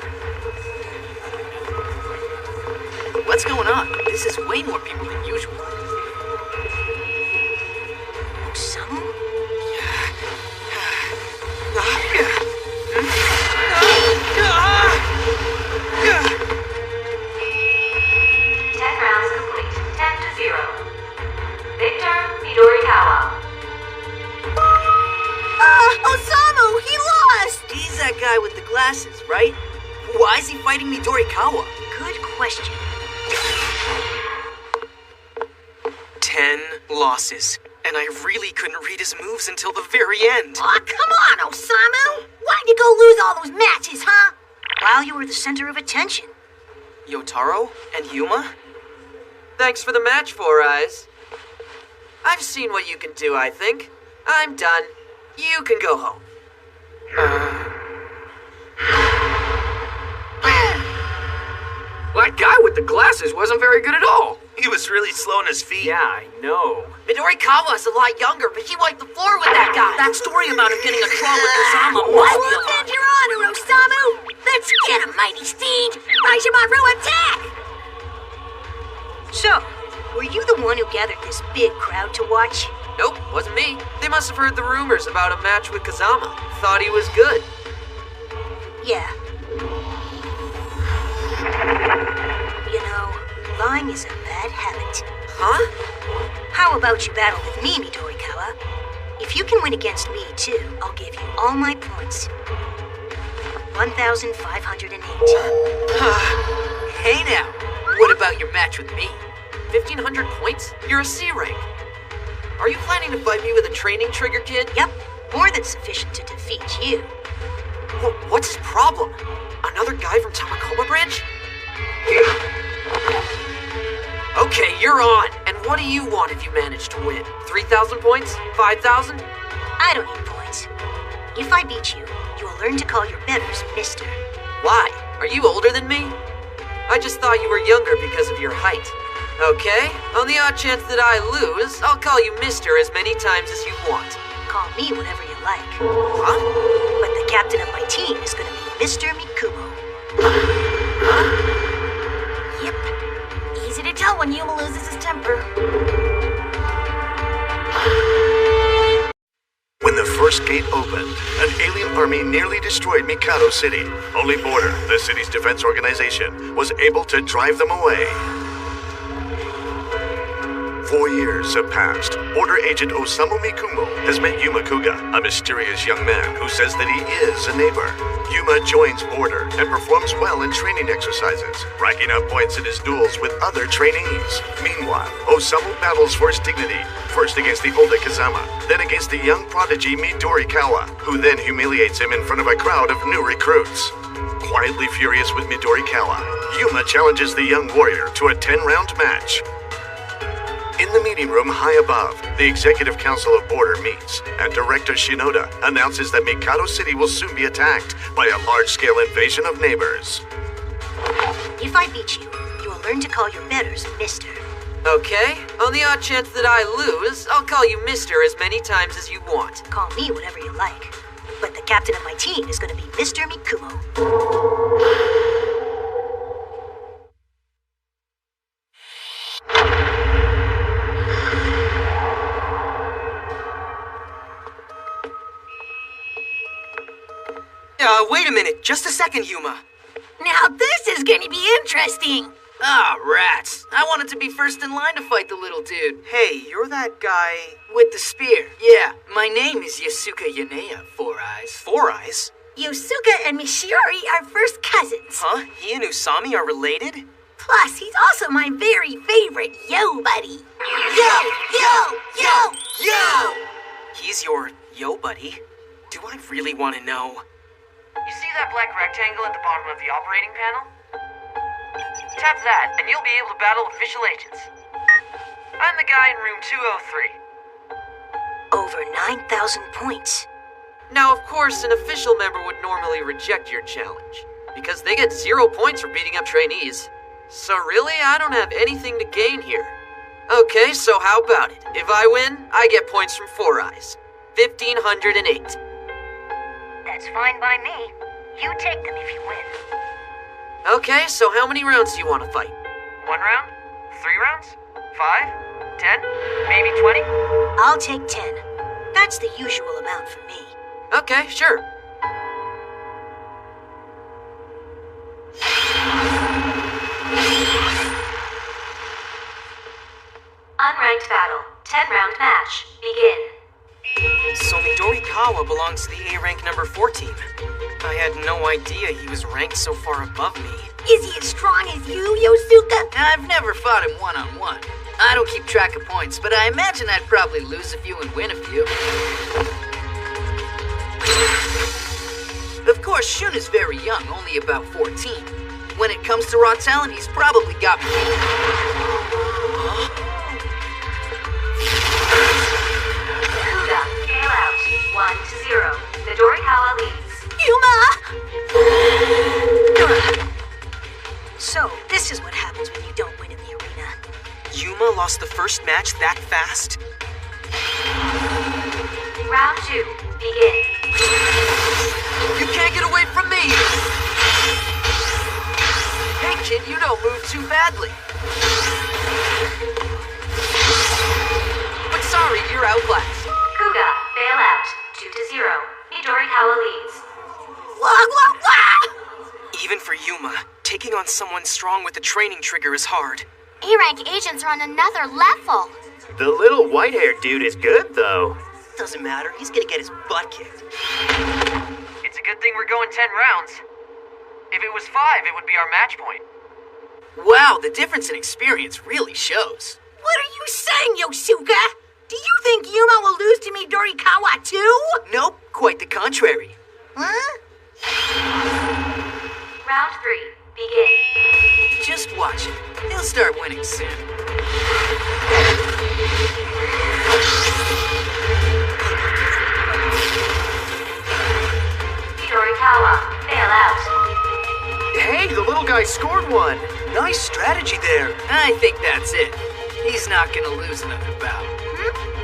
What's going on? This is way more people than usual. Osamu? 10 rounds complete. 10-0. Victor Midorikawa. Osamu! He lost! He's that guy with the glasses, right? Why is he fighting Midorikawa? Good question. 10 losses. And I really couldn't read his moves until the very end. Aw, come on, Osamu! Why'd you go lose all those matches, huh? While you were the center of attention. Yotaro and Yuma? Thanks for the match, Four Eyes. I've seen what you can do, I think. I'm done. You can go home. That guy with the glasses wasn't very good at all. He was really slow on his feet. Yeah, I know. Midorikawa's a lot younger, but he wiped the floor with that guy. That story about him getting a troll with Kazama I must be will a lie. bend your honor, Osamu! Let's get him, mighty steed! Raishimaru attack! So, were you the one who gathered this big crowd to watch? Nope, wasn't me. They must have heard the rumors about a match with Kazama. Thought he was good. Yeah. You know, lying is a bad habit. Huh? How about you battle with me, Midorikawa? If you can win against me, too, I'll give you all my points. 1,508. Hey now, what about your match with me? 1,500 points? You're a C rank. Are you planning to fight me with a training trigger, kid? Yep, more than sufficient to defeat you. What's his problem? Another guy from Tamakoma branch? Okay, you're on. And what do you want if you manage to win? 3,000 points? 5,000? I don't need points. If I beat you, you will learn to call your betters Mister. Why? Are you older than me? I just thought you were younger because of your height. Okay, on the odd chance that I lose, I'll call you Mister as many times as you want. Call me whatever you like. Huh? But the captain of my team is going to be Mr. Mikumo. Yep. Easy to tell when Yuma loses his temper. When the first gate opened, an alien army nearly destroyed Mikado City. Only Border, the city's defense organization, was able to drive them away. 4 years have passed. Border Agent Osamu Mikumo has met Yuma Kuga, a mysterious young man who says that he is a neighbor. Yuma joins Border and performs well in training exercises, racking up points in his duels with other trainees. Meanwhile, Osamu battles for his dignity, first against the older Kazama, then against the young prodigy Midori Kawa, who then humiliates him in front of a crowd of new recruits. Quietly furious with Midori Kawa, Yuma challenges the young warrior to a 10-round match. In the meeting room high above, the Executive Council of Border meets, and Director Shinoda announces that Mikado City will soon be attacked by a large-scale invasion of neighbors. If I beat you, you will learn to call your betters Mister. Okay, on the odd chance that I lose, I'll call you Mister as many times as you want. Call me whatever you like. But the captain of my team is going to be Mr. Mikumo. Wait a minute. Just a second, Yuma. Now this is gonna be interesting. Ah, rats. I wanted to be first in line to fight the little dude. Hey, you're that guy... With the spear. Yeah, my name is Yasuka Yanea, Four Eyes. Four Eyes? Yosuka and Mishiori are first cousins. Huh? He and Usami are related? Plus, he's also my very favorite yo buddy. Yo, yo, yo, yo! He's your yo buddy? Do I really want to know? You see that black rectangle at the bottom of the operating panel? Tap that, and you'll be able to battle official agents. I'm the guy in room 203. Over 9,000 points. Now, of course, an official member would normally reject your challenge, because they get 0 points for beating up trainees. So really, I don't have anything to gain here. Okay, so how about it? If I win, I get points from Four Eyes. 1,508. That's fine by me. You take them if you win. Okay, so how many rounds do you want to fight? 1 round? 3 rounds? 5? 10? Maybe 20? I'll take 10. That's the usual amount for me. Okay, sure. Unranked battle. 10-round match. Begin. So Midori Kawa belongs to the A-rank number 4 team. I had no idea he was ranked so far above me. Is he as strong as you, Yosuka? I've never fought him one-on-one. I don't keep track of points, but I imagine I'd probably lose a few and win a few. Of course, Shun is very young, only about 14. When it comes to raw talent, he's probably got me. Kuda, scale out. 1-0. Midori Kawa leads. Yuma! So, this is what happens when you don't win in the arena. Yuma lost the first match that fast? Round 2. Begin. You can't get away from me! Hey kid, you don't move too badly. But sorry, you're outclassed. Kuga, bail out. 2-0. Midori Kawa leads. Wah, wah, wah! Even for Yuma, taking on someone strong with the training trigger is hard. A-rank agents are on another level. The little white-haired dude is good, though. Doesn't matter, he's gonna get his butt kicked. It's a good thing we're going 10 rounds. If it was 5, it would be our match point. Wow, the difference in experience really shows. What are you saying, Yosuka? Do you think Yuma will lose to Midori Kawa too? Nope, quite the contrary. Huh? Round 3. Begin. Just watch it. He'll start winning soon. Midori Kawa, bail out. Hey, the little guy scored one. Nice strategy there. I think that's it. He's not gonna lose another bout.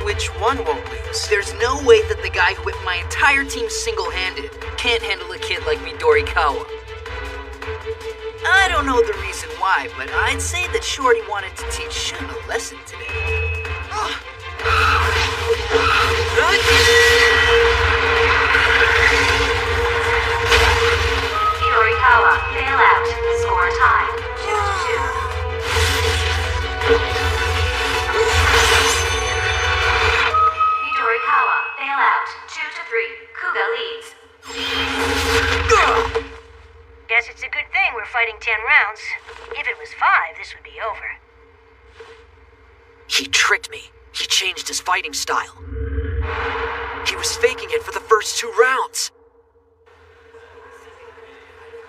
Which one won't lose? There's no way that the guy who whipped my entire team single-handed can't handle a kid like Midori Kawa. I don't know the reason why, but I'd say that Shorty wanted to teach Shun a lesson today. Midori Kawa, bail out. Score time. 2-2. winning 10 rounds. If it was 5, this would be over. He tricked me. He changed his fighting style. He was faking it for the first 2 rounds.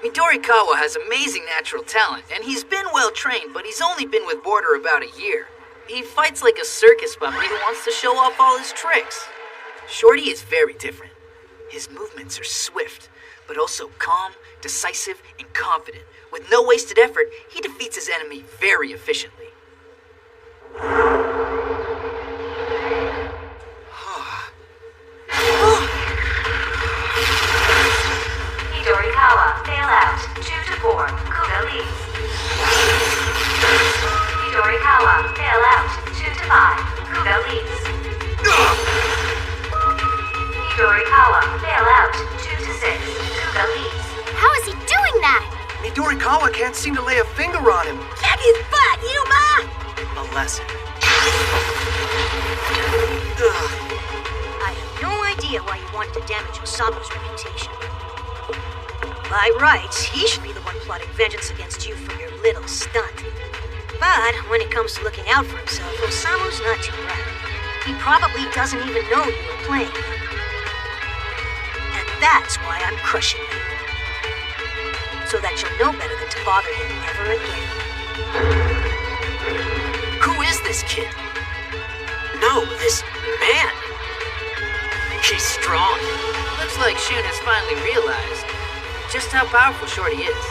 Midorikawa has amazing natural talent, and he's been well trained, but he's only been with Border about a year. He fights like a circus puppy who wants to show off all his tricks. Shorty is very different. His movements are swift, but also calm, decisive, and confident. With no wasted effort, he defeats his enemy very efficiently. Midorikawa, fail out. 2-4. Kuga leads. Midorikawa, fail out. 2-5. Kuga leads. Midorikawa, fail out. 2-6. Kuga leads. How is he doing that? Midorikawa can't seem to lay a finger on him. Kick his butt, Yuma! A lesson. I have no idea why you wanted to damage Osamu's reputation. By rights, he should be the one plotting vengeance against you for your little stunt. But when it comes to looking out for himself, Osamu's not too bright. He probably doesn't even know you were playing. And that's why I'm crushing you. So that you'll know better than to bother him ever again. Who is this kid? No, this man. He's strong. Looks like Shun has finally realized just how powerful Shorty is.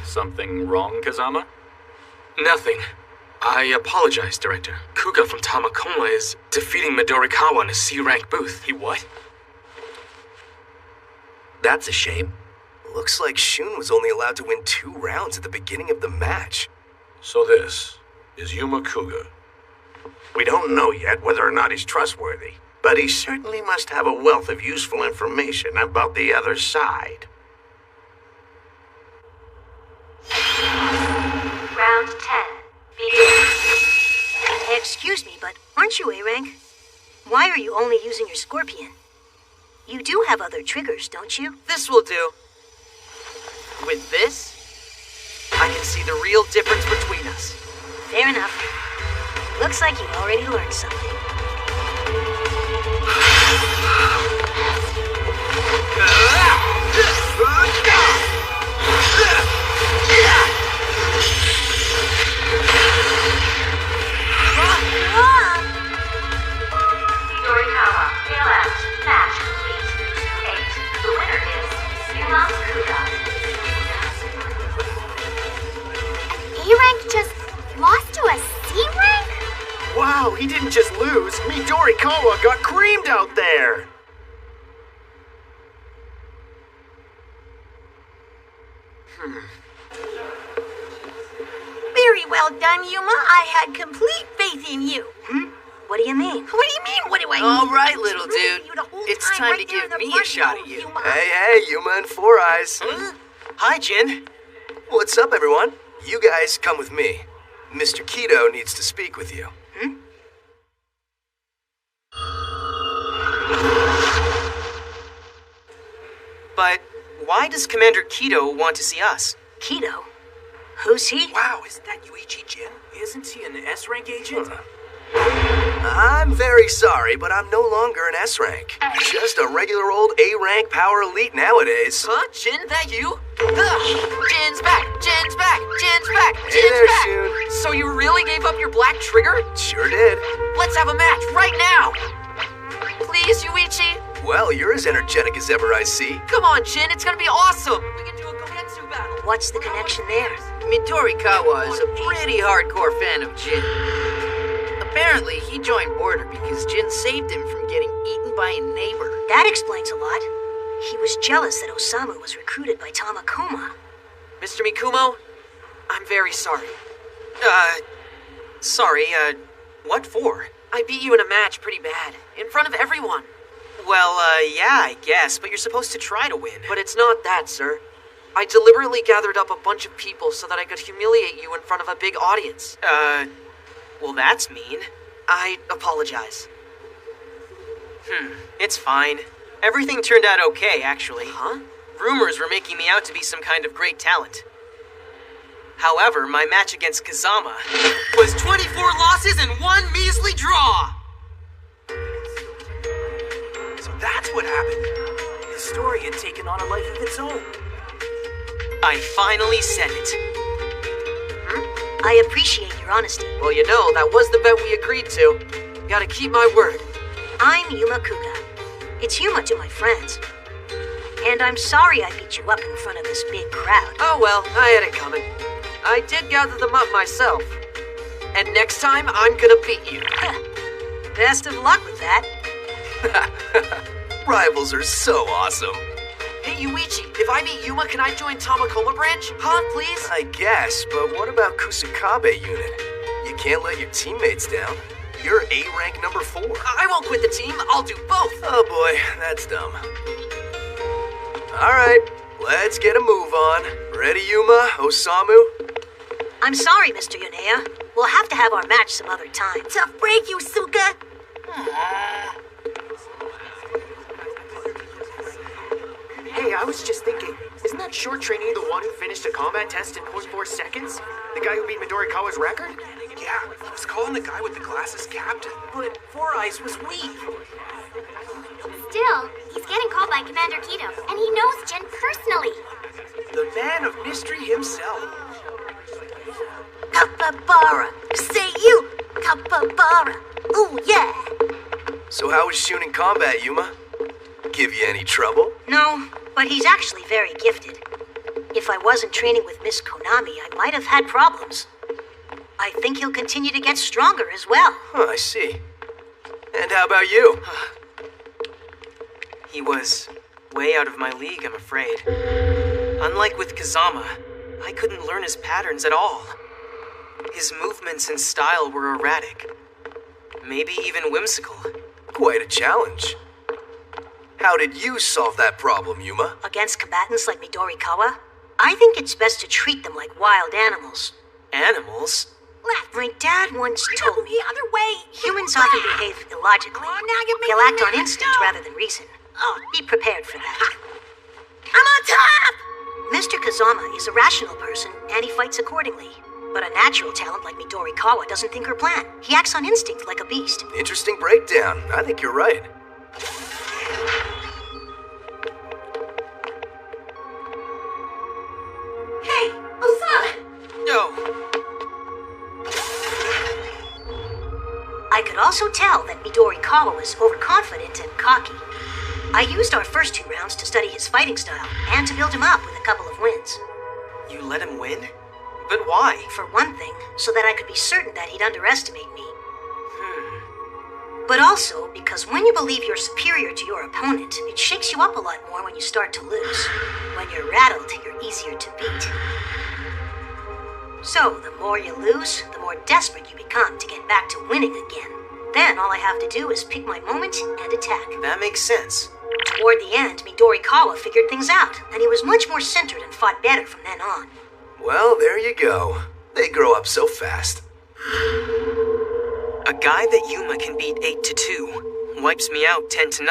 Something wrong, Kazama? Nothing. I apologize, Director. Kuga from Tamakoma is defeating Midorikawa in a C-rank booth. He what? That's a shame. Looks like Shun was only allowed to win 2 rounds at the beginning of the match. So this is Yuma Kuga. We don't know yet whether or not he's trustworthy, but he certainly must have a wealth of useful information about the other side. Round 10. Begin. Excuse me, but aren't you A-rank? Why are you only using your Scorpion? You do have other triggers, don't you? This will do. With this, I can see the real difference between us. Fair enough. Looks like you already learned something. Midorikawa, fail out. Match complete. 2-8. The winner is Yuma Kuga. A-rank just lost to a C-rank? Wow, he didn't just lose. Midorikawa got creamed out there. Very well done, Yuma. I had complete faith in you. What do you mean? What do you mean? What do I mean? All right, little Screwing dude. you the whole It's time time right to there in give the me a front shot row, at you. Yuma. Hey, Yuma and Four Eyes. Hi, Jin. What's up, everyone? You guys come with me. Mr. Keto needs to speak with you. But why does Commander Keto want to see us? Keto? Who's he? Wow, isn't that Yuichi Jin? Isn't he an S-rank agent? I'm very sorry, but I'm no longer an S-rank. Just a regular old A-rank power elite nowadays. Huh? Jin, that you? Ugh. Jin's back! Jin's back! Jin's back! Hey Jin's there, back! Shun. So you really gave up your black trigger? Sure did. Let's have a match right now! Please, Yuichi? Well, you're as energetic as ever, I see. Come on, Jin, it's gonna be awesome! We can do a Gogetsu battle! What's the connection there? Midorikawa is a pretty hardcore fan of Jin. Apparently, he joined Border because Jin saved him from getting eaten by a neighbor. That explains a lot. He was jealous that Osamu was recruited by Tamakoma. Mr. Mikumo, I'm very sorry. What for? I beat you in a match pretty bad. In front of everyone. Well, yeah, I guess, but you're supposed to try to win. But it's not that, sir. I deliberately gathered up a bunch of people so that I could humiliate you in front of a big audience. Well, that's mean. I apologize. It's fine. Everything turned out okay, actually. Huh? Rumors were making me out to be some kind of great talent. However, my match against Kazama was 24 losses and 1 measly draw! So that's what happened. The story had taken on a life of its own. I finally said it. I appreciate your honesty. Well, you know, that was the bet we agreed to. Gotta keep my word. I'm Yuma Kuga. It's Yuma to my friends. And I'm sorry I beat you up in front of this big crowd. Oh well, I had it coming. I did gather them up myself. And next time, I'm gonna beat you. Best of luck with that. Rivals are so awesome. Hey, Yuichi, if I beat Yuma, can I join Tamakoma branch? Huh, please? I guess, but what about Kusakabe unit? You can't let your teammates down. You're A-rank number 4. I won't quit the team. I'll do both. Oh boy, that's dumb. Alright, let's get a move on. Ready, Yuma? Osamu? I'm sorry, Mr. Yonea. We'll have to have our match some other time. Tough break, you Suka. Hey, I was just thinking, isn't that short trainee the one who finished a combat test in 0.4 seconds? The guy who beat Midorikawa's record? Yeah, he was calling the guy with the glasses captain. But Four Eyes was weak. Still, he's getting called by Commander Keto, and he knows Jin personally. The man of mystery himself. Capybara. Say you. Capybara. Ooh, yeah. So how was Shun in combat, Yuma? Give you any trouble? No, but he's actually very gifted. If I wasn't training with Miss Konami, I might have had problems. I think he'll continue to get stronger as well. I see. And how about you? He was way out of my league, I'm afraid. Unlike with Kazama, I couldn't learn his patterns at all. His movements and style were erratic. Maybe even whimsical. Quite a challenge. How did you solve that problem, Yuma? Against combatants like Midorikawa, I think it's best to treat them like wild animals. Animals? My dad once told me the other way. humans often behave illogically. Now you They'll act on instinct rather than reason. Oh, be prepared for that. I'm on top! Mr. Kazama is a rational person, and he fights accordingly. But a natural talent like Midorikawa doesn't think or plan. He acts on instinct like a beast. Interesting breakdown. I think you're right. Hey, Osama! No. I could also tell that Midorikawa was overconfident and cocky. I used our first 2 rounds to study his fighting style and to build him up with a couple of wins. You let him win? But why? For one thing, so that I could be certain that he'd underestimate me. But also because when you believe you're superior to your opponent, it shakes you up a lot more when you start to lose. When you're rattled, you're easier to beat. So, the more you lose, the more desperate you become to get back to winning again. Then all I have to do is pick my moment and attack. That makes sense. Toward the end, Midorikawa figured things out, and he was much more centered and fought better from then on. Well, there you go. They grow up so fast. A guy that Yuma can beat 8-2 wipes me out 10-0.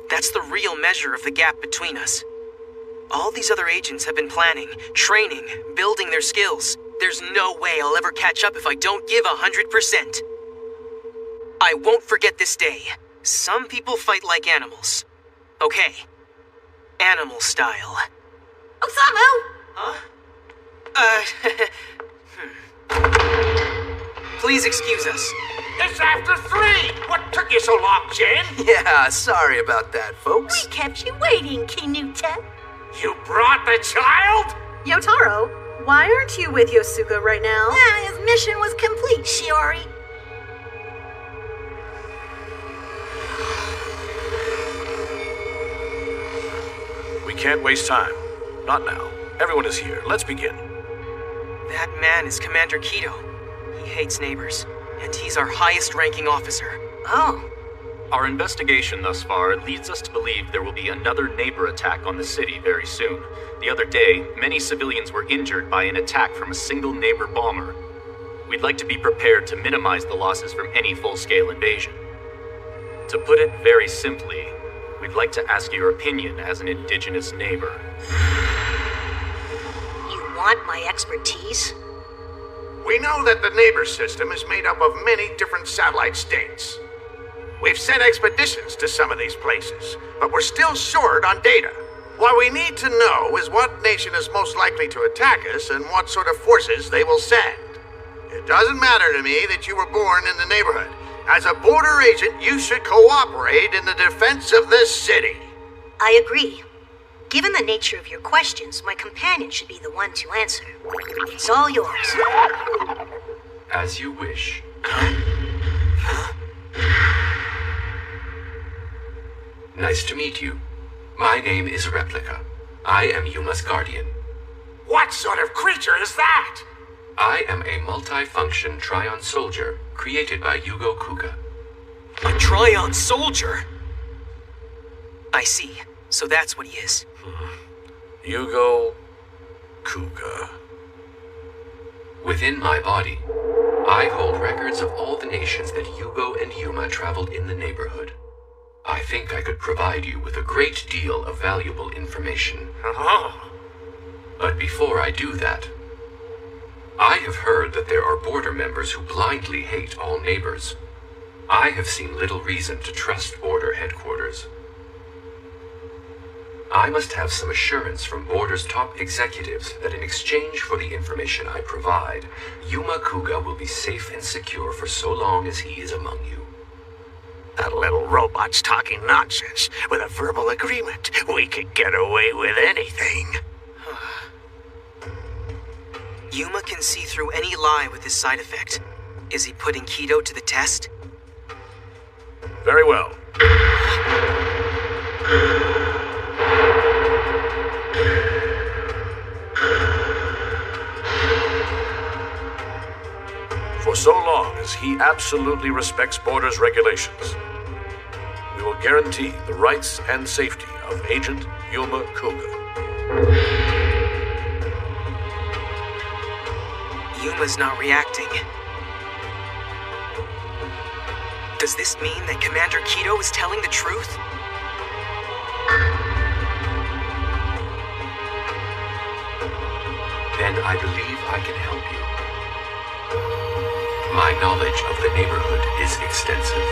That's the real measure of the gap between us. All these other agents have been planning, training, building their skills. There's no way I'll ever catch up if I don't give 100%. I won't forget this day. Some people fight like animals. Okay. Animal style. Osamu! Huh? Please excuse us. It's after 3! What took you so long, Jin? Yeah, sorry about that, folks. We kept you waiting, Kinuta. You brought the child? Yotaro, why aren't you with Yosuka right now? His mission was complete, Shiori. We can't waste time. Not now. Everyone is here. Let's begin. That man is Commander Keto. He hates neighbors, and he's our highest-ranking officer. Oh. Our investigation thus far leads us to believe there will be another neighbor attack on the city very soon. The other day, many civilians were injured by an attack from a single neighbor bomber. We'd like to be prepared to minimize the losses from any full-scale invasion. To put it very simply, we'd like to ask your opinion as an indigenous neighbor. You want my expertise? We know that the neighbor system is made up of many different satellite states. We've sent expeditions to some of these places, but we're still short on data. What we need to know is what nation is most likely to attack us and what sort of forces they will send. It doesn't matter to me that you were born in the neighborhood. As a border agent, you should cooperate in the defense of this city. I agree. Given the nature of your questions, my companion should be the one to answer. It's all yours. As you wish. Nice to meet you. My name is Replica. I am Yuma's guardian. What sort of creature is that? I am a multi-function Tryon soldier created by Yugo Kuga. A Tryon soldier? I see. So that's what he is. Yugo Kuga. Within my body, I hold records of all the nations that Yugo and Yuma traveled in the neighborhood. I think I could provide you with a great deal of valuable information. But before I do that, I have heard that there are border members who blindly hate all neighbors. I have seen little reason to trust border headquarters. I must have some assurance from Border's top executives that in exchange for the information I provide, Yuma Kuga will be safe and secure for so long as he is among you. That little robot's talking nonsense. With a verbal agreement, we could get away with anything. Yuma can see through any lie with his side effect. Is he putting Keto to the test? Very well. For so long as he absolutely respects Border's regulations, we will guarantee the rights and safety of Agent Yuma Kuga. Yuma's not reacting. Does this mean that Commander Keto is telling the truth? Then I believe I can help you. My knowledge of the neighborhood is extensive.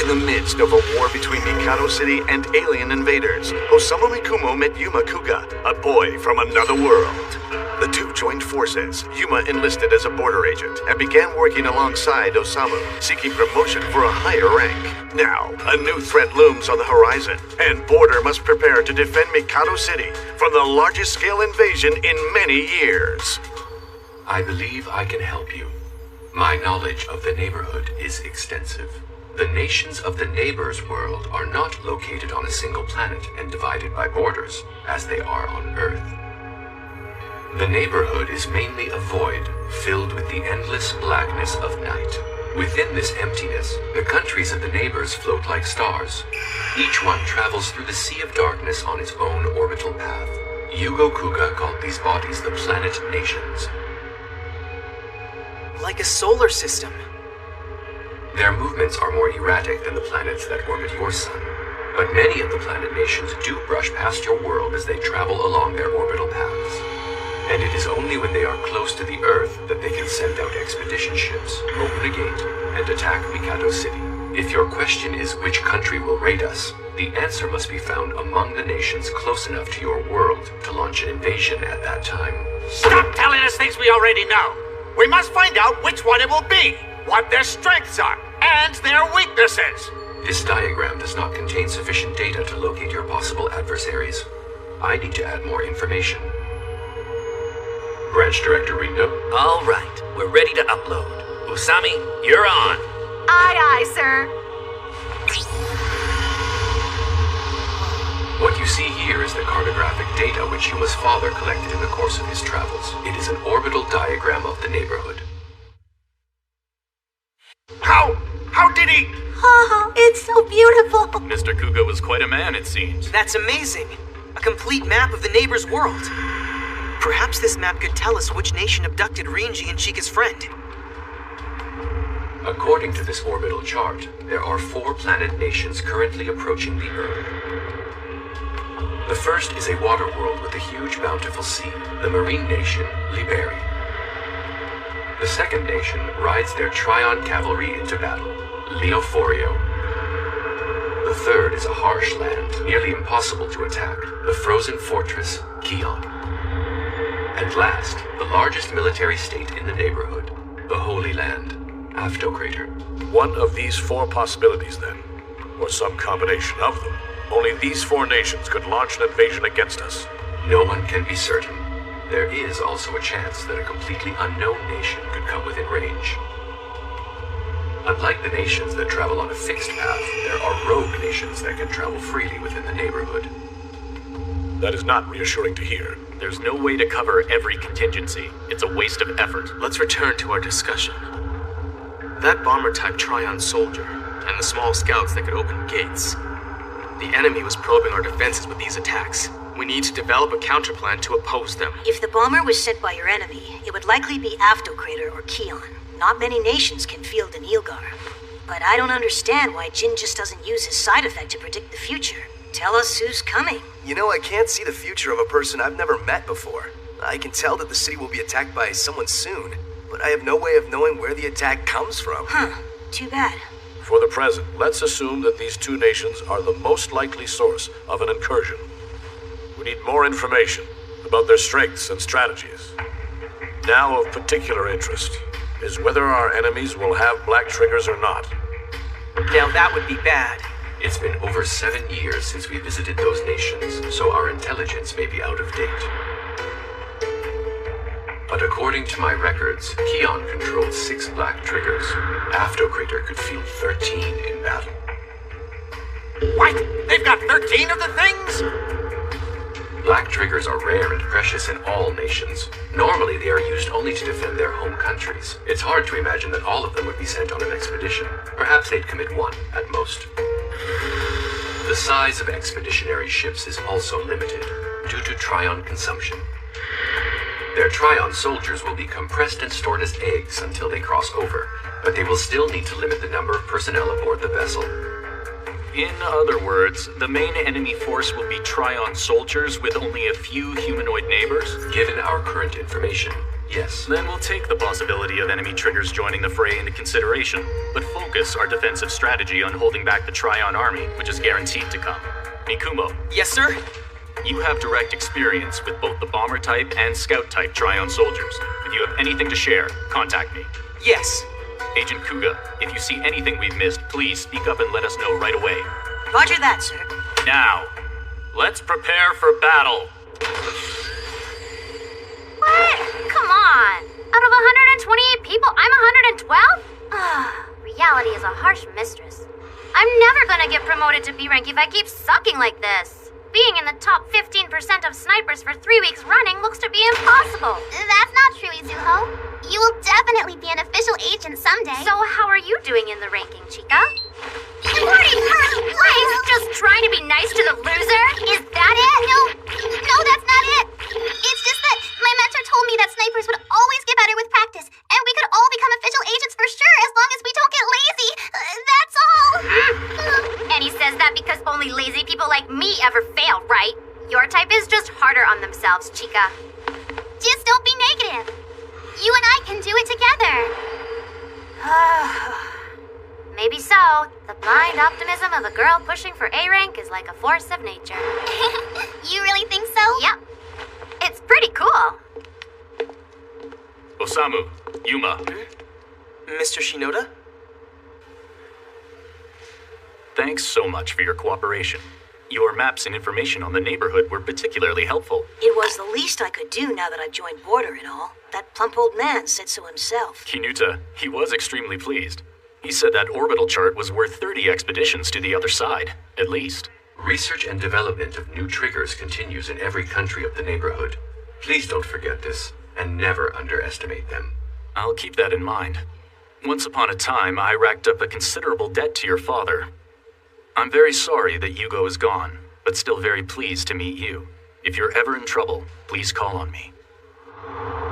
In the midst of a war between Mikado City and alien invaders, Osamu Mikumo met Yuma Kuga, a boy from another world. The two joined forces. Yuma enlisted as a border agent and began working alongside Osamu, seeking promotion for a higher rank. Now, a new threat looms on the horizon, and Border must prepare to defend Mikado City from the largest scale invasion in many years. I believe I can help you. My knowledge of the neighborhood is extensive. The nations of the neighbors' world are not located on a single planet and divided by borders, as they are on Earth. The neighborhood is mainly a void, filled with the endless blackness of night. Within this emptiness, the countries of the neighbors float like stars. Each one travels through the sea of darkness on its own orbital path. Yugo Kuga called these bodies the planet nations. Like a solar system. Their movements are more erratic than the planets that orbit your sun. But many of the planet nations do brush past your world as they travel along their orbital paths. And it is only when they are close to the Earth that they can send out expedition ships, open a gate, and attack Mikado City. If your question is which country will raid us, the answer must be found among the nations close enough to your world to launch an invasion at that time. Stop telling us things we already know. We must find out which one it will be, what their strengths are, and their weaknesses. This diagram does not contain sufficient data to locate your possible adversaries. I need to add more information. Branch Director Ringo? All right, we're ready to upload. Usami, you're on. Aye, aye, sir. What you see here is the cartographic data which Yuma's father collected in the course of his travels. It is an orbital diagram of the neighborhood. How did he? Oh, it's so beautiful. Mr. Kuga was quite a man, it seems. That's amazing. A complete map of the neighbor's world. Perhaps this map could tell us which nation abducted Rinji and Chica's friend. According to this orbital chart, there are 4 planet nations currently approaching the Earth. The first is a water world with a huge bountiful sea, the marine nation, Liberi. The second nation rides their Trion cavalry into battle, Leoforio. The third is a harsh land, nearly impossible to attack, the frozen fortress, Kion. And last, the largest military state in the neighborhood, the Holy Land, Aftocrator. One of these 4 possibilities, then, or some combination of them. Only these 4 nations could launch an invasion against us. No one can be certain. There is also a chance that a completely unknown nation could come within range. Unlike the nations that travel on a fixed path, there are rogue nations that can travel freely within the neighborhood. That is not reassuring to hear. There's no way to cover every contingency. It's a waste of effort. Let's return to our discussion. That bomber-type Trion soldier, and the small scouts that could open gates. The enemy was probing our defenses with these attacks. We need to develop a counterplan to oppose them. If the bomber was sent by your enemy, it would likely be Aftocrator or Kion. Not many nations can field an Ilgar. But I don't understand why Jin just doesn't use his side effect to predict the future. Tell us who's coming. You know, I can't see the future of a person I've never met before. I can tell that the city will be attacked by someone soon, but I have no way of knowing where the attack comes from. Huh. Too bad. For the present, let's assume that these 2 nations are the most likely source of an incursion. We need more information about their strengths and strategies. Now of particular interest is whether our enemies will have black triggers or not. Now that would be bad. It's been over 7 years since we visited those nations, so our intelligence may be out of date. But according to my records, Kion controlled 6 black triggers. Aftocrator could field 13 in battle. What? They've got 13 of the things? Black triggers are rare and precious in all nations. Normally, they are used only to defend their home countries. It's hard to imagine that all of them would be sent on an expedition. Perhaps they'd commit 1, at most. The size of expeditionary ships is also limited, due to Trion consumption. Their Trion soldiers will be compressed and stored as eggs until they cross over, but they will still need to limit the number of personnel aboard the vessel. In other words, the main enemy force will be Trion soldiers with only a few humanoid neighbors? Given our current information, yes. Then we'll take the possibility of enemy triggers joining the fray into consideration, but focus our defensive strategy on holding back the Trion army, which is guaranteed to come. Mikumo. Yes, sir? You have direct experience with both the bomber-type and scout-type Trion soldiers. If you have anything to share, contact me. Yes. Agent Kuga, if you see anything we've missed, please speak up and let us know right away. Roger that, sir. Now, let's prepare for battle. What? Come on. Out of 128 people, I'm 112? Reality is a harsh mistress. I'm never gonna get promoted to B rank if I keep sucking like this. Being in the top 15% of snipers for 3 weeks running looks to be impossible. That's not true, Izuho. You will definitely be an official agent someday. So how are you doing in the ranking, Chica? Morty, please, just trying to be nice to the loser? Is that it? No, that's not it. It's just that my mentor told me that snipers would always get better with practice, and we could all become official agents for sure as long as we don't get lazy. That's all. And he says that because only lazy people like me ever fail, right? Your type is just harder on themselves, Chica. Just don't be negative. You and I can do it together. Maybe so. The blind optimism of a girl pushing for A rank is like a force of nature. You really think so? Yep. It's pretty cool. Osamu, Yuma. Mr. Shinoda? Thanks so much for your cooperation. Your maps and information on the neighborhood were particularly helpful. It was the least I could do now that I've joined Border and all. That plump old man said so himself. Kinuta, he was extremely pleased. He said that orbital chart was worth 30 expeditions to the other side, at least. Research and development of new triggers continues in every country of the neighborhood. Please don't forget this, and never underestimate them. I'll keep that in mind. Once upon a time, I racked up a considerable debt to your father. I'm very sorry that Yugo is gone, but still very pleased to meet you. If you're ever in trouble, please call on me.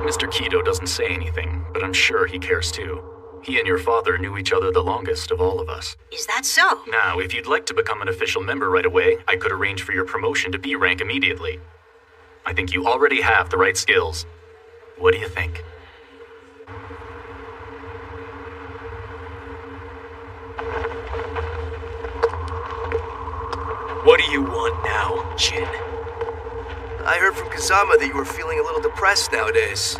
Mr. Kido doesn't say anything, but I'm sure he cares too. He and your father knew each other the longest of all of us. Is that so? Now, if you'd like to become an official member right away, I could arrange for your promotion to B rank immediately. I think you already have the right skills. What do you think? What do you want now, Jin? I heard from Kazama that you were feeling a little depressed nowadays.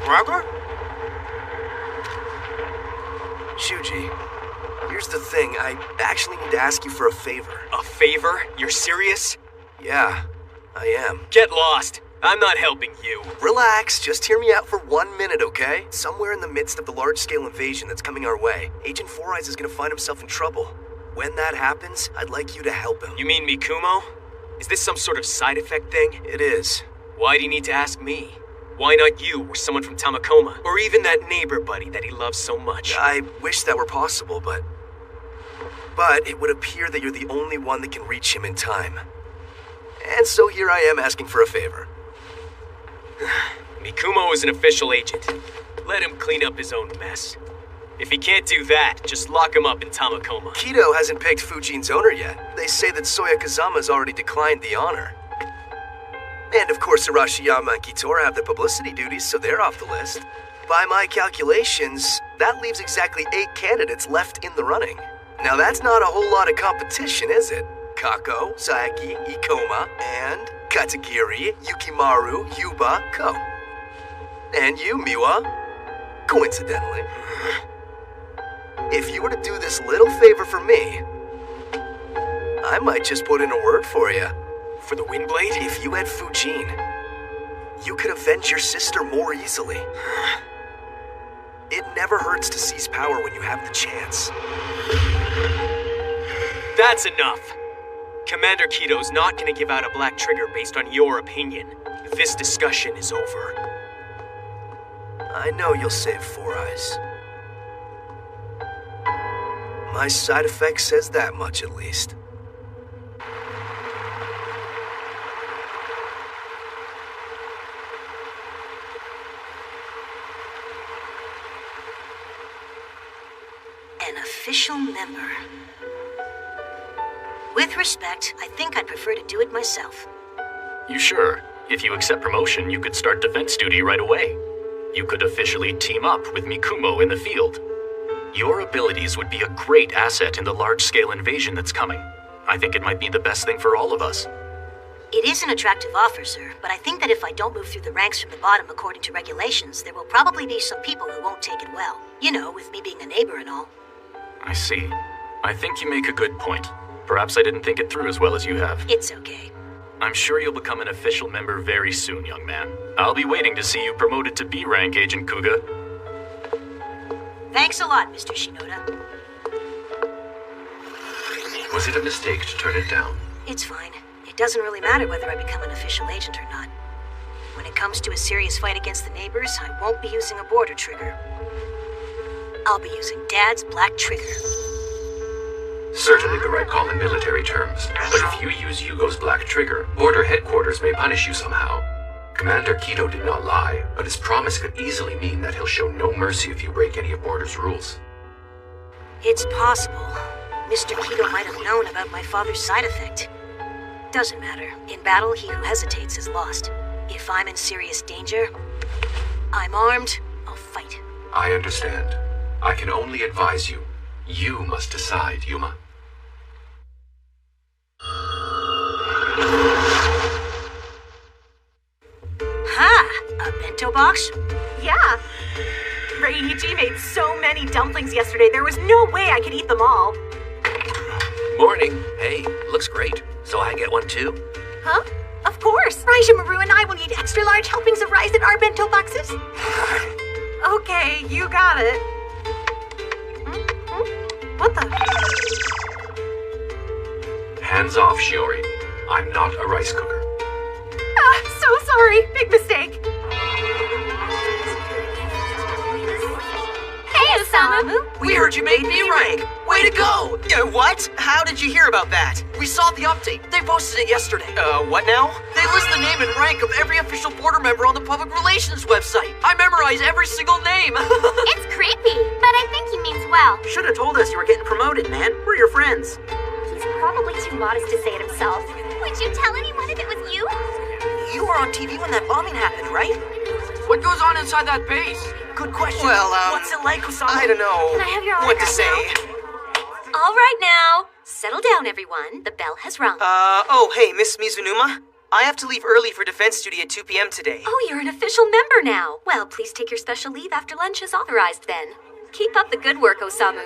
Robert? Shuji, here's the thing. I actually need to ask you for a favor. A favor? You're serious? Yeah, I am. Get lost. I'm not helping you. Relax, just hear me out for 1 minute, okay? Somewhere in the midst of the large-scale invasion that's coming our way, Agent Four Eyes is gonna find himself in trouble. When that happens, I'd like you to help him. You mean Mikumo? Is this some sort of side effect thing? It is. Why do you need to ask me? Why not you or someone from Tamakoma? Or even that neighbor buddy that he loves so much? I wish that were possible, but it would appear that you're the only one that can reach him in time. And so here I am asking for a favor. Mikumo is an official agent. Let him clean up his own mess. If he can't do that, just lock him up in Tamakoma. Kido hasn't picked Fujin's owner yet. They say that Soya Kazama's already declined the honor. And of course, Arashiyama and Kitora have the publicity duties, so they're off the list. By my calculations, that leaves exactly 8 candidates left in the running. Now that's not a whole lot of competition, is it? Kako, Saeki, Ikoma, and Katakiri, Yukimaru, Yuba, Ko. And you, Miwa, coincidentally. If you were to do this little favor for me, I might just put in a word for you. For the Windblade? If you had Fujin, you could avenge your sister more easily. It never hurts to seize power when you have the chance. That's enough. Commander Kido's not gonna give out a black trigger based on your opinion. This discussion is over. I know you'll save Four Eyes. My side effect says that much, at least. An official member. With respect, I think I'd prefer to do it myself. You sure? If you accept promotion, you could start defense duty right away. You could officially team up with Mikumo in the field. Your abilities would be a great asset in the large-scale invasion that's coming. I think it might be the best thing for all of us. It is an attractive offer, sir, but I think that if I don't move through the ranks from the bottom according to regulations, there will probably be some people who won't take it well. You know, with me being a neighbor and all. I see. I think you make a good point. Perhaps I didn't think it through as well as you have. It's okay. I'm sure you'll become an official member very soon, young man. I'll be waiting to see you promoted to B rank, Agent Kuga. Thanks a lot, Mr. Shinoda. Was it a mistake to turn it down? It's fine. It doesn't really matter whether I become an official agent or not. When it comes to a serious fight against the neighbors, I won't be using a border trigger. I'll be using Dad's black trigger. Certainly the right call in military terms. But if you use Yugo's black trigger, border headquarters may punish you somehow. Commander Kido did not lie, but his promise could easily mean that he'll show no mercy if you break any of Border's rules. It's possible. Mr. Kido might have known about my father's side effect. Doesn't matter. In battle, he who hesitates is lost. If I'm in serious danger, I'm armed, I'll fight. I understand. I can only advise you. You must decide, Yuma. Ha! A bento box? Yeah. Reiichi made so many dumplings yesterday, there was no way I could eat them all. Morning. Hey, looks great. So I get one too? Huh? Of course. Raijamaru and I will need extra large helpings of rice in our bento boxes. Okay, you got it. What the? Hands off, Shiori. I'm not a rice cooker. So sorry. Big mistake. Hey, Osamu! We heard you made B rank! Way to go! What? How did you hear about that? We saw the update. They posted it yesterday. What now? They list the name and rank of every official border member on the public relations website. I memorize every single name. It's creepy, but I think he means well. Should have told us you were getting promoted, man. We're your friends. He's probably too modest to say it himself. Would you tell anyone if it was you? You were on TV when that bombing happened, right? What goes on inside that base? Good question. Well, what's it like, Osamu? I don't know Can I have your what to autograph say. All right now. Settle down, everyone. The bell has rung. Oh, hey, Miss Mizunuma. I have to leave early for defense duty at 2 p.m. today. Oh, you're an official member now. Well, please take your special leave after lunch is authorized then. Keep up the good work, Osamu.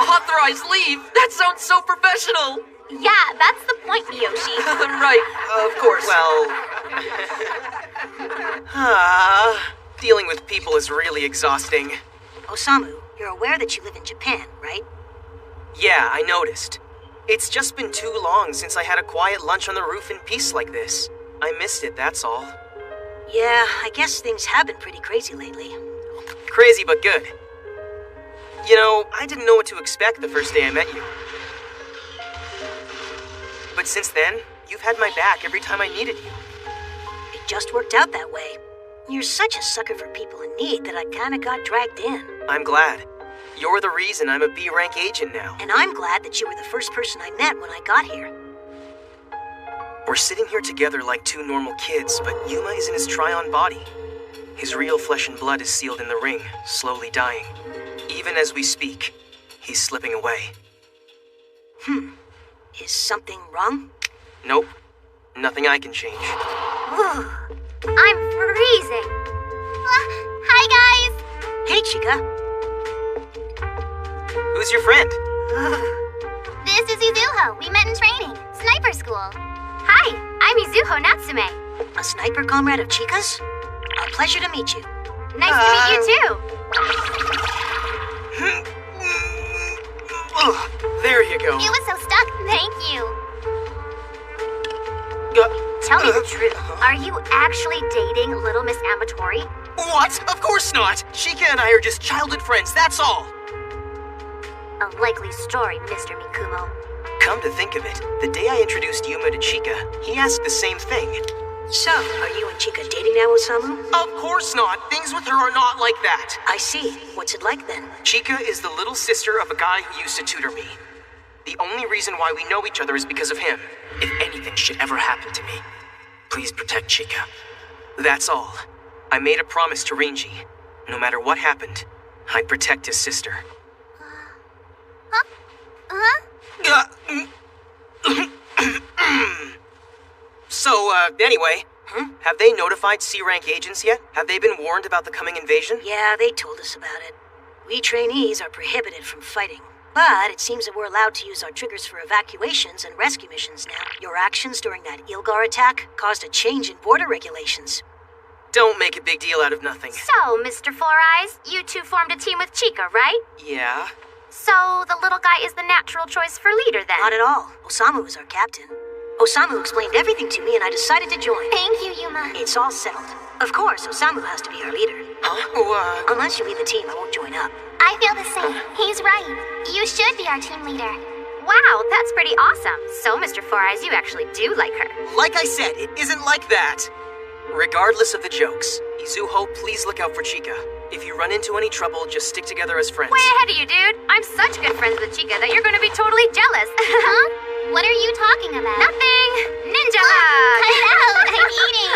Authorized leave? That sounds so professional. Yeah, that's the point, Miyoshi. Right, of course. Well, dealing with people is really exhausting. Osamu, you're aware that you live in Japan, right? Yeah, I noticed. It's just been too long since I had a quiet lunch on the roof in peace like this. I missed it, that's all. Yeah, I guess things have been pretty crazy lately. Crazy but good. You know, I didn't know what to expect the first day I met you. But since then, you've had my back every time I needed you. It just worked out that way. You're such a sucker for people in need that I kinda got dragged in. I'm glad. You're the reason I'm a B-rank agent now. And I'm glad that you were the first person I met when I got here. We're sitting here together like two normal kids, but Yuma is in his Tryon body. His real flesh and blood is sealed in the ring, slowly dying. Even as we speak, he's slipping away. Is something wrong? Nope. Nothing I can change. I'm freezing. Hi, guys. Hey, Chica. Who's your friend? This is Izuho. We met in training. Sniper school. Hi, I'm Izuho Natsume. A sniper comrade of Chica's? A pleasure to meet you. Nice to meet you too. There you go. It was so stuck. Thank you. Tell me the truth. Are you actually dating Little Miss Amatori? What? Of course not. Shika and I are just childhood friends, that's all. A likely story, Mr. Mikumo. Come to think of it, the day I introduced Yuma to Chika, he asked the same thing. So, are you and Chica dating now, Osamu? Of course not. Things with her are not like that. I see. What's it like then? Chika is the little sister of a guy who used to tutor me. The only reason why we know each other is because of him. If anything should ever happen to me, please protect Chika. That's all. I made a promise to Rinji. No matter what happened, I'd protect his sister. So, anyway, have they notified C-rank agents yet? Have they been warned about the coming invasion? Yeah, they told us about it. We trainees are prohibited from fighting. But it seems that we're allowed to use our triggers for evacuations and rescue missions now. Your actions during that Ilgar attack caused a change in border regulations. Don't make a big deal out of nothing. So, Mr. Four Eyes, you two formed a team with Chika, right? Yeah. So, the little guy is the natural choice for leader then? Not at all. Osamu is our captain. Osamu explained everything to me and I decided to join. Thank you, Yuma. It's all settled. Of course, Osamu has to be our leader. Huh? Unless you lead the team, I won't join up. I feel the same. He's right. You should be our team leader. Wow, that's pretty awesome. So, Mr. Four Eyes, you actually do like her. Like I said, it isn't like that. Regardless of the jokes, Izuho, please look out for Chika. If you run into any trouble, just stick together as friends. Way ahead of you, dude. I'm such good friends with Chika that you're gonna be totally jealous. Huh? What are you talking about? Nothing! Ninja Cut hug! it out! I'm eating!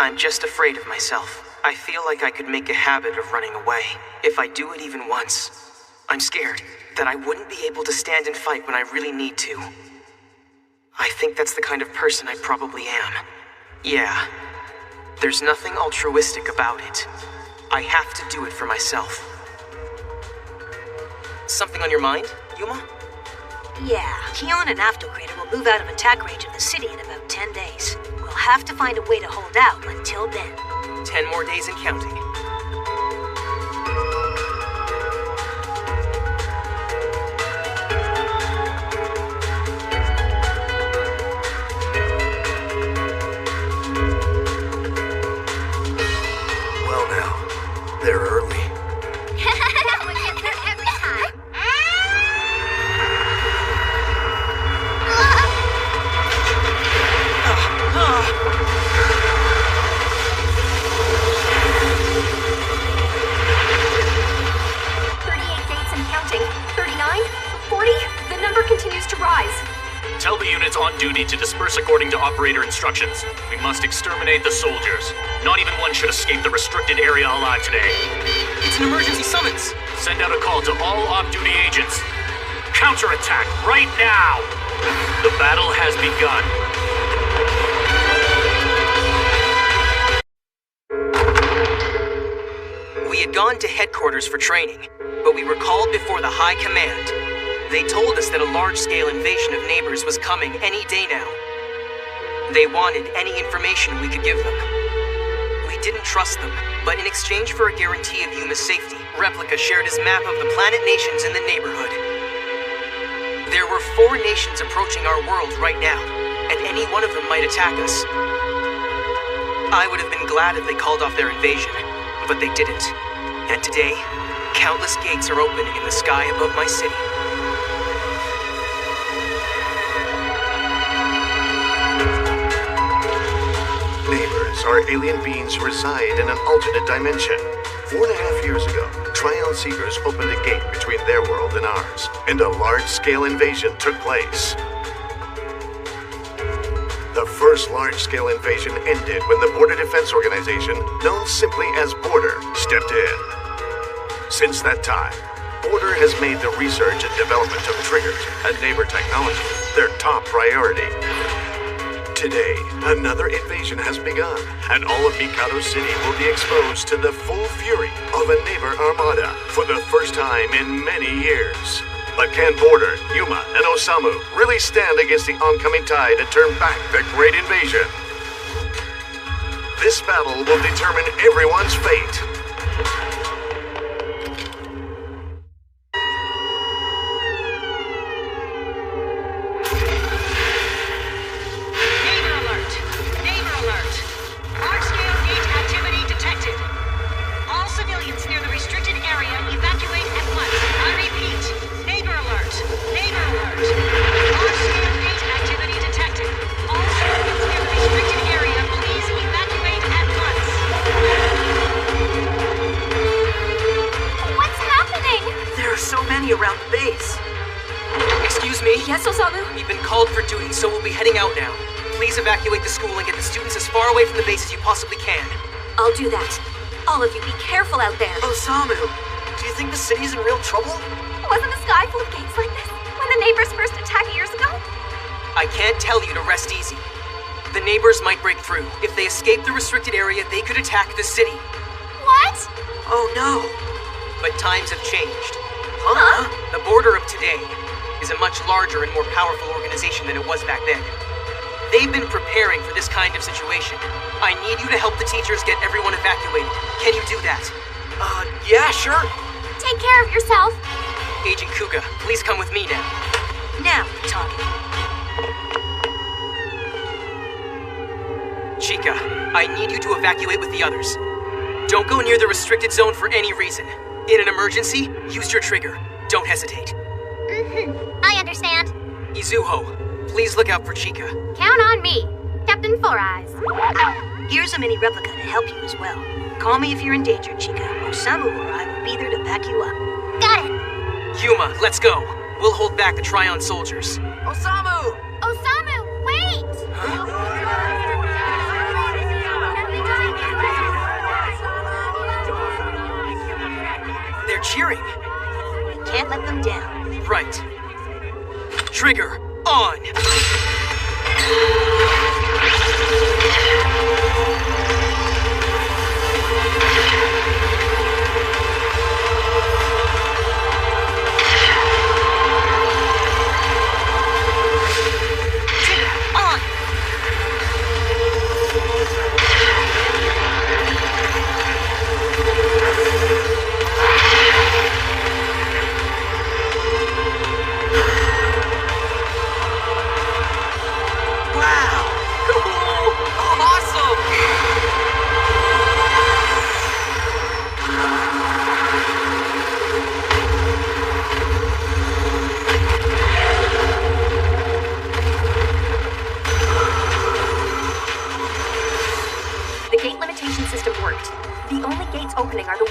I'm just afraid of myself. I feel like I could make a habit of running away. If I do it even once, I'm scared that I wouldn't be able to stand and fight when I really need to. I think that's the kind of person I probably am. Yeah, there's nothing altruistic about it. I have to do it for myself. Something on your mind, Yuma? Yeah, Kion and Aftocrater will move out of attack range of the city in about 10 days. We'll have to find a way to hold out until then. 10 more days and counting. duty to disperse according to operator instructions. We must exterminate the soldiers. Not even one should escape the restricted area alive today. It's an emergency summons. Send out a call to all off-duty agents. Counterattack right now! The battle has begun. We had gone to headquarters for training, but we were called before the High Command. They told us that a large-scale invasion of neighbors was coming any day now. They wanted any information we could give them. We didn't trust them, but in exchange for a guarantee of Yuma's safety, Replica shared his map of the planet nations in the neighborhood. There were 4 nations approaching our world right now, and any one of them might attack us. I would have been glad if they called off their invasion, but they didn't. And today, countless gates are opening in the sky above my city. Neighbors are alien beings who reside in an alternate dimension. 4.5 years ago, Tryon Seekers opened a gate between their world and ours, and a large-scale invasion took place. The first large-scale invasion ended when the Border Defense Organization, known simply as Border, stepped in. Since that time, Border has made the research and development of triggers and neighbor technology their top priority. Today, another invasion has begun, and all of Mikado City will be exposed to the full fury of a neighbor armada for the first time in many years. But can Border, Yuma, and Osamu really stand against the oncoming tide and turn back the Great Invasion? This battle will determine everyone's fate. Around the base. Excuse me? Yes, Osamu? We've been called for duty, so we'll be heading out now. Please evacuate the school and get the students as far away from the base as you possibly can. I'll do that. All of you, be careful out there. Osamu, do you think the city's in real trouble? Wasn't the sky full of gates like this when the neighbors first attacked years ago? I can't tell you to rest easy. The neighbors might break through. If they escape the restricted area, they could attack the city. What? Oh no. But times have changed. Huh? The Border of today is a much larger and more powerful organization than it was back then. They've been preparing for this kind of situation. I need you to help the teachers get everyone evacuated. Can you do that? Yeah, sure. Take care of yourself. Agent Kuga, please come with me now. Now we're talking. Chica, I need you to evacuate with the others. Don't go near the restricted zone for any reason. In an emergency, use your trigger. Don't hesitate. I understand. Izuho, please look out for Chica. Count on me, Captain Four Eyes. Here's a mini replica to help you as well. Call me if you're in danger, Chica. Osamu or I will be there to back you up. Got it. Yuma, let's go. We'll hold back the Tryon soldiers. Osamu! Osamu, wait! They're cheering. We can't let them down. Right. Trigger on.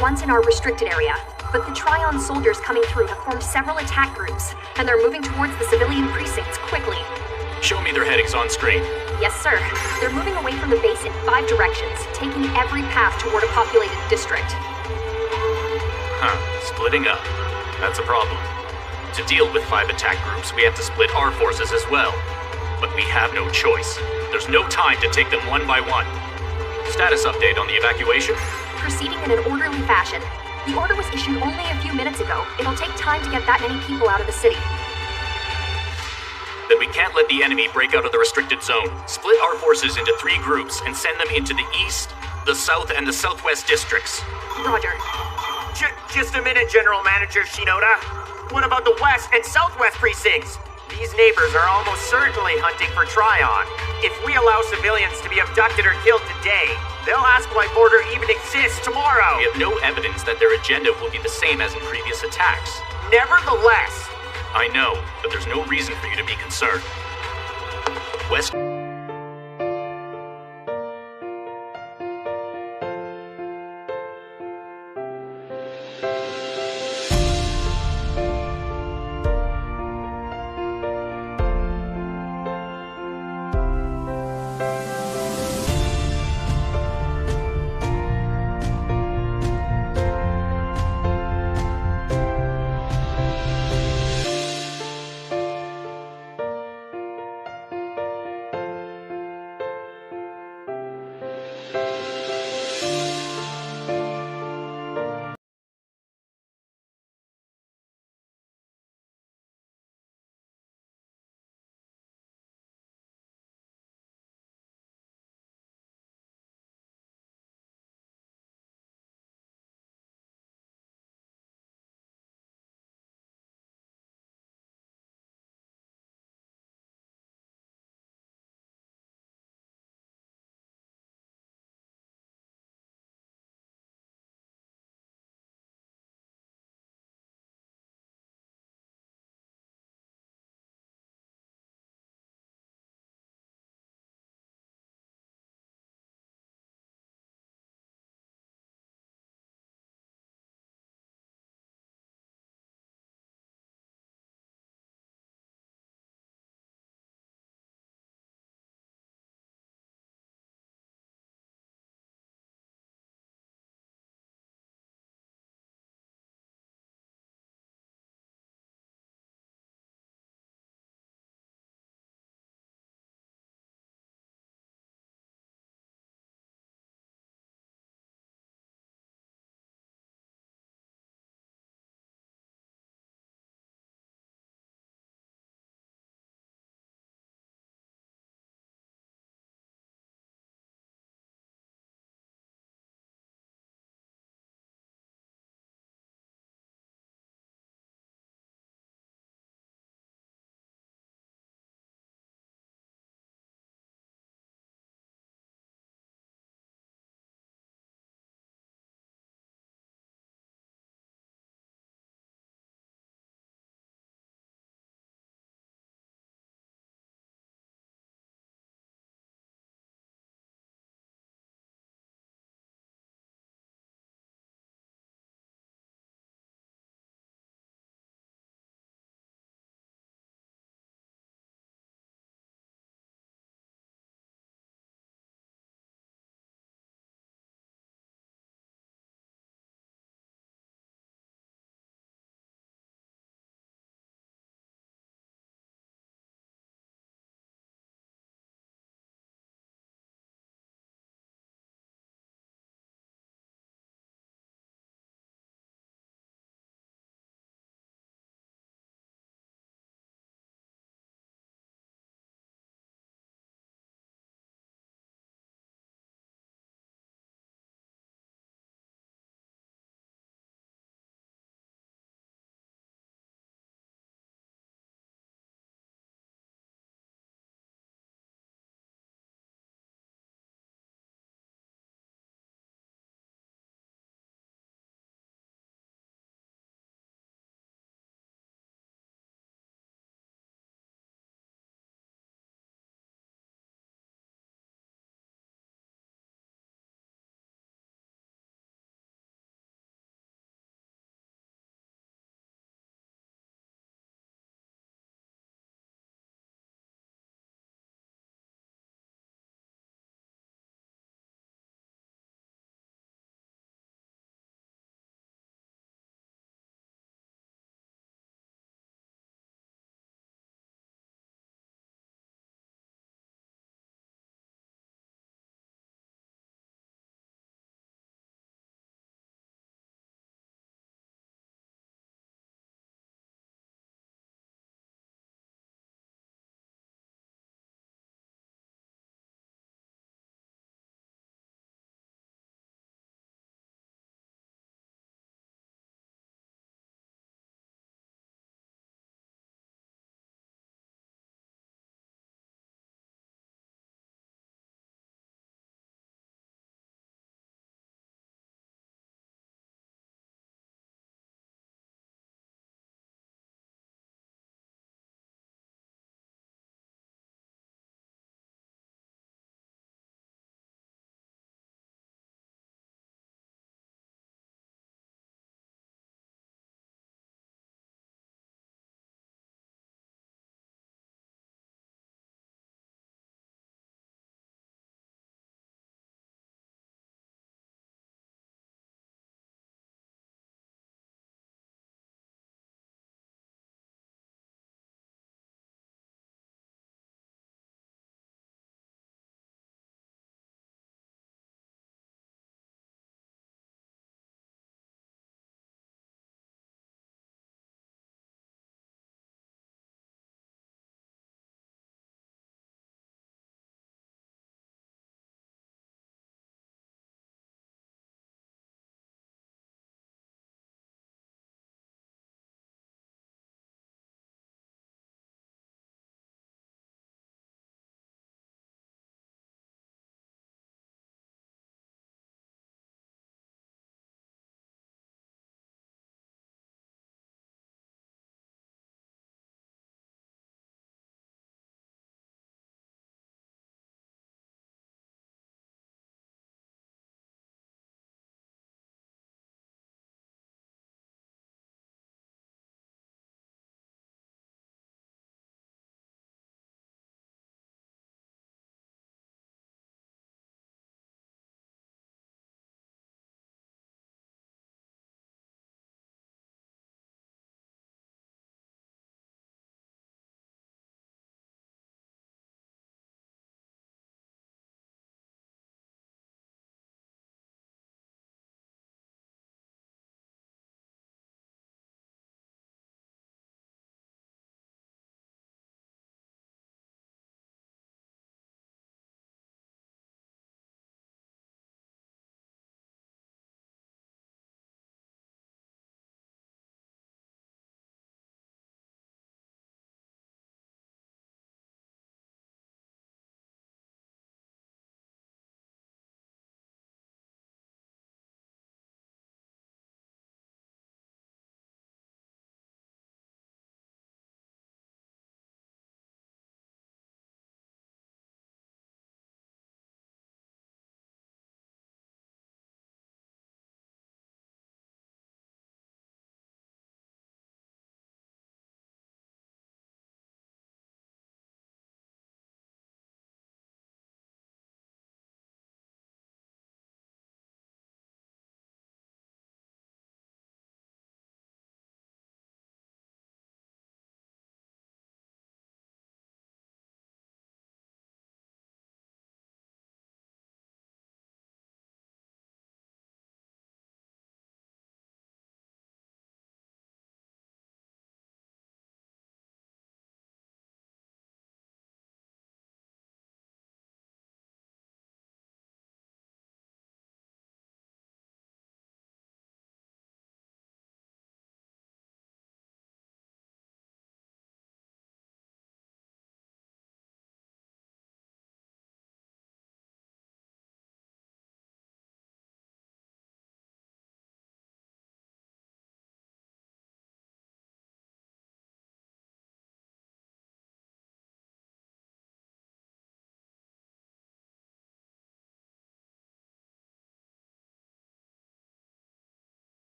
ones in our restricted area, but the Tryon soldiers coming through have formed several attack groups, and they're moving towards the civilian precincts quickly. Show me their headings on screen. Yes, sir. They're moving away from the base in 5 directions, taking every path toward a populated district. Huh, splitting up. That's a problem. To deal with 5 attack groups, we have to split our forces as well. But we have no choice. There's no time to take them one by one. Status update on the evacuation? Proceeding in an orderly fashion. The order was issued only a few minutes ago. It'll take time to get that many people out of the city. Then we can't let the enemy break out of the restricted zone. Split our forces into 3 groups and send them into the east, the south, and the southwest districts. Roger. Just a minute, General Manager Shinoda. What about the west and southwest precincts? These neighbors are almost certainly hunting for Tryon. If we allow civilians to be abducted or killed today, they'll ask why border even exists tomorrow. We have no evidence that their agenda will be the same as in previous attacks. Nevertheless, I know, but there's no reason for you to be concerned. West...